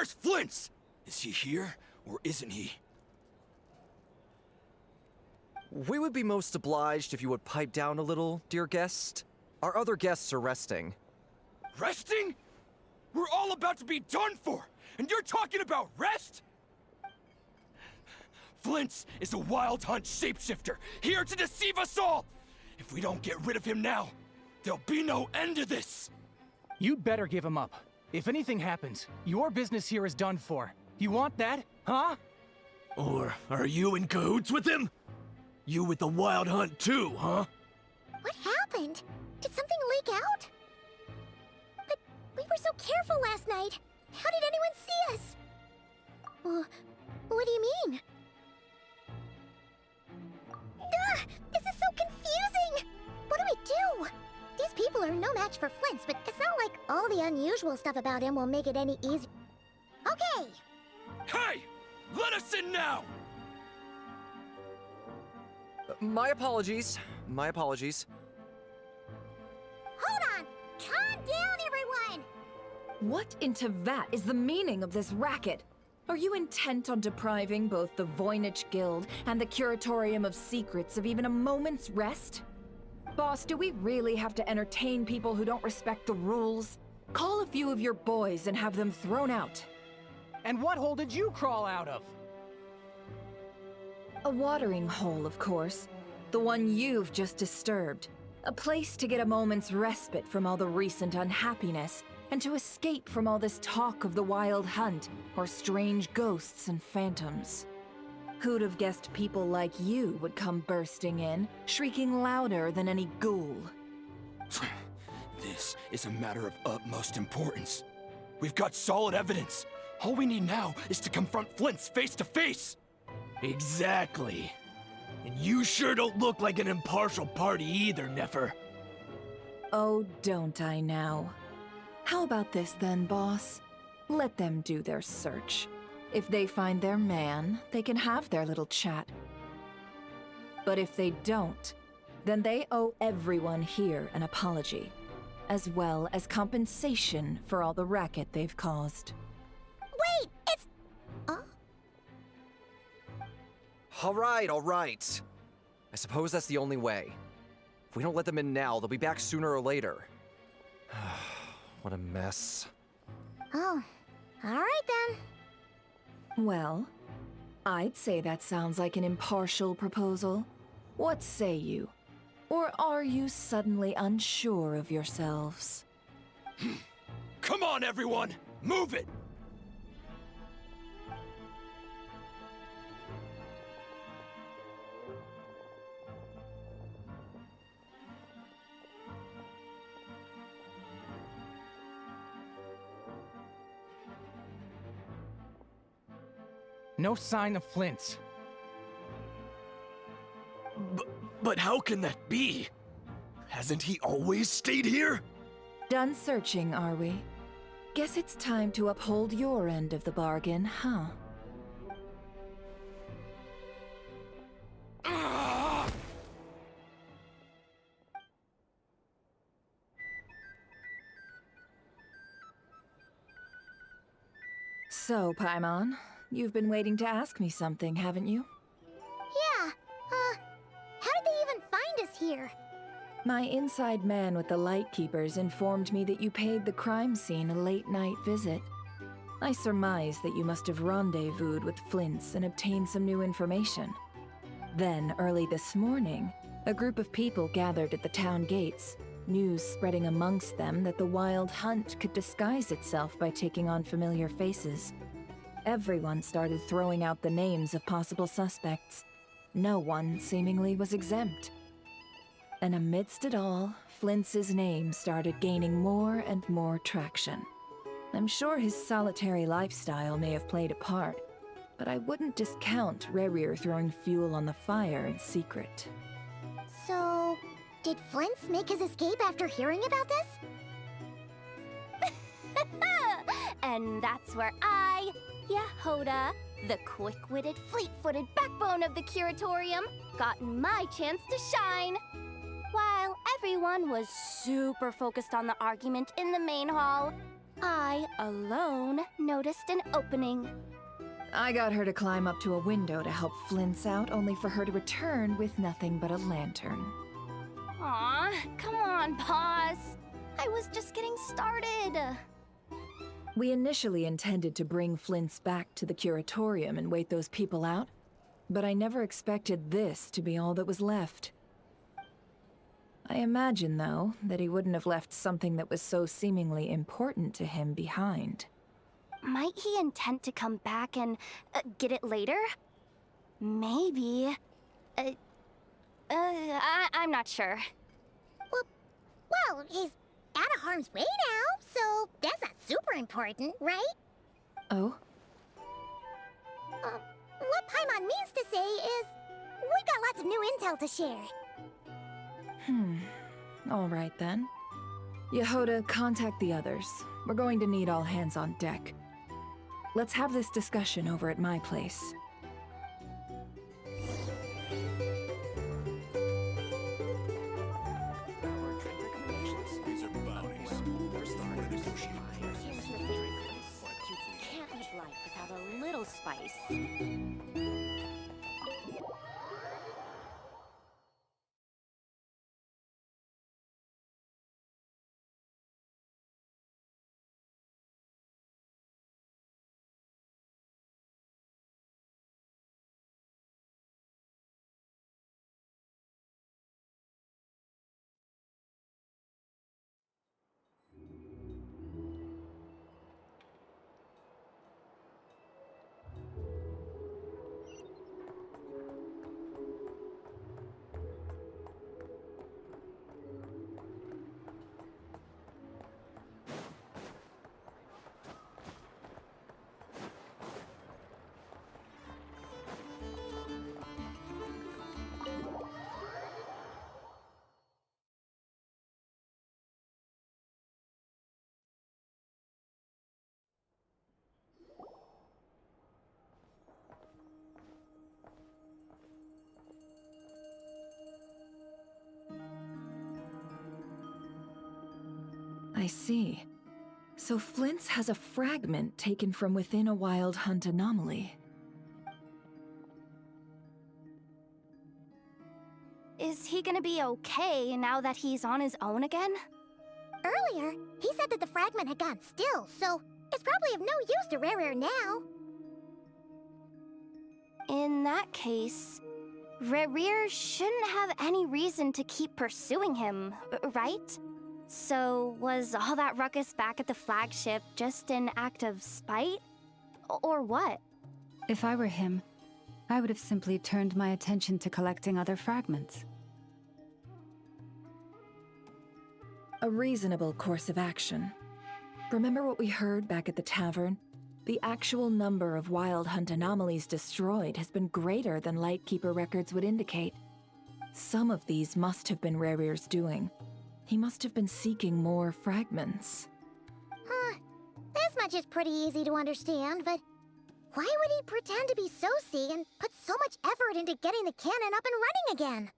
Where's Flint's? Is he here, or isn't he? We would be most obliged if you would pipe down a little, dear guest. Our other guests are resting. Resting? We're all about to be done for, and you're talking about rest? Flint's is a wild hunt shapeshifter, here to deceive us all! If we don't get rid of him now, there'll be no end to this! You'd better give him up. If anything happens, your business here is done for. You want that, huh? Or are you in cahoots with him? You with the wild hunt too, huh? What happened? Did something leak out? But we were so careful last night. How did anyone see us? What do you mean? This is so confusing! What do we do? These people are no match for Flint's, but it's not like all the unusual stuff about him will make it any easier. Okay! Hey! Let us in now! My apologies. My apologies. Hold on! Calm down, everyone! What in Tevat is the meaning of this racket? Are you intent on depriving both the Voynich Guild and the Curatorium of Secrets of even a moment's rest? Boss, do we really have to entertain people who don't respect the rules? Call a few of your boys and have them thrown out. And what hole did you crawl out of? A watering hole, of course. The one you've just disturbed. A place to get a moment's respite from all the recent unhappiness, and to escape from all this talk of the wild hunt, or strange ghosts and phantoms. Who'd have guessed people like you would come bursting in, shrieking louder than any ghoul? This is a matter of utmost importance. We've got solid evidence. All we need now is to confront Flint's face to face. Exactly. And you sure don't look like an impartial party either, Nefer. Oh, don't I now? How about this then, boss? Let them do their search. If they find their man, they can have their little chat. But if they don't, then they owe everyone here an apology, as well as compensation for all the racket they've caused. Wait, it's... All right. I suppose that's the only way. If we don't let them in now, they'll be back sooner or later. What a mess. Oh, all right then. Well, I'd say that sounds like an impartial proposal. What say you? Or are you suddenly unsure of yourselves? Come on, everyone! Move it! No sign of Flint's. But how can that be? Hasn't he always stayed here? Done searching, are we? Guess it's time to uphold your end of the bargain, huh? So, Paimon, you've been waiting to ask me something, haven't you? Yeah, how did they even find us here? My inside man with the Lightkeepers informed me that you paid the crime scene a late-night visit. I surmise that you must have rendezvoused with Flint's and obtained some new information. Then, early this morning, a group of people gathered at the town gates, news spreading amongst them that the wild hunt could disguise itself by taking on familiar faces. Everyone started throwing out the names of possible suspects. No one, seemingly, was exempt. And amidst it all, Flint's name started gaining more and more traction. I'm sure his solitary lifestyle may have played a part, but I wouldn't discount Rerir throwing fuel on the fire in secret. So, did Flint's make his escape after hearing about this? And that's where I, Yehoda, the quick-witted, fleet-footed backbone of the Curatorium, got my chance to shine. While everyone was super focused on the argument in the main hall, I, alone, noticed an opening. I got her to climb up to a window to help Flint's out, only for her to return with nothing but a lantern. Aw, come on, Boss. I was just getting started. We initially intended to bring Flint's back to the curatorium and wait those people out, but I never expected this to be all that was left. I imagine, though, that he wouldn't have left something that was so seemingly important to him behind. Might he intend to come back and get it later? Maybe. I'm not sure. Well, he's out of harm's way now, so that's not super important, right? Oh? What Paimon means to say is, we got lots of new intel to share. All right then. Yehoda, contact the others. We're going to need all hands on deck. Let's have this discussion over at my place. These are bounties. First, I want to negotiate prices. Here's the thing, Chris. You can't live life without a little spice. I see. So Flint's has a fragment taken from within a wild hunt anomaly. Is he gonna be okay now that he's on his own again? Earlier, he said that the fragment had gone still, so it's probably of no use to Rare now. In that case, Rerir shouldn't have any reason to keep pursuing him, right? So, was all that ruckus back at the flagship just an act of spite? Or what? If I were him, I would have simply turned my attention to collecting other fragments. A reasonable course of action. Remember what we heard back at the tavern? The actual number of wild hunt anomalies destroyed has been greater than Lightkeeper records would indicate. Some of these must have been Rerir's doing. He must have been seeking more fragments. This much is pretty easy to understand, but why would he pretend to be Soci and put so much effort into getting the cannon up and running again?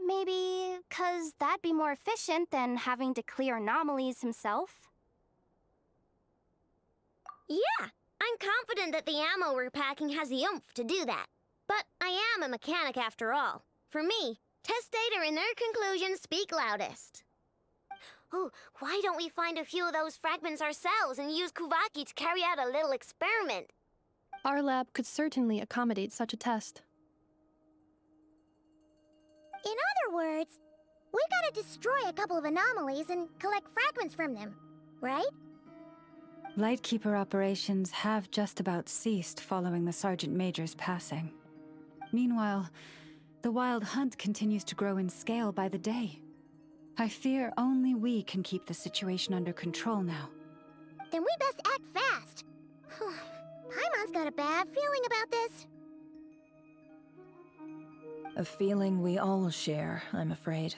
Maybe 'cause that'd be more efficient than having to clear anomalies himself? Yeah, I'm confident that the ammo we're packing has the oomph to do that. But I am a mechanic after all. For me, test data and their conclusions speak loudest. Oh, why don't we find a few of those fragments ourselves and use Kuvaki to carry out a little experiment? Our lab could certainly accommodate such a test. In other words, we gotta destroy a couple of anomalies and collect fragments from them, right? Lightkeeper operations have just about ceased following the Sergeant Major's passing. Meanwhile, the Wild Hunt continues to grow in scale by the day. I fear only we can keep the situation under control now. Then we best act fast. Paimon's got a bad feeling about this. A feeling we all share, I'm afraid.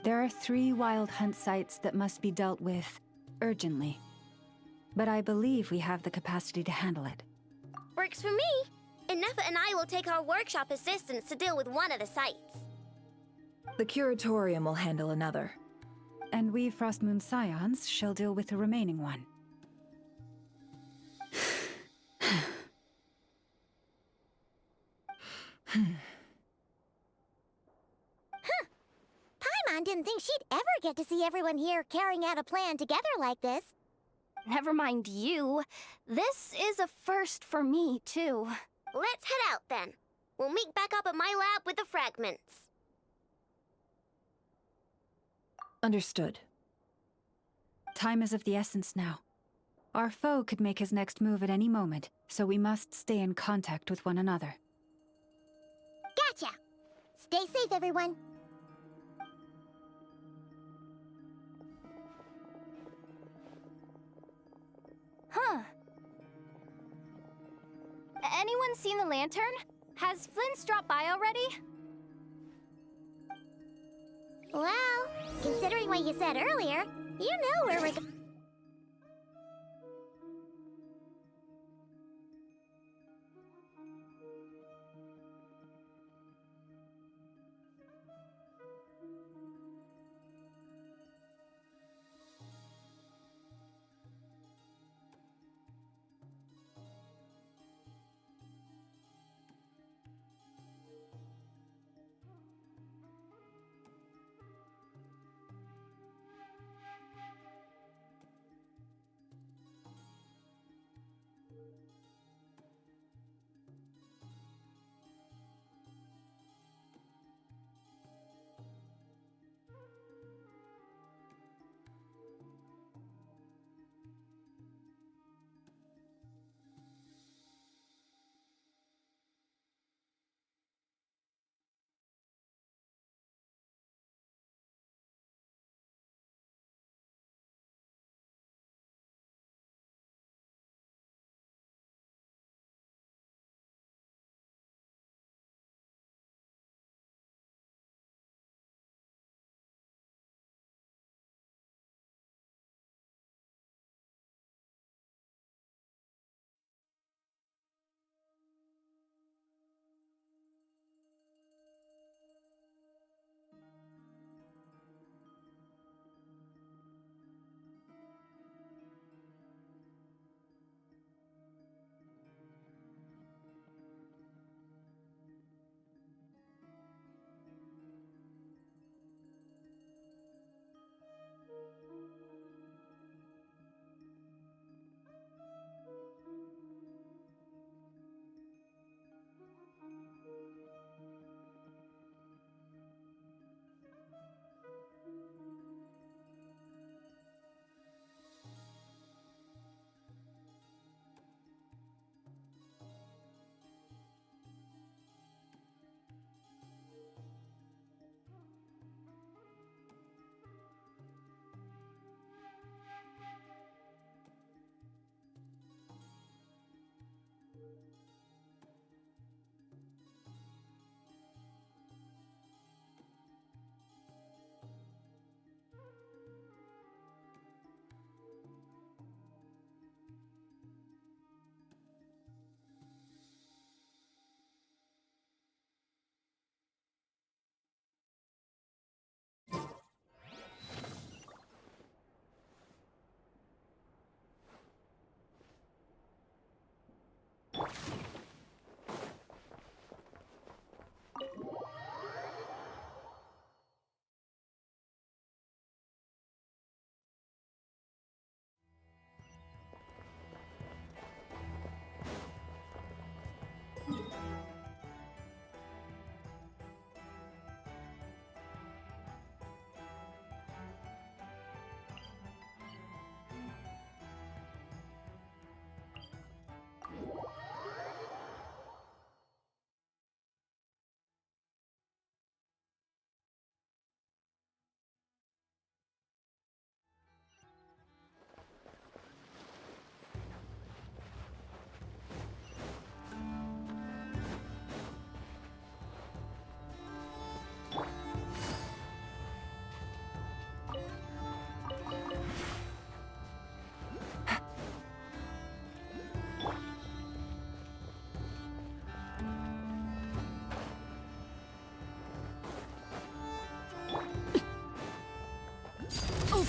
There are 3 wild hunt sites that must be dealt with urgently. But I believe we have the capacity to handle it. Works for me. Ineffa and I will take our workshop assistants to deal with one of the sites. The Curatorium will handle another. And we Frostmoon Scions shall deal with the remaining one. Paimon didn't think she'd ever get to see everyone here carrying out a plan together like this. Never mind you. This is a first for me, too. Let's head out then. We'll meet back up at my lab with the fragments. Understood. Time is of the essence now. Our foe could make his next move at any moment, so we must stay in contact with one another. Gotcha! Stay safe, everyone. Huh. Anyone seen the lantern? Has Flint's dropped by already? Well, considering what you said earlier, you know where we're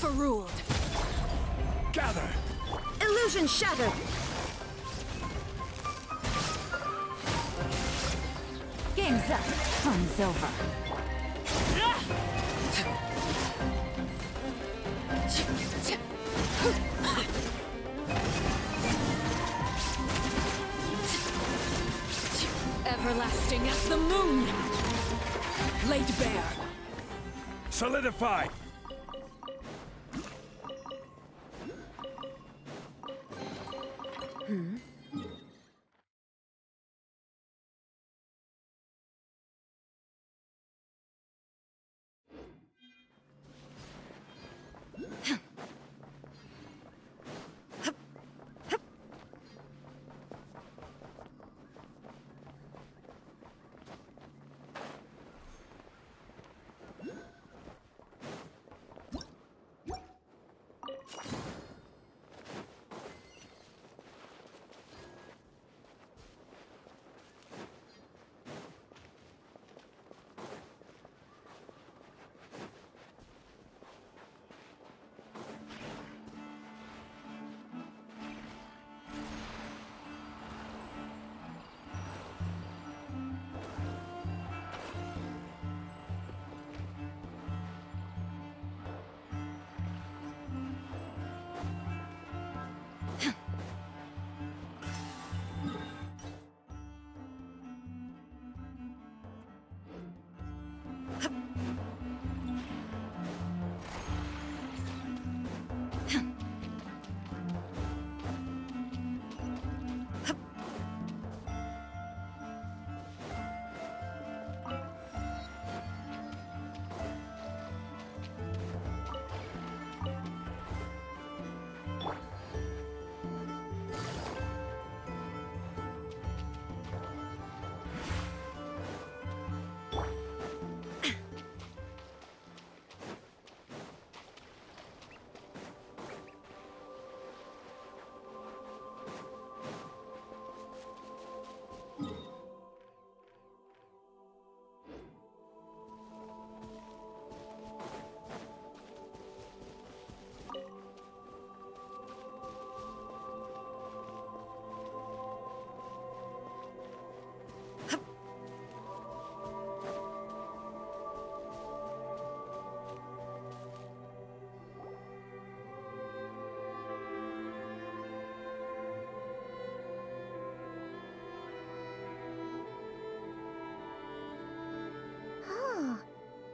Overruled. Gather. Illusion shattered. Game's up. Fun's over. Everlasting as the moon. Laid bare. Solidify.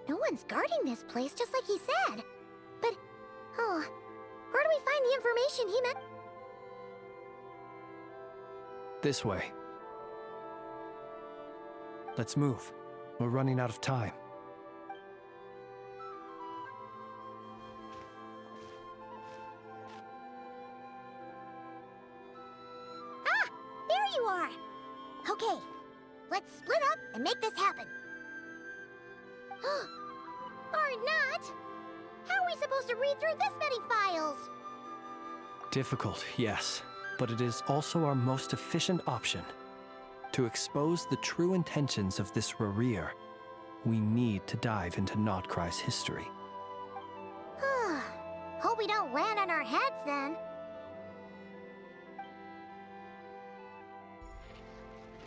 No one's guarding this place, just like he said. But, where do we find the information he meant? This way. Let's move. We're running out of time. Ah! There you are! Okay, let's split up and make this happen. Or not! How are we supposed to read through this many files? Difficult, yes, but it is also our most efficient option. To expose the true intentions of this Rarir, we need to dive into Notcry's history. Hope we don't land on our heads then.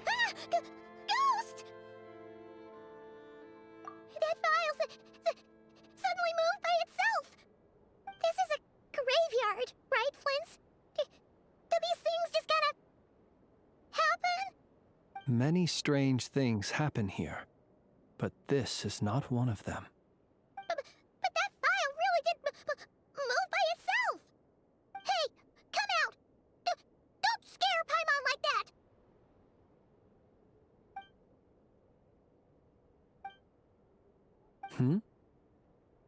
Ah! Ghost! That file suddenly moved by itself. This is a graveyard, right, Flint? Do these things just gotta happen? Many strange things happen here, but this is not one of them. But that file really did move by itself. Hey, come out! Don't scare Paimon like that!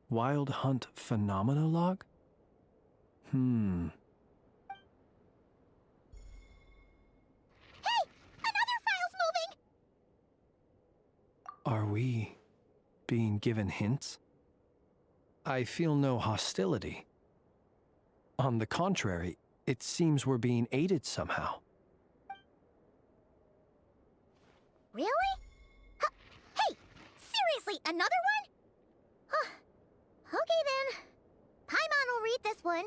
Wild Hunt Phenomenologue? Hey! Another file's moving! Are we being given hints? I feel no hostility. On the contrary, it seems we're being aided somehow. Really? Hey! Seriously, another one? Okay then. Paimon one.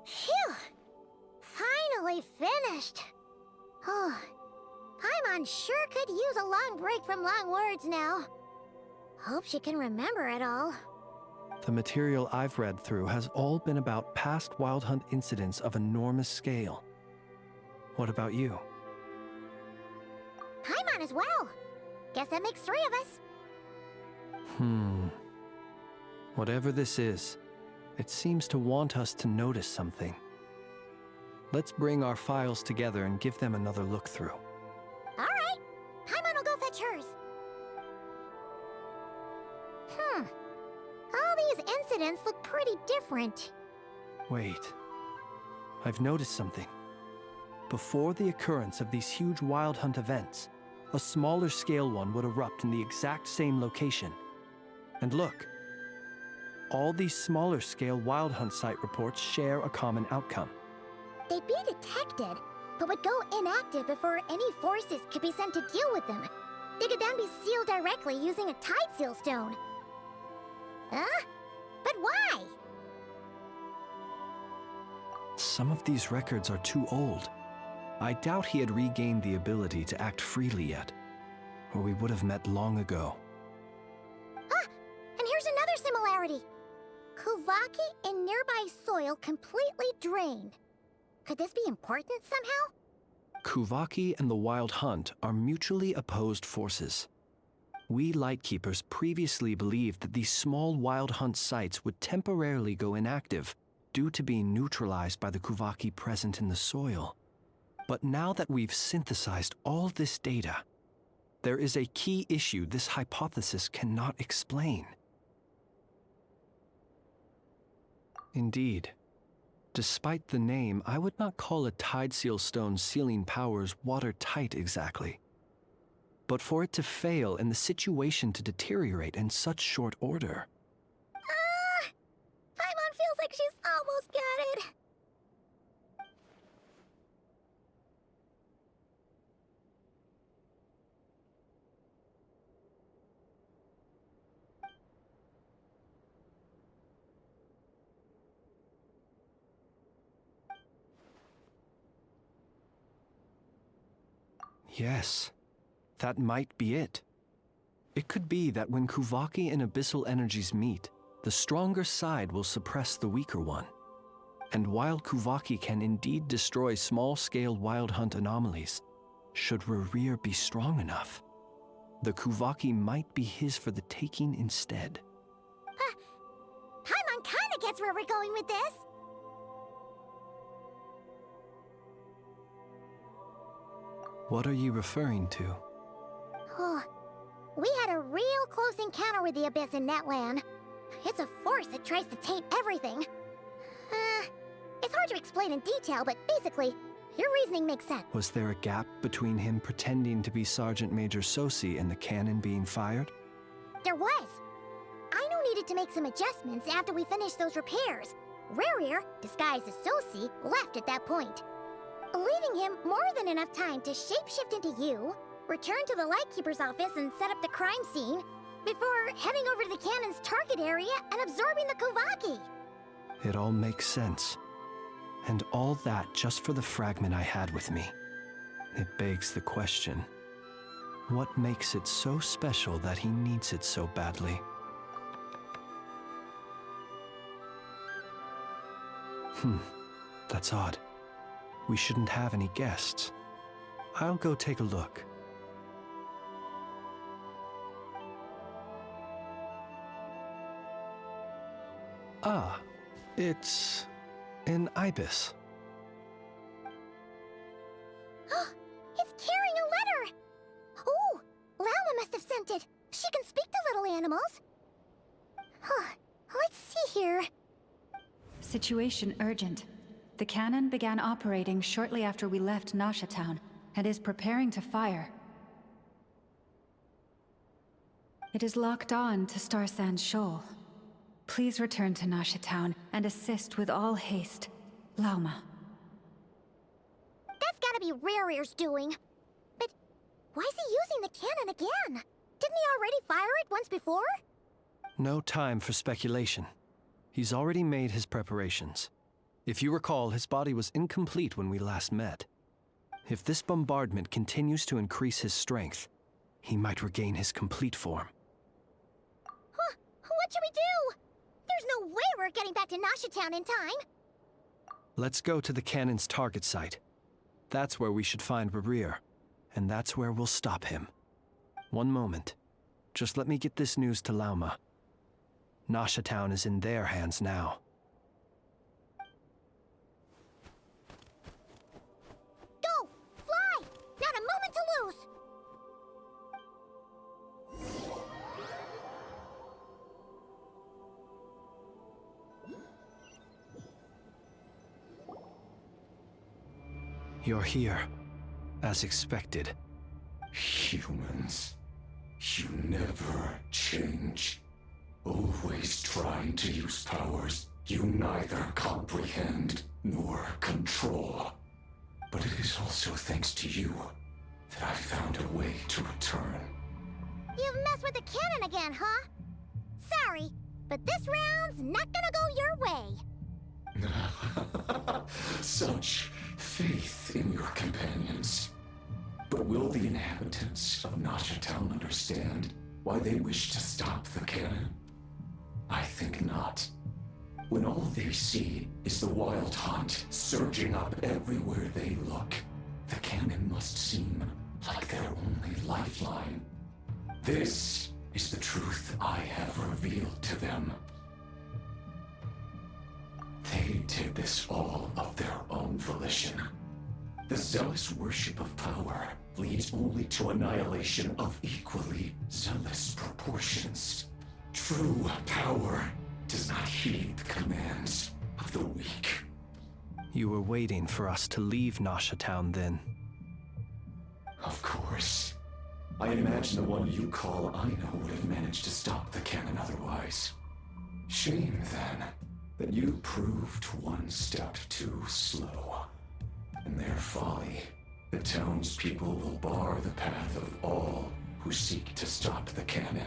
Phew! Finally finished. Oh, Paimon sure could use a long break from long words now. Hope she can remember it all. The material I've read through has all been about past Wild Hunt incidents of enormous scale. What about you? Paimon as well. Guess that makes 3 of us. Whatever this is, it seems to want us to notice something. Let's bring our files together and give them another look through. All right. Paimon will go fetch hers. All these incidents look pretty different. Wait. I've noticed something. Before the occurrence of these huge Wild Hunt events, a smaller scale one would erupt in the exact same location. And look. All these smaller scale Wild Hunt site reports share a common outcome. They'd be detected, but would go inactive before any forces could be sent to deal with them. They could then be sealed directly using a tide seal stone. Huh? But why? Some of these records are too old. I doubt he had regained the ability to act freely yet, or we would have met long ago. Ah! And here's another similarity. Kuvaki and nearby soil completely drained. Could this be important somehow? Kuvaki and the Wild Hunt are mutually opposed forces. We Lightkeepers previously believed that these small Wild Hunt sites would temporarily go inactive due to being neutralized by the Kuvaki present in the soil. But now that we've synthesized all this data, there is a key issue this hypothesis cannot explain. Indeed. Despite the name, I would not call a tide seal stone's sealing powers watertight exactly. But for it to fail and the situation to deteriorate in such short order. Paimon feels like she's almost got it. Yes, that might be it. It could be that when Kuvaki and abyssal energies meet, the stronger side will suppress the weaker one. And while Kuvaki can indeed destroy small-scale Wild Hunt anomalies, should Rerir be strong enough, the Kuvaki might be his for the taking instead. Paimon kinda gets where we're going with this. What are you referring to? Oh, we had a real close encounter with the Abyss in Netland. It's a force that tries to taint everything. It's hard to explain in detail, but basically, your reasoning makes sense. Was there a gap between him pretending to be Sergeant Major Sosi and the cannon being fired? There was. Aino needed to make some adjustments after we finished those repairs. Rerir, disguised as Sosi, left at that point, leaving him more than enough time to shapeshift into you, return to the Lightkeeper's office and set up the crime scene, before heading over to the cannon's target area and absorbing the Kuvaki. It all makes sense. And all that just for the fragment I had with me. It begs the question, what makes it so special that he needs it so badly? That's odd. We shouldn't have any guests. I'll go take a look. Ah, it's an ibis. It's carrying a letter! Oh, Lama must have sent it. She can speak to little animals. Let's see here. Situation urgent. The cannon began operating shortly after we left Nasha Town and is preparing to fire. It is locked on to Star Sand Shoal. Please return to Nasha Town and assist with all haste. Lauma. That's gotta be Rerear's doing. But why is he using the cannon again? Didn't he already fire it once before? No time for speculation. He's already made his preparations. If you recall, his body was incomplete when we last met. If this bombardment continues to increase his strength, he might regain his complete form. Huh? What should we do? There's no way we're getting back to Nasha Town in time. Let's go to the cannon's target site. That's where we should find Rerear, and that's where we'll stop him. One moment. Just let me get this news to Lauma. Nasha Town is in their hands now. Go! Fly! Not a moment to lose! You're here, as expected. Humans, you never change. Always trying to use powers you neither comprehend nor control. But it is also thanks to you that I found a way to return. You've messed with the cannon again, huh? Sorry, but this round's not gonna go your way. Such faith in your companions. But will the inhabitants of Nasha Town understand why they wish to stop the cannon? I think not. When all they see is the wild hunt surging up everywhere they look, the cannon must seem like their only lifeline. This is the truth I have revealed to them. They did this all of their own volition. The zealous worship of power leads only to annihilation of equally zealous proportions. True power does not heed the commands of the weak. You were waiting for us to leave Nasha Town then. Of course. I imagine the one you call Aino would have managed to stop the cannon otherwise. Shame, then, that you proved one step too slow. In their folly, the townspeople will bar the path of all who seek to stop the cannon.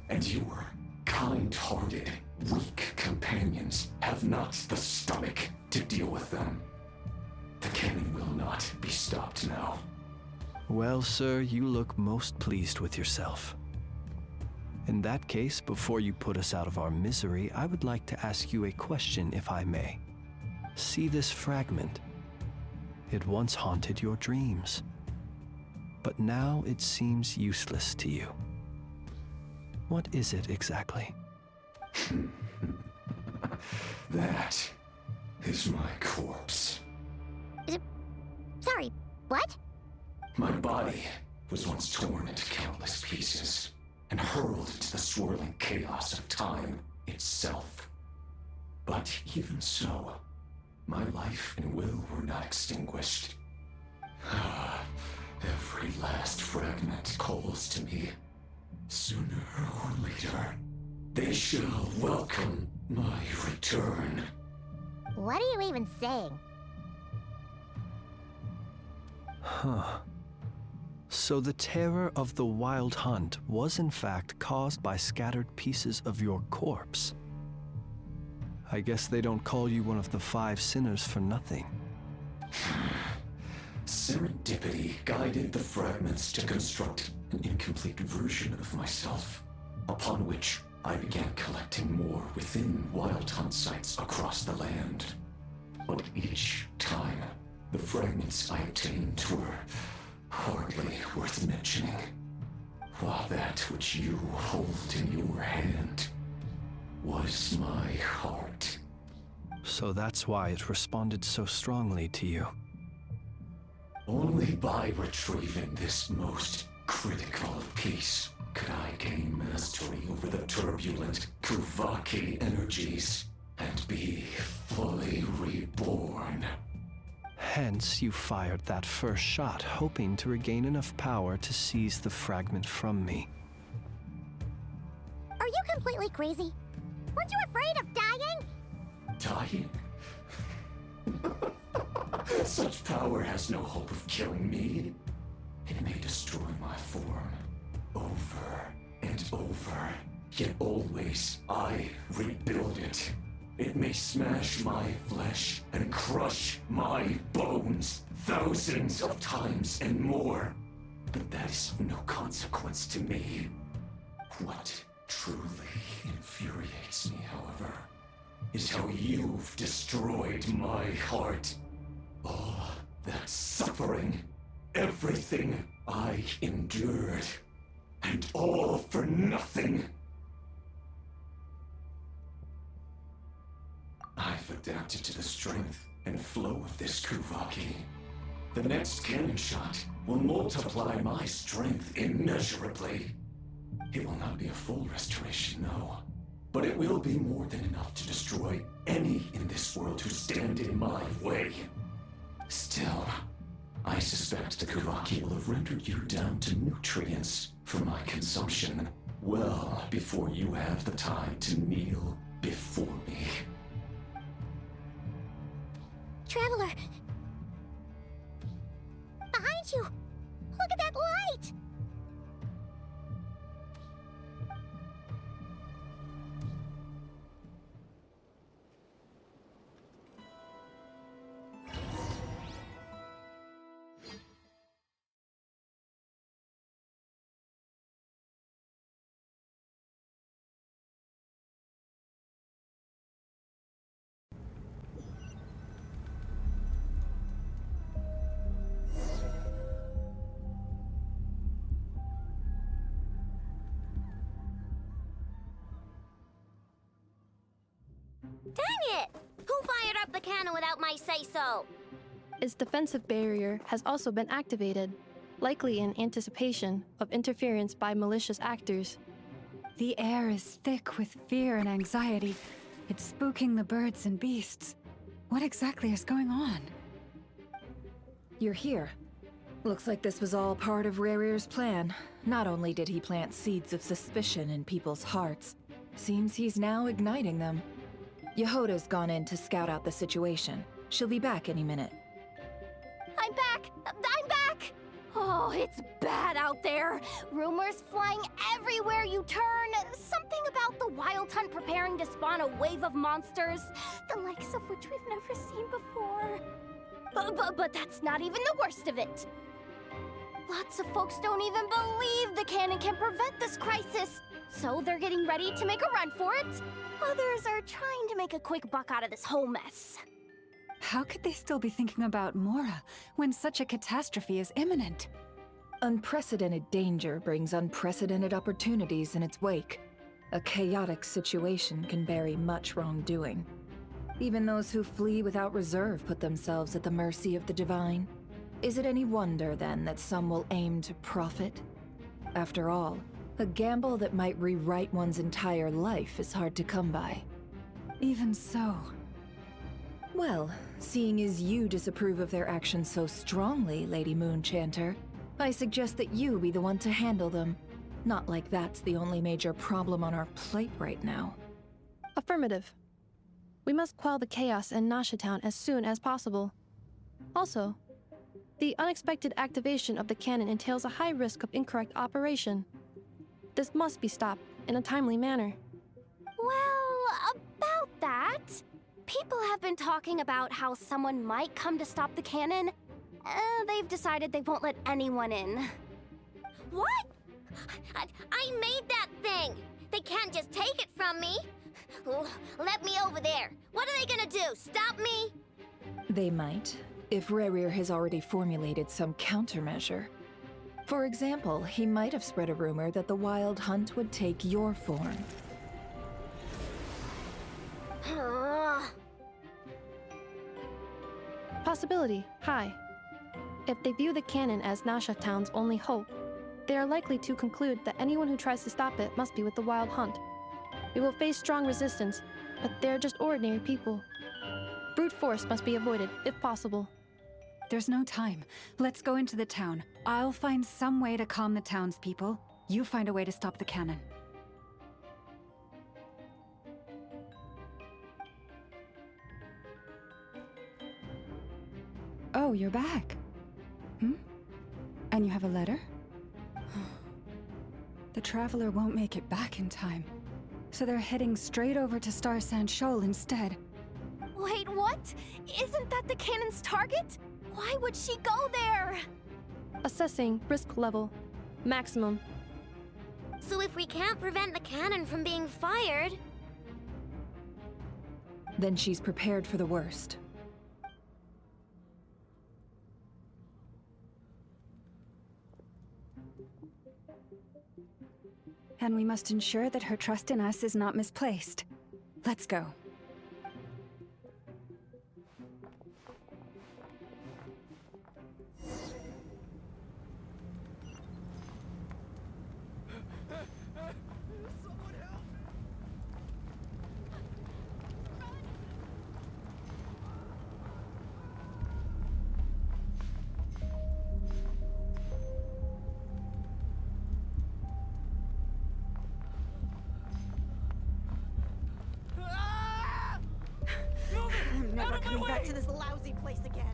And your kind-hearted, weak companions have not the stomach to deal with them. The cannon will not be stopped now. Well, sir, you look most pleased with yourself. In that case, before you put us out of our misery, I would like to ask you a question, if I may. See this fragment? It once haunted your dreams, but now it seems useless to you. What is it exactly? That is my corpse. Sorry, what? My body was once torn into countless pieces and hurled into the swirling chaos of time itself. But even so, my life and will were not extinguished. Every last fragment calls to me. Sooner or later, they shall welcome my return. What are you even saying? Huh. So the terror of the Wild Hunt was in fact caused by scattered pieces of your corpse. I guess they don't call you one of the 5 sinners for nothing. Serendipity guided the fragments to construct an incomplete version of myself, upon which I began collecting more within Wild Hunt sites across the land. But each time, the fragments I obtained were hardly worth mentioning, while that which you hold in your hand was my heart. So that's why it responded so strongly to you. Only by retrieving this most critical piece could I gain mastery over the turbulent Kuvaki energies and be fully reborn. Hence, you fired that first shot, hoping to regain enough power to seize the fragment from me. completely crazy? Weren't you afraid of dying? Dying? Such power has no hope of killing me. It may destroy my form over and over, yet always I rebuild it. It may smash my flesh and crush my bones thousands of times and more, but that is of no consequence to me. What truly infuriates me, however, is how you've destroyed my heart. All that suffering, everything I endured, and all for nothing. I've adapted to the strength and flow of this Kuvaki. The next cannon shot will multiply my strength immeasurably. It will not be a full restoration, no, but it will be more than enough to destroy any in this world who stand in my way. Still, I suspect the Kuvaki will have rendered you down to nutrients for my consumption well before you have the time to kneel before me. Traveler! Behind you! Look at that light! Dang it! Who fired up the cannon without my say-so? Its defensive barrier has also been activated, likely in anticipation of interference by malicious actors. The air is thick with fear and anxiety. It's spooking the birds and beasts. What exactly is going on? You're here. Looks like this was all part of Rarir's plan. Not only did he plant seeds of suspicion in people's hearts, seems he's now igniting them. Yehoda's gone in to scout out the situation. She'll be back any minute. I'm back! I'm back! Oh, it's bad out there. Rumors flying everywhere you turn. Something about the Wild Hunt preparing to spawn a wave of monsters, the likes of which we've never seen before. But that's not even the worst of it. Lots of folks don't even believe the cannon can prevent this crisis, so they're getting ready to make a run for it. Others are trying to make a quick buck out of this whole mess. How could they still be thinking about Mora when such a catastrophe is imminent? Unprecedented danger brings unprecedented opportunities in its wake. A chaotic situation can bury much wrongdoing. Even those who flee without reserve put themselves at the mercy of the divine. Is it any wonder, then, that some will aim to profit? After all, a gamble that might rewrite one's entire life is hard to come by. Even so. Well, seeing as you disapprove of their actions so strongly, Lady Moonchanter, I suggest that you be the one to handle them. Not like that's the only major problem on our plate right now. Affirmative. We must quell the chaos in Nasha Town as soon as possible. Also, the unexpected activation of the cannon entails a high risk of incorrect operation. This must be stopped in a timely manner. Well, about that, people have been talking about how someone might come to stop the cannon. They've decided they won't let anyone in. What? I made that thing! They can't just take it from me! Let me over there! What are they gonna do? Stop me? They might, if Rarir has already formulated some countermeasure. For example, he might have spread a rumor that the Wild Hunt would take your form. Possibility high. If they view the cannon as Nasha Town's only hope, they are likely to conclude that anyone who tries to stop it must be with the Wild Hunt. We will face strong resistance, but they're just ordinary people. Brute force must be avoided, if possible. There's no time. Let's go into the town. I'll find some way to calm the townspeople. You find a way to stop the cannon. Oh, you're back. Hmm? And you have a letter? The Traveler won't make it back in time, so they're heading straight over to Star Sand Shoal instead. Wait, what? Isn't that the cannon's target? Why would she go there? Assessing risk level. Maximum. So if we can't prevent the cannon from being fired... Then she's prepared for the worst. And we must ensure that her trust in us is not misplaced. Let's go. I'm never coming back to this lousy place again.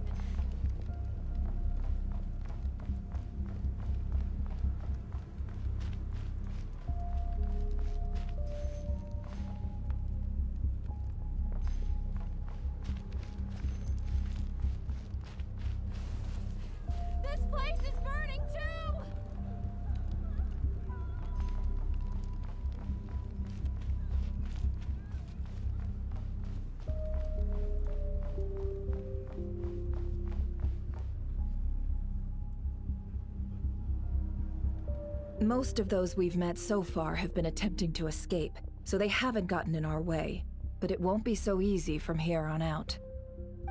This place is burning too! Most of those we've met so far have been attempting to escape, so they haven't gotten in our way. But it won't be so easy from here on out.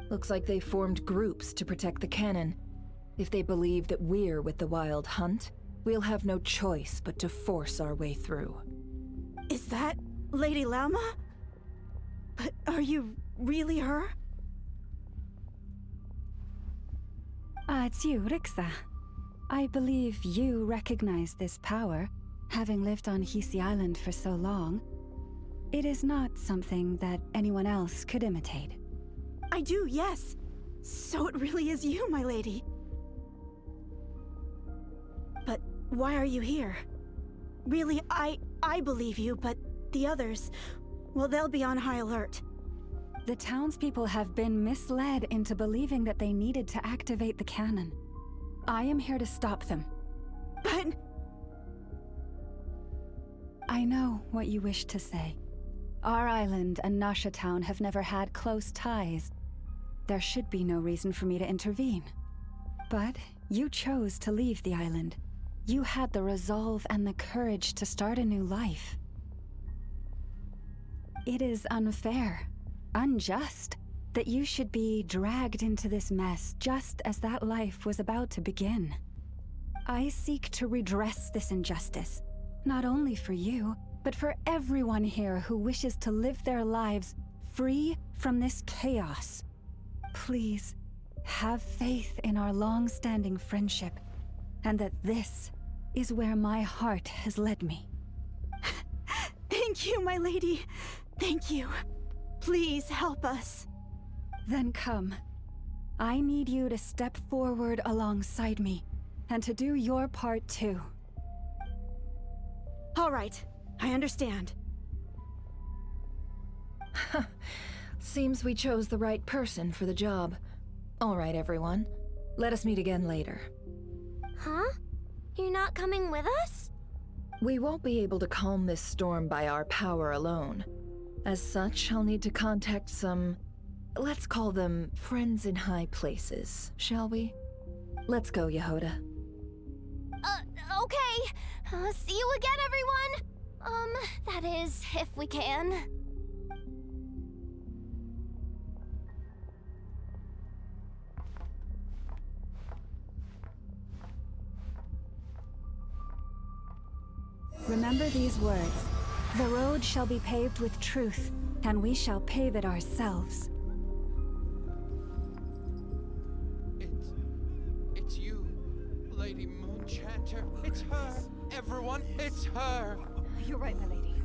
Looks like they formed groups to protect the cannon. If they believe that we're with the Wild Hunt, we'll have no choice but to force our way through. Is that Lady Lauma? But are you really her? It's you, Rixa. I believe you recognize this power, having lived on Hisi Island for so long. It is not something that anyone else could imitate. I do, yes. So it really is you, my lady. But why are you here? Really, I believe you, but the others, well, they'll be on high alert. The townspeople have been misled into believing that they needed to activate the cannon. I am here to stop them. But... I know what you wish to say. Our island and Nasha Town have never had close ties. There should be no reason for me to intervene. But you chose to leave the island. You had the resolve and the courage to start a new life. It is unfair, unjust, that you should be dragged into this mess just as that life was about to begin. I seek to redress this injustice, not only for you, but for everyone here who wishes to live their lives free from this chaos. Please, have faith in our long-standing friendship, and that this is where my heart has led me. Thank you, my lady. Thank you. Please help us. Then come. I need you to step forward alongside me, and to do your part too. All right, I understand. Seems we chose the right person for the job. All right, everyone. Let us meet again later. Huh? You're not coming with us? We won't be able to calm this storm by our power alone. As such, I'll need to contact some... let's call them friends in high places, shall we? Let's go, Yehoda. Okay. See you again, everyone! That is, if we can. Remember these words. The road shall be paved with truth, and we shall pave it ourselves. It's you, Lady Moonchanter. It's her. Everyone, it's her. You're right, my lady.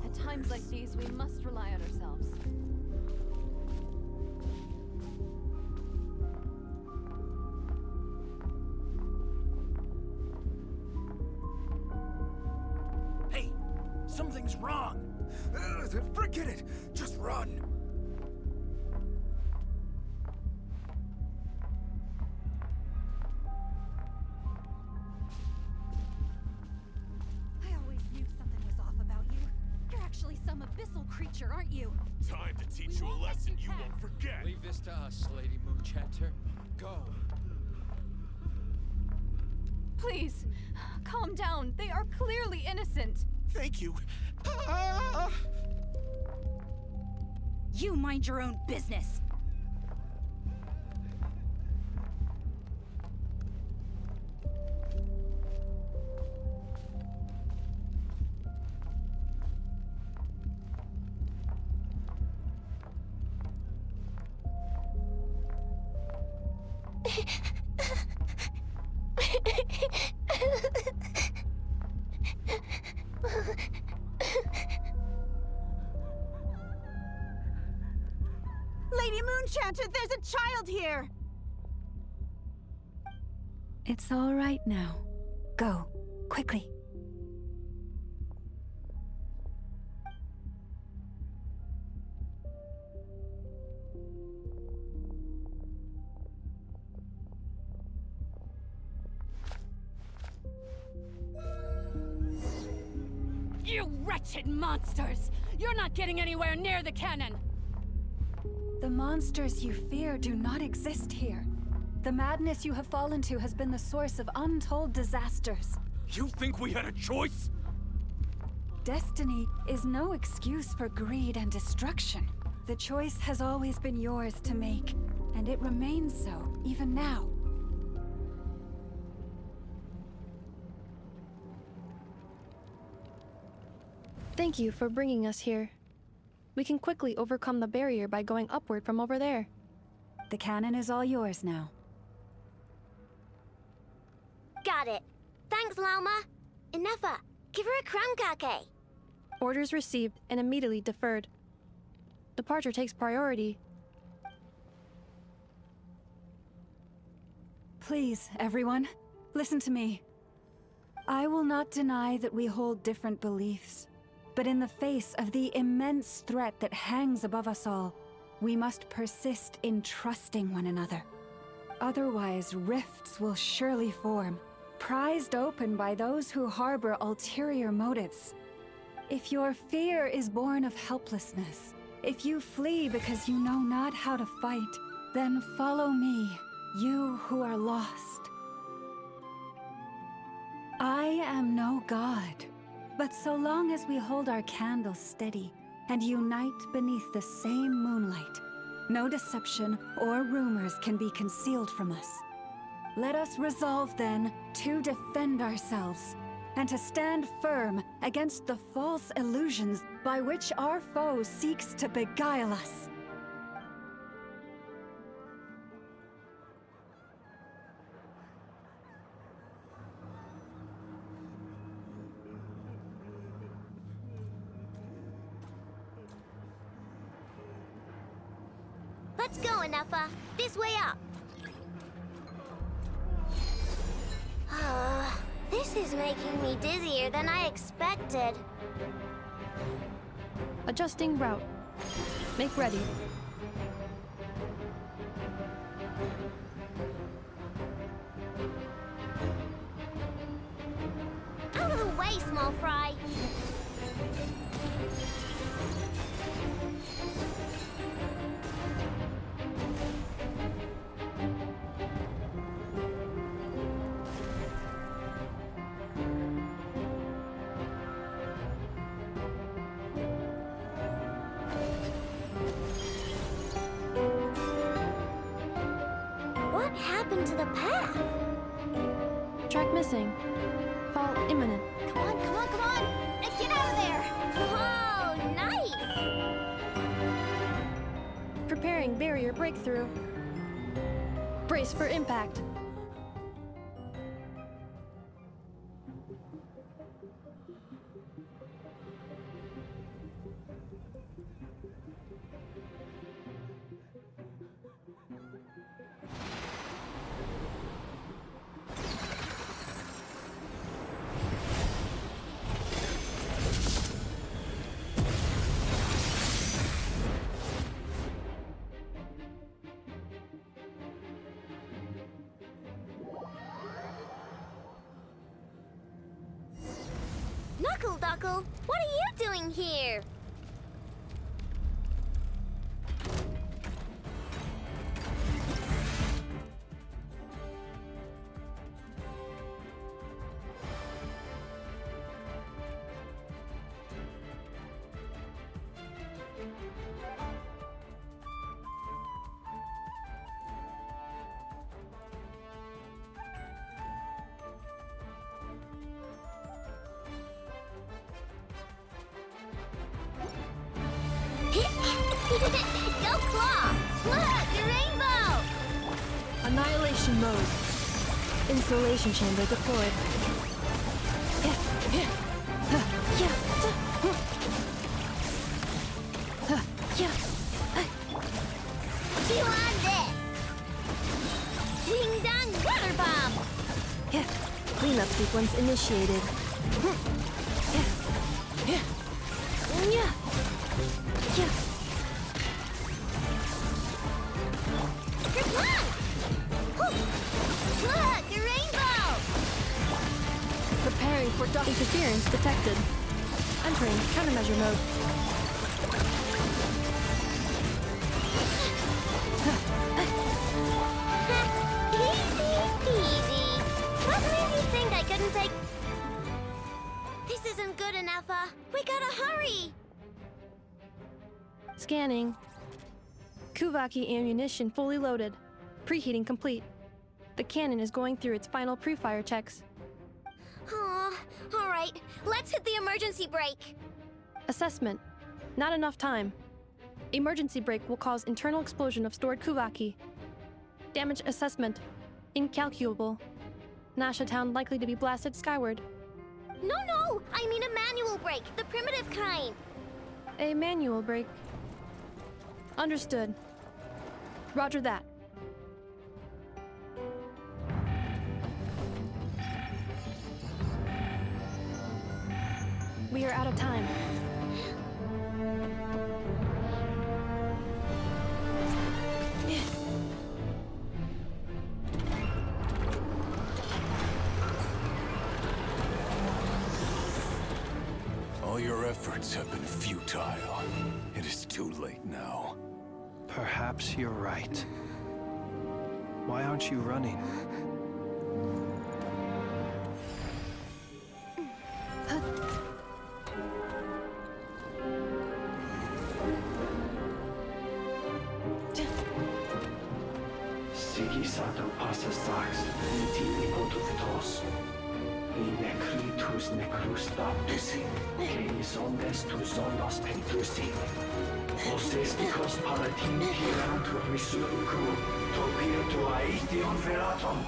At times like these, we must rely on ourselves. Something's wrong. Forget it. Just run. I always knew something was off about you. You're actually some abyssal creature, aren't you? Time to teach you a lesson you won't forget. Leave this to us, Lady Moonchanter. Go. Please, calm down. They are clearly innocent. Thank you. You mind your own business. Lady Moonchanter, there's a child here! It's all right now. Go, quickly. You wretched monsters! You're not getting anywhere near the cannon! The monsters you fear do not exist here. The madness you have fallen to has been the source of untold disasters. You think we had a choice? Destiny is no excuse for greed and destruction. The choice has always been yours to make, and it remains so, even now. Thank you for bringing us here. We can quickly overcome the barrier by going upward from over there. The cannon is all yours now. Got it. Thanks, Lauma. Enougha, give her a cramkake. Orders received and immediately deferred. Departure takes priority. Please, everyone, listen to me. I will not deny that we hold different beliefs, but in the face of the immense threat that hangs above us all, we must persist in trusting one another. Otherwise, rifts will surely form, prized open by those who harbor ulterior motives. If your fear is born of helplessness, if you flee because you know not how to fight, then follow me, you who are lost. I am no god, but so long as we hold our candles steady and unite beneath the same moonlight, no deception or rumors can be concealed from us. Let us resolve then to defend ourselves and to stand firm against the false illusions by which our foe seeks to beguile us. Let's go, Enougha. This way up. This is making me dizzier than I expected. Adjusting route. Make ready. Out of the way, small fry. What happened to the path? Track missing. Fall imminent. Come on, come on, come on! And get out of there! Whoa, nice! Preparing barrier breakthrough. Brace for impact. Uncle. What are you doing here? Go Claw! Look, the rainbow! Annihilation mode. Insulation chamber deployed. Chew on this! Ding dong water bomb! Cleanup sequence initiated. Look, the rainbow! Preparing for duck interference detected. Entering countermeasure mode. Easy peasy. What made you think I couldn't take... This isn't good enough, we gotta hurry! Scanning. Kuvaki ammunition fully loaded. Preheating complete. The cannon is going through its final pre-fire checks. Aw, alright, let's hit the emergency brake. Assessment. Not enough time. Emergency brake will cause internal explosion of stored Kuvaki. Damage assessment. Incalculable. Nasha Town likely to be blasted skyward. No, I mean a manual brake, the primitive kind. A manual brake. Understood. Roger that. We are out of time. All your efforts have been futile. It is too late now. Perhaps you're right. Why aren't you running? Sigisato passa sax, nitili potutos. Necritus necrus baptisi, que ondes tu zonos pentusi. Osesticos palatin pirantur resurcu, topir tu aetion veratum.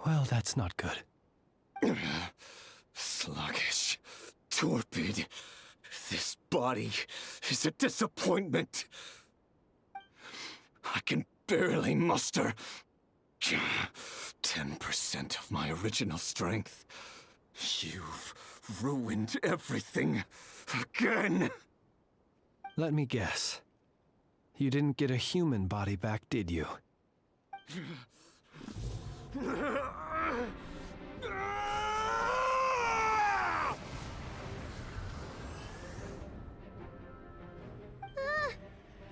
Well, that's not good. Sluggish, torpid. This body is a disappointment. I can barely muster 10% of my original strength. You've ruined everything again. Let me guess. You didn't get a human body back, did you?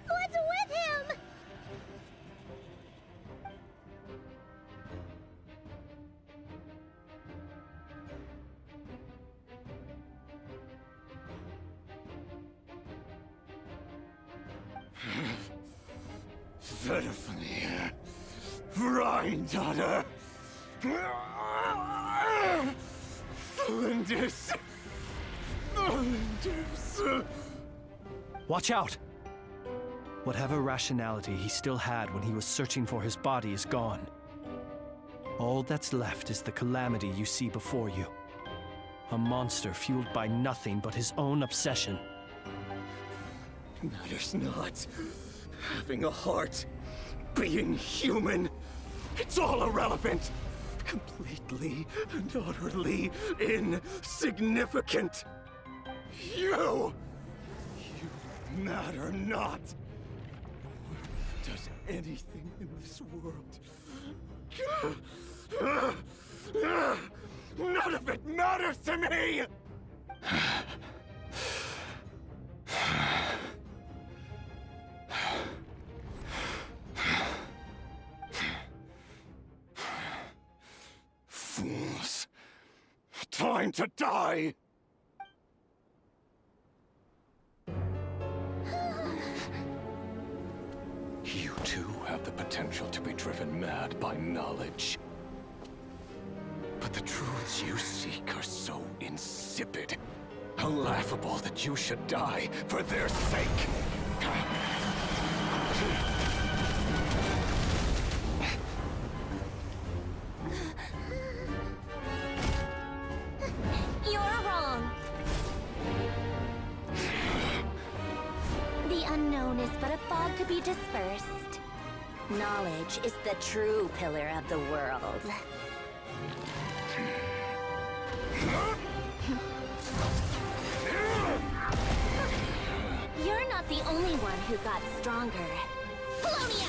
What's with him? Verfnir, Rheindatter, Flinders. Watch out! Whatever rationality he still had when he was searching for his body is gone. All that's left is the calamity you see before you. A monster fueled by nothing but his own obsession. Matters not. Having a heart, being human, it's all irrelevant. Completely and utterly insignificant. You matter not. Nor does anything in this world. None of it matters to me! Fools. Time to die! You too have the potential to be driven mad by knowledge. But the truths you seek are so insipid, how laughable that you should die for their sake. You're wrong. The unknown is but a fog to be dispersed. Knowledge is the true pillar of the world. You're not the only one who got stronger. Polonia!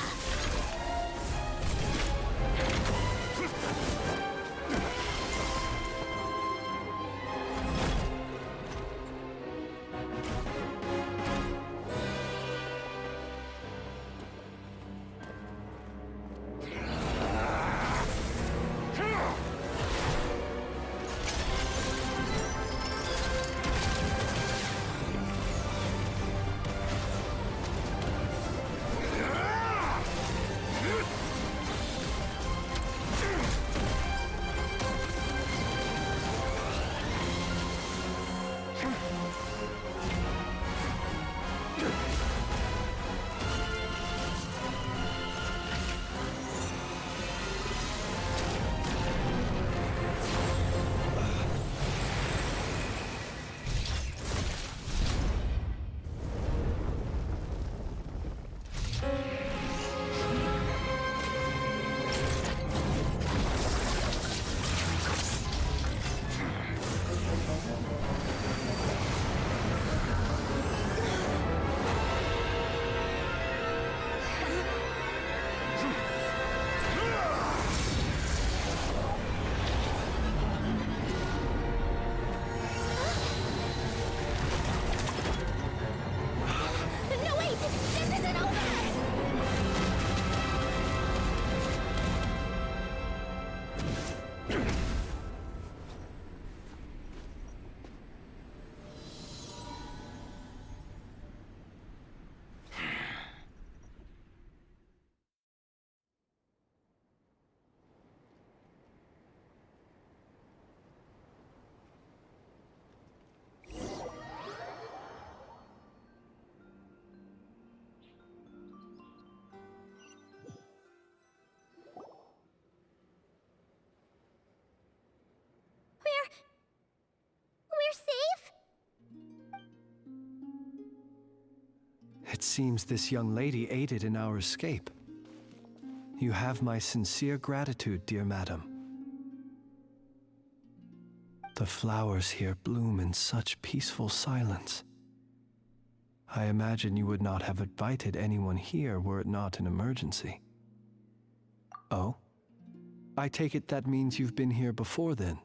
It seems this young lady aided in our escape. You have my sincere gratitude, dear madam. The flowers here bloom in such peaceful silence. I imagine you would not have invited anyone here were it not an emergency. Oh? I take it that means you've been here before then.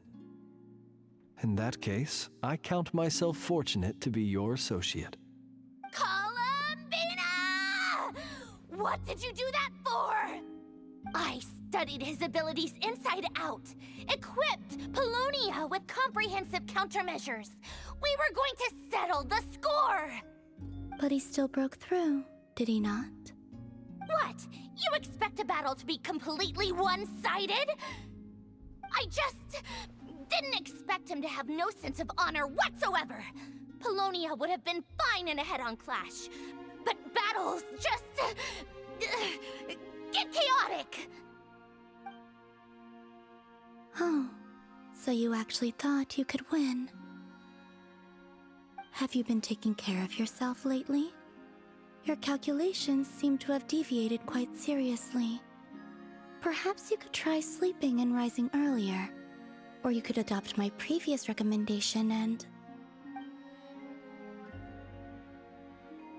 In that case, I count myself fortunate to be your associate. Columbina! What did you do that for? I studied his abilities inside out, equipped Polonia with comprehensive countermeasures. We were going to settle the score! But he still broke through, did he not? What? You expect a battle to be completely one-sided? I just didn't expect him to have no sense of honor whatsoever. Polonia would have been fine in a head-on clash, but battles just get chaotic. Oh, so you actually thought you could win. Have you been taking care of yourself lately? Your calculations seem to have deviated quite seriously. Perhaps you could try sleeping and rising earlier. Or you could adopt my previous recommendation and...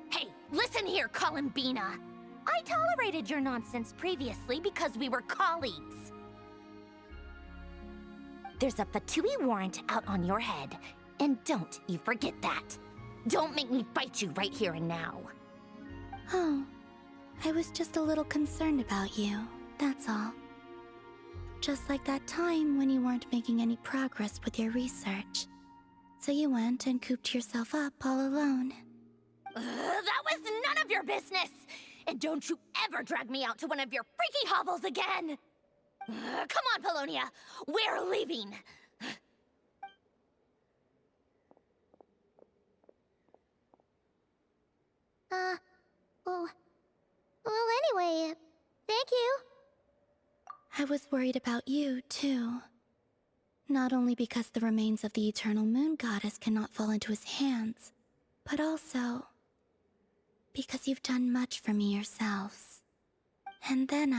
Hey, listen here, Columbina. I tolerated your nonsense previously because we were colleagues. There's a Fatui warrant out on your head, and don't you forget that. Don't make me fight you right here and now. Oh, I was just a little concerned about you, that's all. Just like that time when you weren't making any progress with your research. So you went and cooped yourself up all alone. That was none of your business! And don't you ever drag me out to one of your freaky hovels again! Come on, Polonia! We're leaving! Well, anyway, thank you. I was worried about you, too. Not only because the remains of the Eternal Moon Goddess cannot fall into his hands, but also because you've done much for me yourselves. And then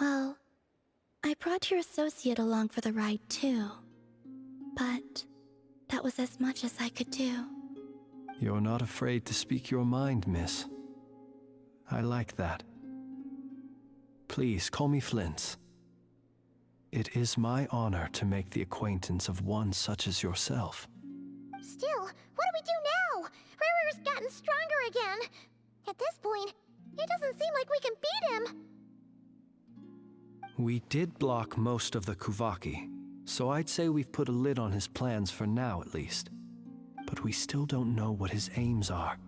well, I brought your associate along for the ride, too. But that was as much as I could do. You're not afraid to speak your mind, miss. I like that. Please call me Flint's. It is my honor to make the acquaintance of one such as yourself. Still, what do we do now? Riri's gotten stronger again. At this point, it doesn't seem like we can beat him. We did block most of the Kuvaki, so I'd say we've put a lid on his plans for now at least. But we still don't know what his aims are,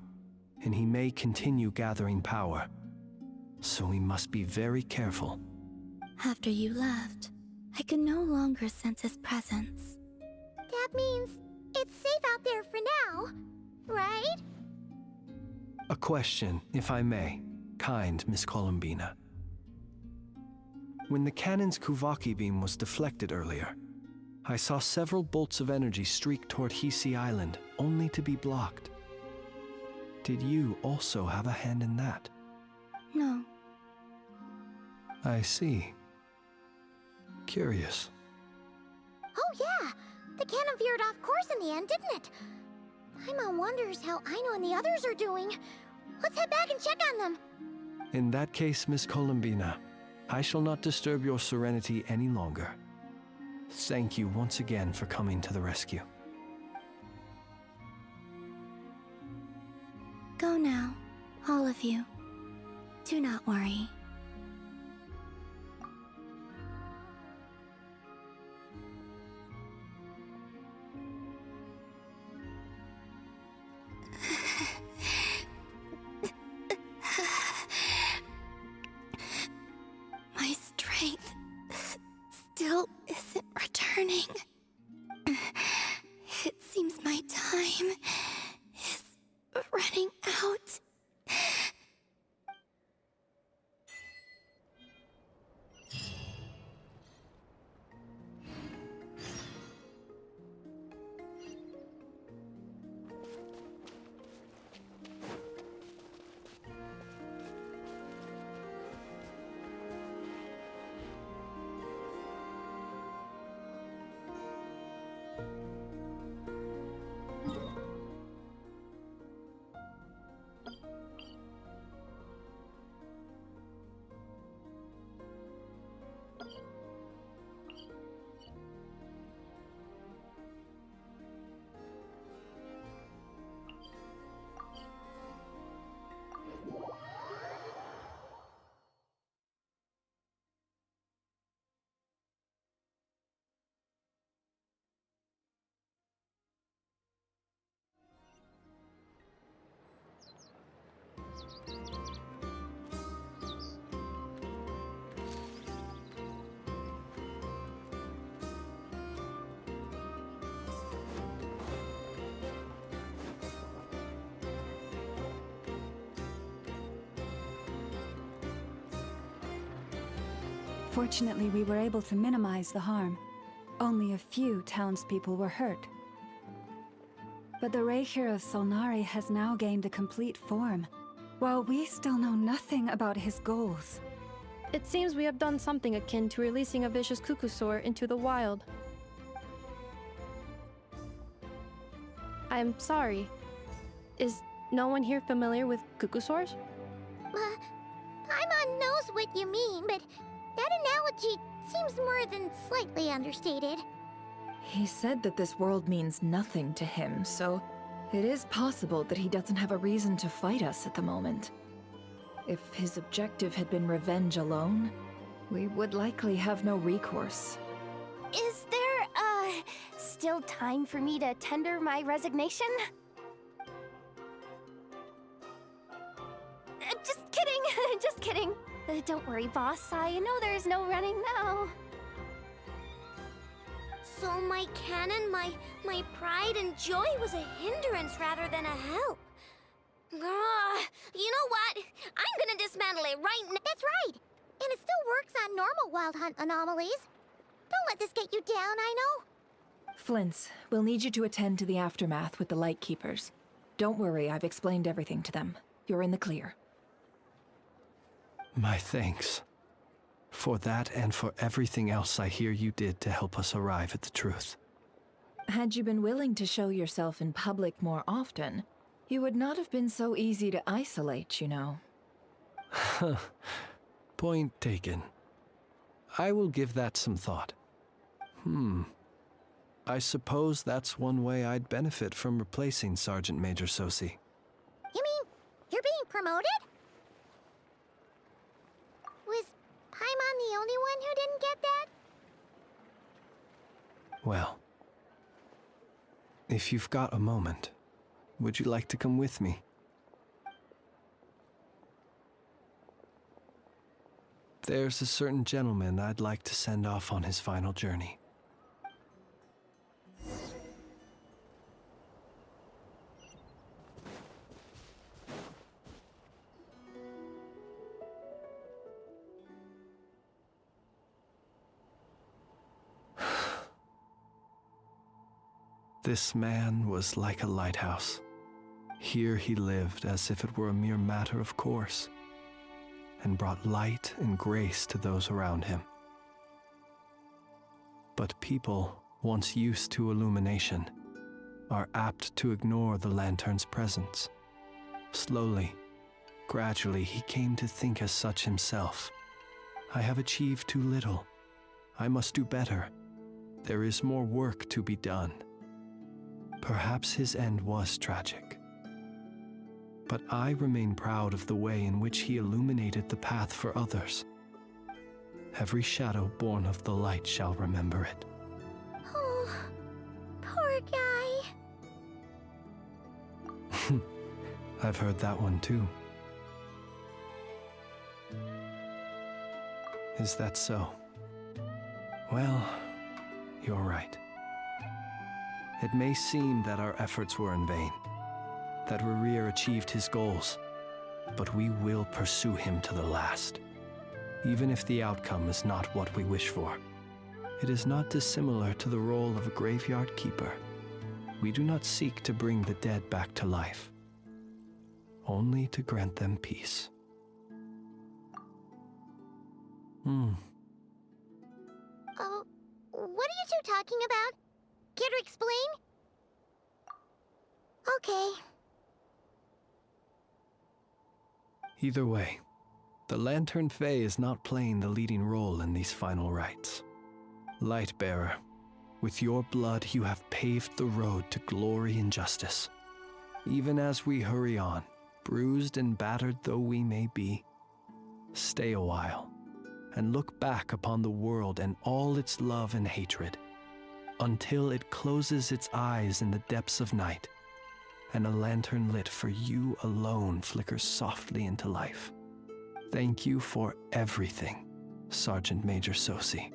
and he may continue gathering power. So we must be very careful. After you left, I could no longer sense his presence. That means it's safe out there for now, right? A question, if I may, kind Miss Columbina. When the cannon's Kuvaki beam was deflected earlier, I saw several bolts of energy streak toward Hisi Island, only to be blocked. Did you also have a hand in that? No. I see. Curious. Oh yeah, the cannon veered off course in the end, didn't it? Paimon wonders how Aino and the others are doing. Let's head back and check on them. In that case, Miss Columbina, I shall not disturb your serenity any longer. Thank you once again for coming to the rescue. Go now, all of you. Do not worry. My strength still isn't returning. It seems my time is running out. Fortunately, we were able to minimize the harm. Only a few townspeople were hurt. But the Raher of Solnari has now gained a complete form, while we still know nothing about his goals. It seems we have done something akin to releasing a vicious Kukusaur into the wild. I'm sorry. Is no one here familiar with Kukusaurs? Paimon knows what you mean, but that analogy seems more than slightly understated. He said that this world means nothing to him, so it is possible that he doesn't have a reason to fight us at the moment. If his objective had been revenge alone, we would likely have no recourse. Is there, still time for me to tender my resignation? Just kidding, just kidding. Don't worry, boss. I know there's no running now. So my cannon, my pride and joy was a hindrance rather than a help. You know what? I'm gonna dismantle it right now. That's right. And it still works on normal Wild Hunt anomalies. Don't let this get you down, I know. Flints, we'll need you to attend to the aftermath with the Lightkeepers. Don't worry, I've explained everything to them. You're in the clear. My thanks. For that and for everything else I hear you did to help us arrive at the truth. Had you been willing to show yourself in public more often, you would not have been so easy to isolate, you know. Point taken. I will give that some thought. I suppose that's one way I'd benefit from replacing Sergeant Major Sosi. You mean you're being promoted? Was Paimon the only one who didn't get that? Well, if you've got a moment, would you like to come with me? There's a certain gentleman I'd like to send off on his final journey. This man was like a lighthouse. Here he lived as if it were a mere matter of course, and brought light and grace to those around him. But people, once used to illumination, are apt to ignore the lantern's presence. Slowly, gradually, he came to think as such himself. I have achieved too little. I must do better. There is more work to be done. Perhaps his end was tragic. But I remain proud of the way in which he illuminated the path for others. Every shadow born of the light shall remember it. Oh, poor guy. I've heard that one too. Is that so? Well, you're right. It may seem that our efforts were in vain, that Rerir achieved his goals, but we will pursue him to the last, even if the outcome is not what we wish for. It is not dissimilar to the role of a graveyard keeper. We do not seek to bring the dead back to life, only to grant them peace. What are you two talking about? Care to explain? Okay. Either way, the Lantern Fae is not playing the leading role in these final rites. Lightbearer, with your blood you have paved the road to glory and justice. Even as we hurry on, bruised and battered though we may be, stay a while and look back upon the world and all its love and hatred, until it closes its eyes in the depths of night, and a lantern lit for you alone flickers softly into life. Thank you for everything, Sergeant Major Sosi.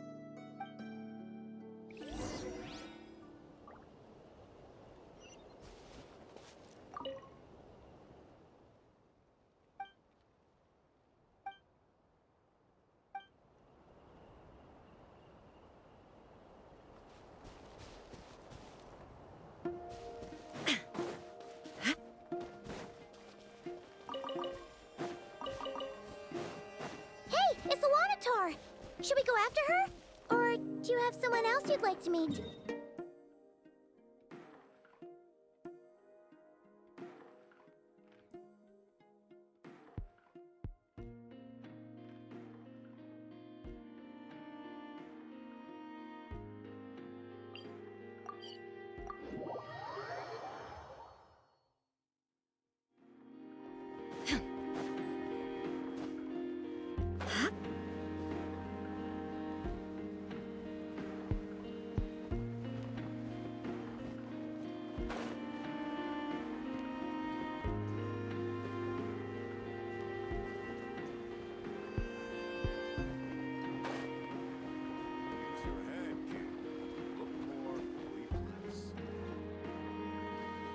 Should we go after her? Or do you have someone else you'd like to meet?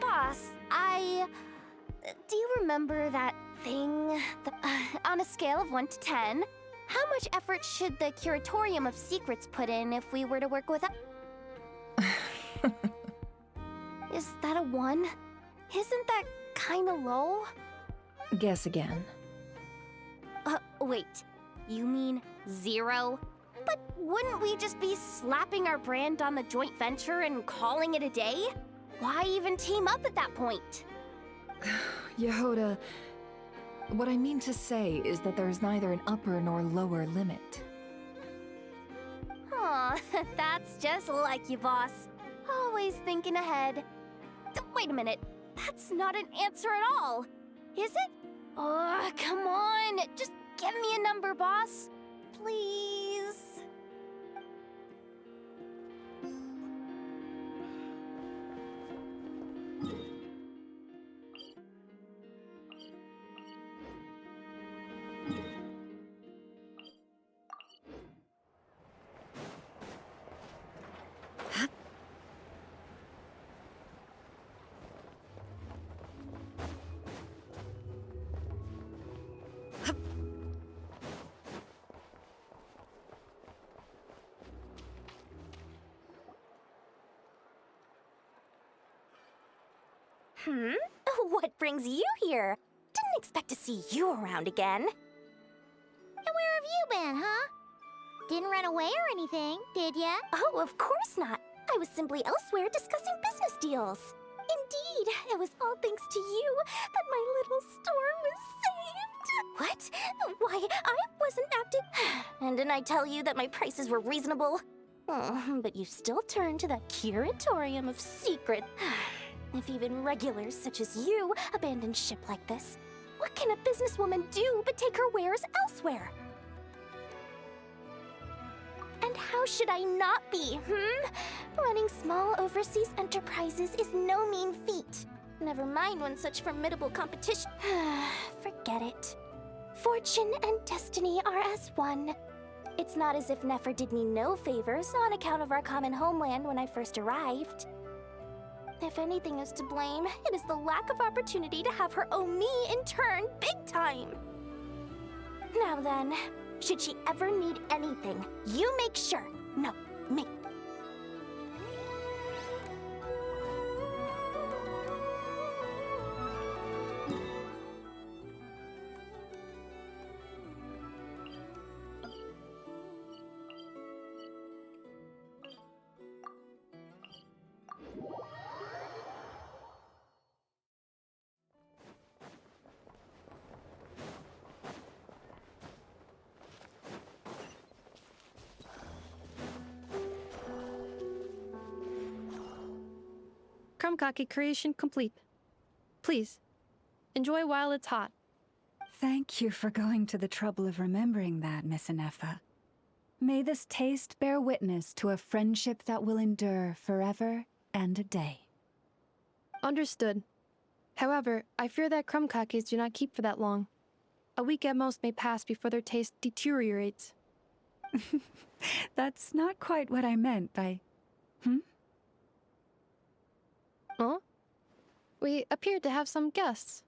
Boss, do you remember that thing? On a scale of 1 to 10, how much effort should the Curatorium of Secrets put in if we were to work with Is that a 1? Isn't that kinda low? Guess again. Wait. You mean 0? But wouldn't we just be slapping our brand on the joint venture and calling it a day? Why even team up at that point? Yehoda, what I mean to say is that there's neither an upper nor lower limit. Aw, that's just like you, boss. Always thinking ahead. Wait a minute. That's not an answer at all. Is it? Oh, come on. Just give me a number, boss. Please. What brings you here? Didn't expect to see you around again. And where have you been, huh? Didn't run away or anything, did ya? Oh, of course not. I was simply elsewhere discussing business deals. Indeed, it was all thanks to you that my little store was saved. What? Why, I wasn't acting... And didn't I tell you that my prices were reasonable? Oh, but you still turn to the Curatorium of Secrets. If even regulars such as you abandon ship like this, what can a businesswoman do but take her wares elsewhere? And how should I not be, Running small overseas enterprises is no mean feat. Never mind when such formidable competition... Forget it. Fortune and destiny are as one. It's not as if Nefer did me no favors on account of our common homeland when I first arrived. If anything is to blame, it is the lack of opportunity to have her owe me in turn big time. Now then, should she ever need anything, you make sure. No, me. Krumkake creation complete. Please, enjoy while it's hot. Thank you for going to the trouble of remembering that, Miss Anefa. May this taste bear witness to a friendship that will endure forever and a day. Understood. However, I fear that krumkakes do not keep for that long. A week at most may pass before their taste deteriorates. That's not quite what I meant by... Huh? We appeared to have some guests.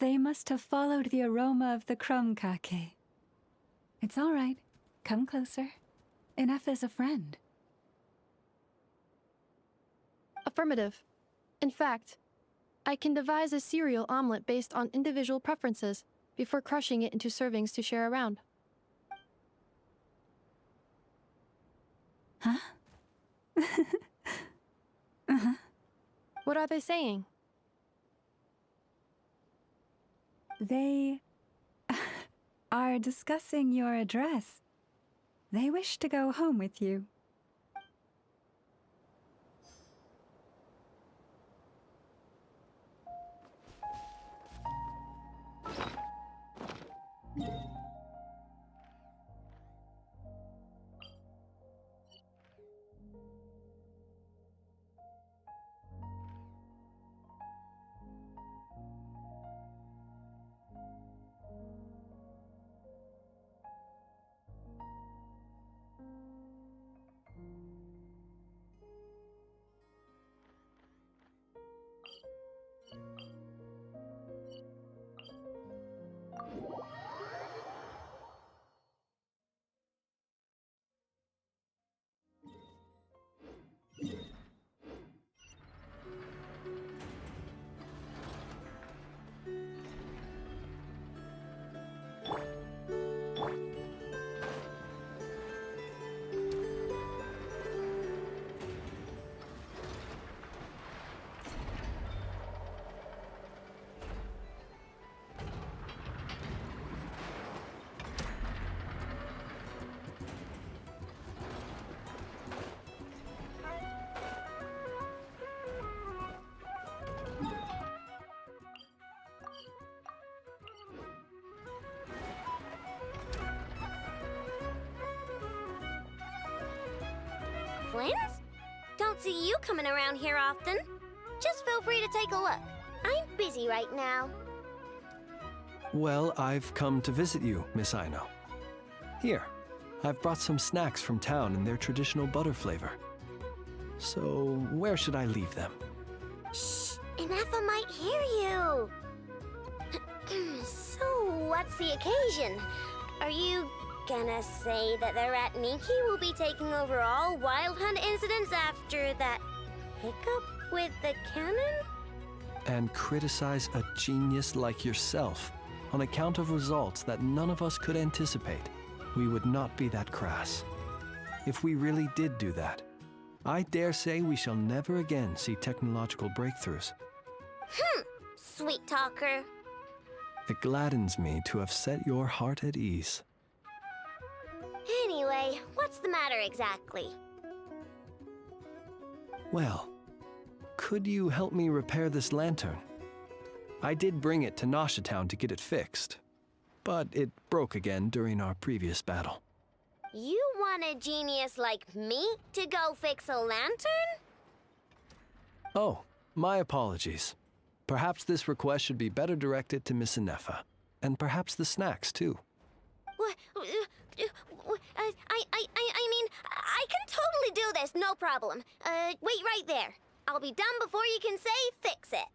They must have followed the aroma of the krumkake. It's all right. Come closer. Anefa's a friend. Affirmative. In fact, I can devise a cereal omelet based on individual preferences before crushing it into servings to share around. Huh? What are they saying? They are discussing your address. They wish to go home with you. Flins? Don't see you coming around here often. Just feel free to take a look. I'm busy right now. Well, I've come to visit you, Miss Aino. Here, I've brought some snacks from town in their traditional butter flavor. So, where should I leave them? Shh! Inefa might hear you! So, what's the occasion? Are you gonna say that the Rat Niki will be taking over all Wild Hunt incidents after that hiccup with the cannon? And criticize a genius like yourself on account of results that none of us could anticipate. We would not be that crass. If we really did do that, I dare say we shall never again see technological breakthroughs. Sweet talker. It gladdens me to have set your heart at ease. Anyway, what's the matter exactly? Well, could you help me repair this lantern? I did bring it to Nasha Town to get it fixed, but it broke again during our previous battle. You want a genius like me to go fix a lantern? Oh, my apologies. Perhaps this request should be better directed to Miss Inefa, and perhaps the snacks, too. What? I mean, I can totally do this, no problem. Wait right there. I'll be done before you can say fix it.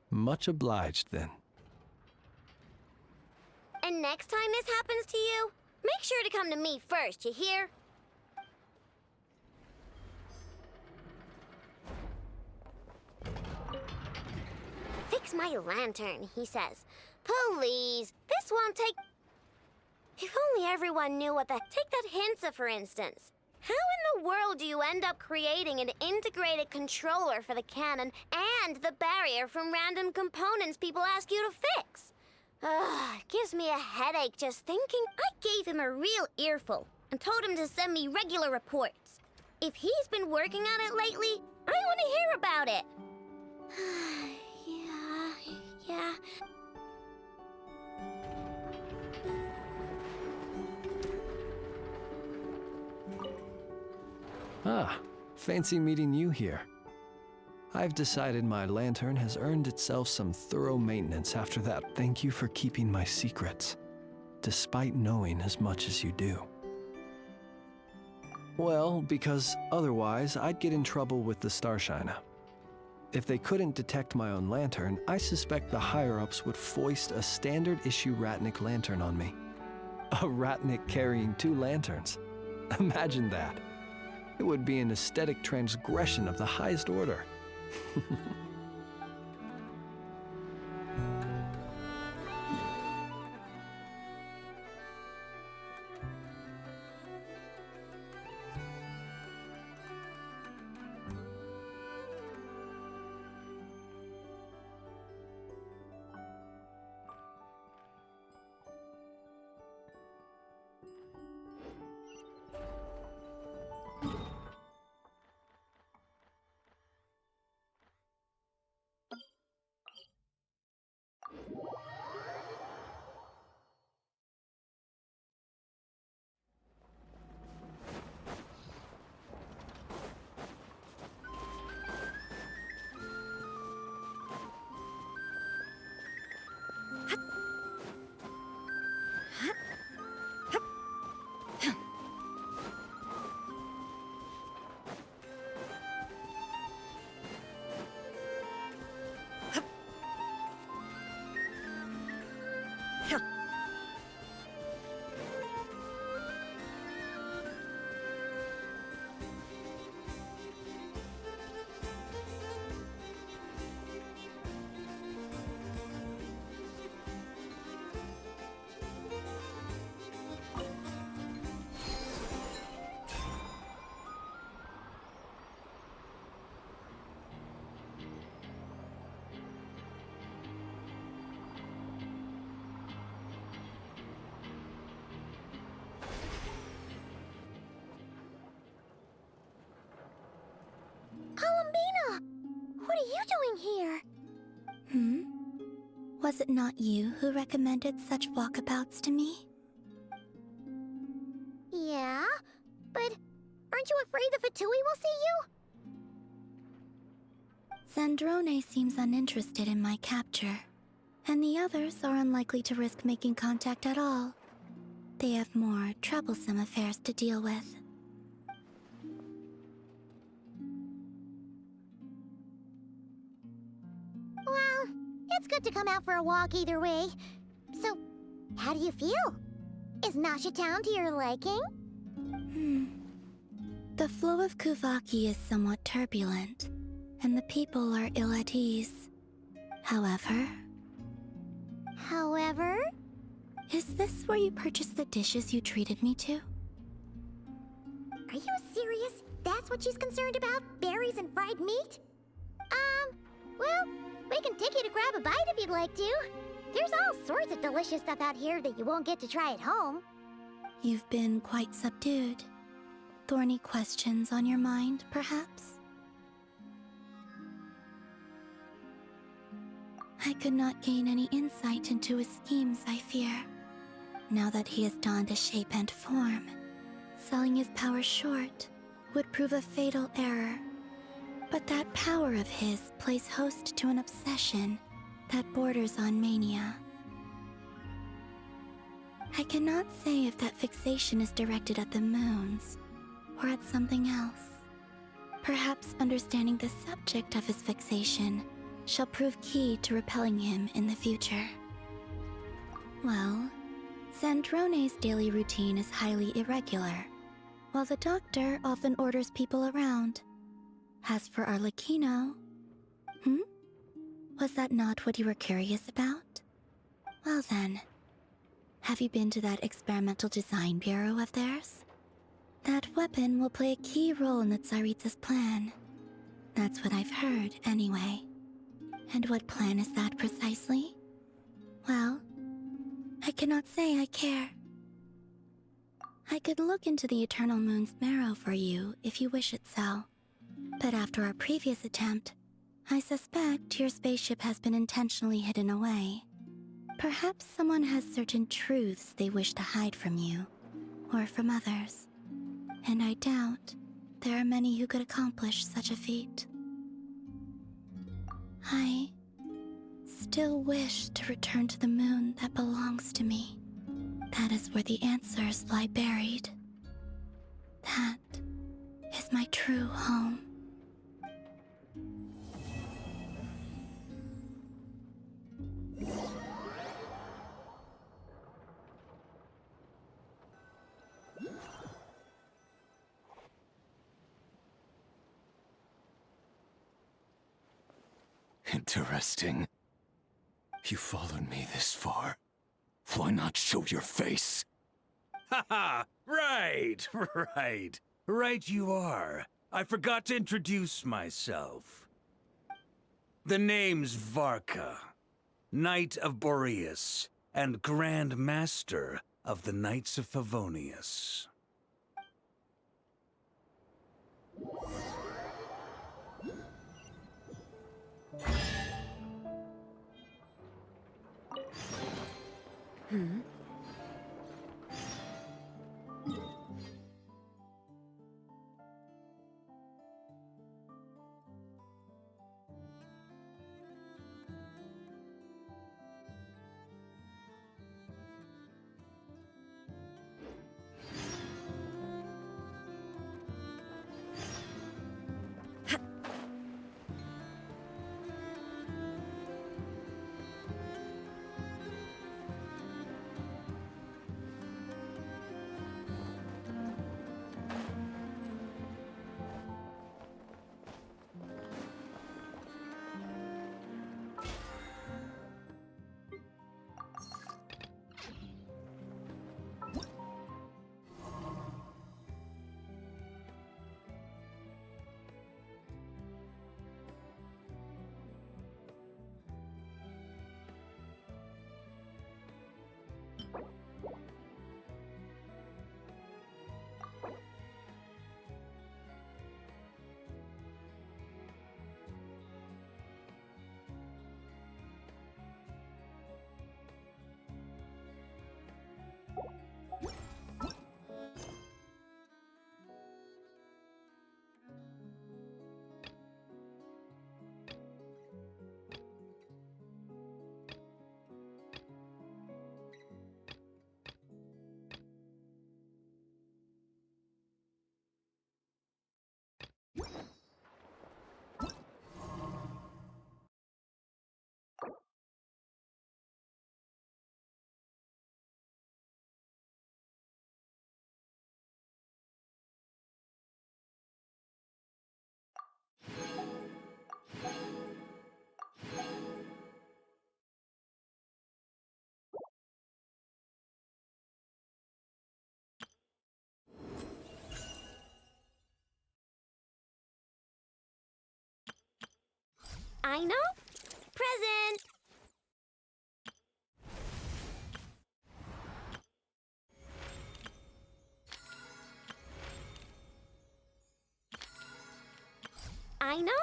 Much obliged, then. And next time this happens to you, make sure to come to me first, you hear? Fix my lantern, he says. Please, this won't take... If only everyone knew what the... Take that Hinsa, for instance. How in the world do you end up creating an integrated controller for the cannon and the barrier from random components people ask you to fix? It gives me a headache just thinking. I gave him a real earful and told him to send me regular reports. If he's been working on it lately, I want to hear about it. Yeah. Ah, fancy meeting you here. I've decided my lantern has earned itself some thorough maintenance after that. Thank you for keeping my secrets, despite knowing as much as you do. Well, because otherwise I'd get in trouble with the Starshiner. If they couldn't detect my own lantern, I suspect the higher-ups would foist a standard-issue Ratnik lantern on me. A Ratnik carrying 2 lanterns. Imagine that. It would be an aesthetic transgression of the highest order. Columbina! What are you doing here? Was it not you who recommended such walkabouts to me? Yeah, but aren't you afraid the Fatui will see you? Zandrone seems uninterested in my capture, and the others are unlikely to risk making contact at all. They have more troublesome affairs to deal with. Well, it's good to come out for a walk either way. So, how do you feel? Is Nasha Town to your liking? The flow of Kuvaki is somewhat turbulent, and the people are ill at ease. However... Is this where you purchased the dishes you treated me to? Are you serious? That's what she's concerned about? Berries and fried meat? Well, we can take you to grab a bite if you'd like to. There's all sorts of delicious stuff out here that you won't get to try at home. You've been quite subdued. Thorny questions on your mind, perhaps? I could not gain any insight into his schemes, I fear. Now that he has donned a shape and form, selling his power short would prove a fatal error. But that power of his plays host to an obsession that borders on mania. I cannot say if that fixation is directed at the moons or at something else. Perhaps understanding the subject of his fixation shall prove key to repelling him in the future. Well, Zandrone's daily routine is highly irregular, while the doctor often orders people around. As for Arlecchino... Was that not what you were curious about? Well then, have you been to that experimental design bureau of theirs? That weapon will play a key role in the Tsaritsa's plan. That's what I've heard, anyway. And what plan is that precisely? Well, I cannot say I care. I could look into the Eternal Moon's marrow for you if you wish it so. But after our previous attempt, I suspect your spaceship has been intentionally hidden away. Perhaps someone has certain truths they wish to hide from you, or from others. And I doubt there are many who could accomplish such a feat. I still wish to return to the moon that belongs to me. That is where the answers lie buried. That is my true home. Interesting. You followed me this far. Why not show your face? Haha! Right, right. Right you are. I forgot to introduce myself. The name's Varka, Knight of Boreas, and Grand Master of the Knights of Favonius. I know. Present. I know.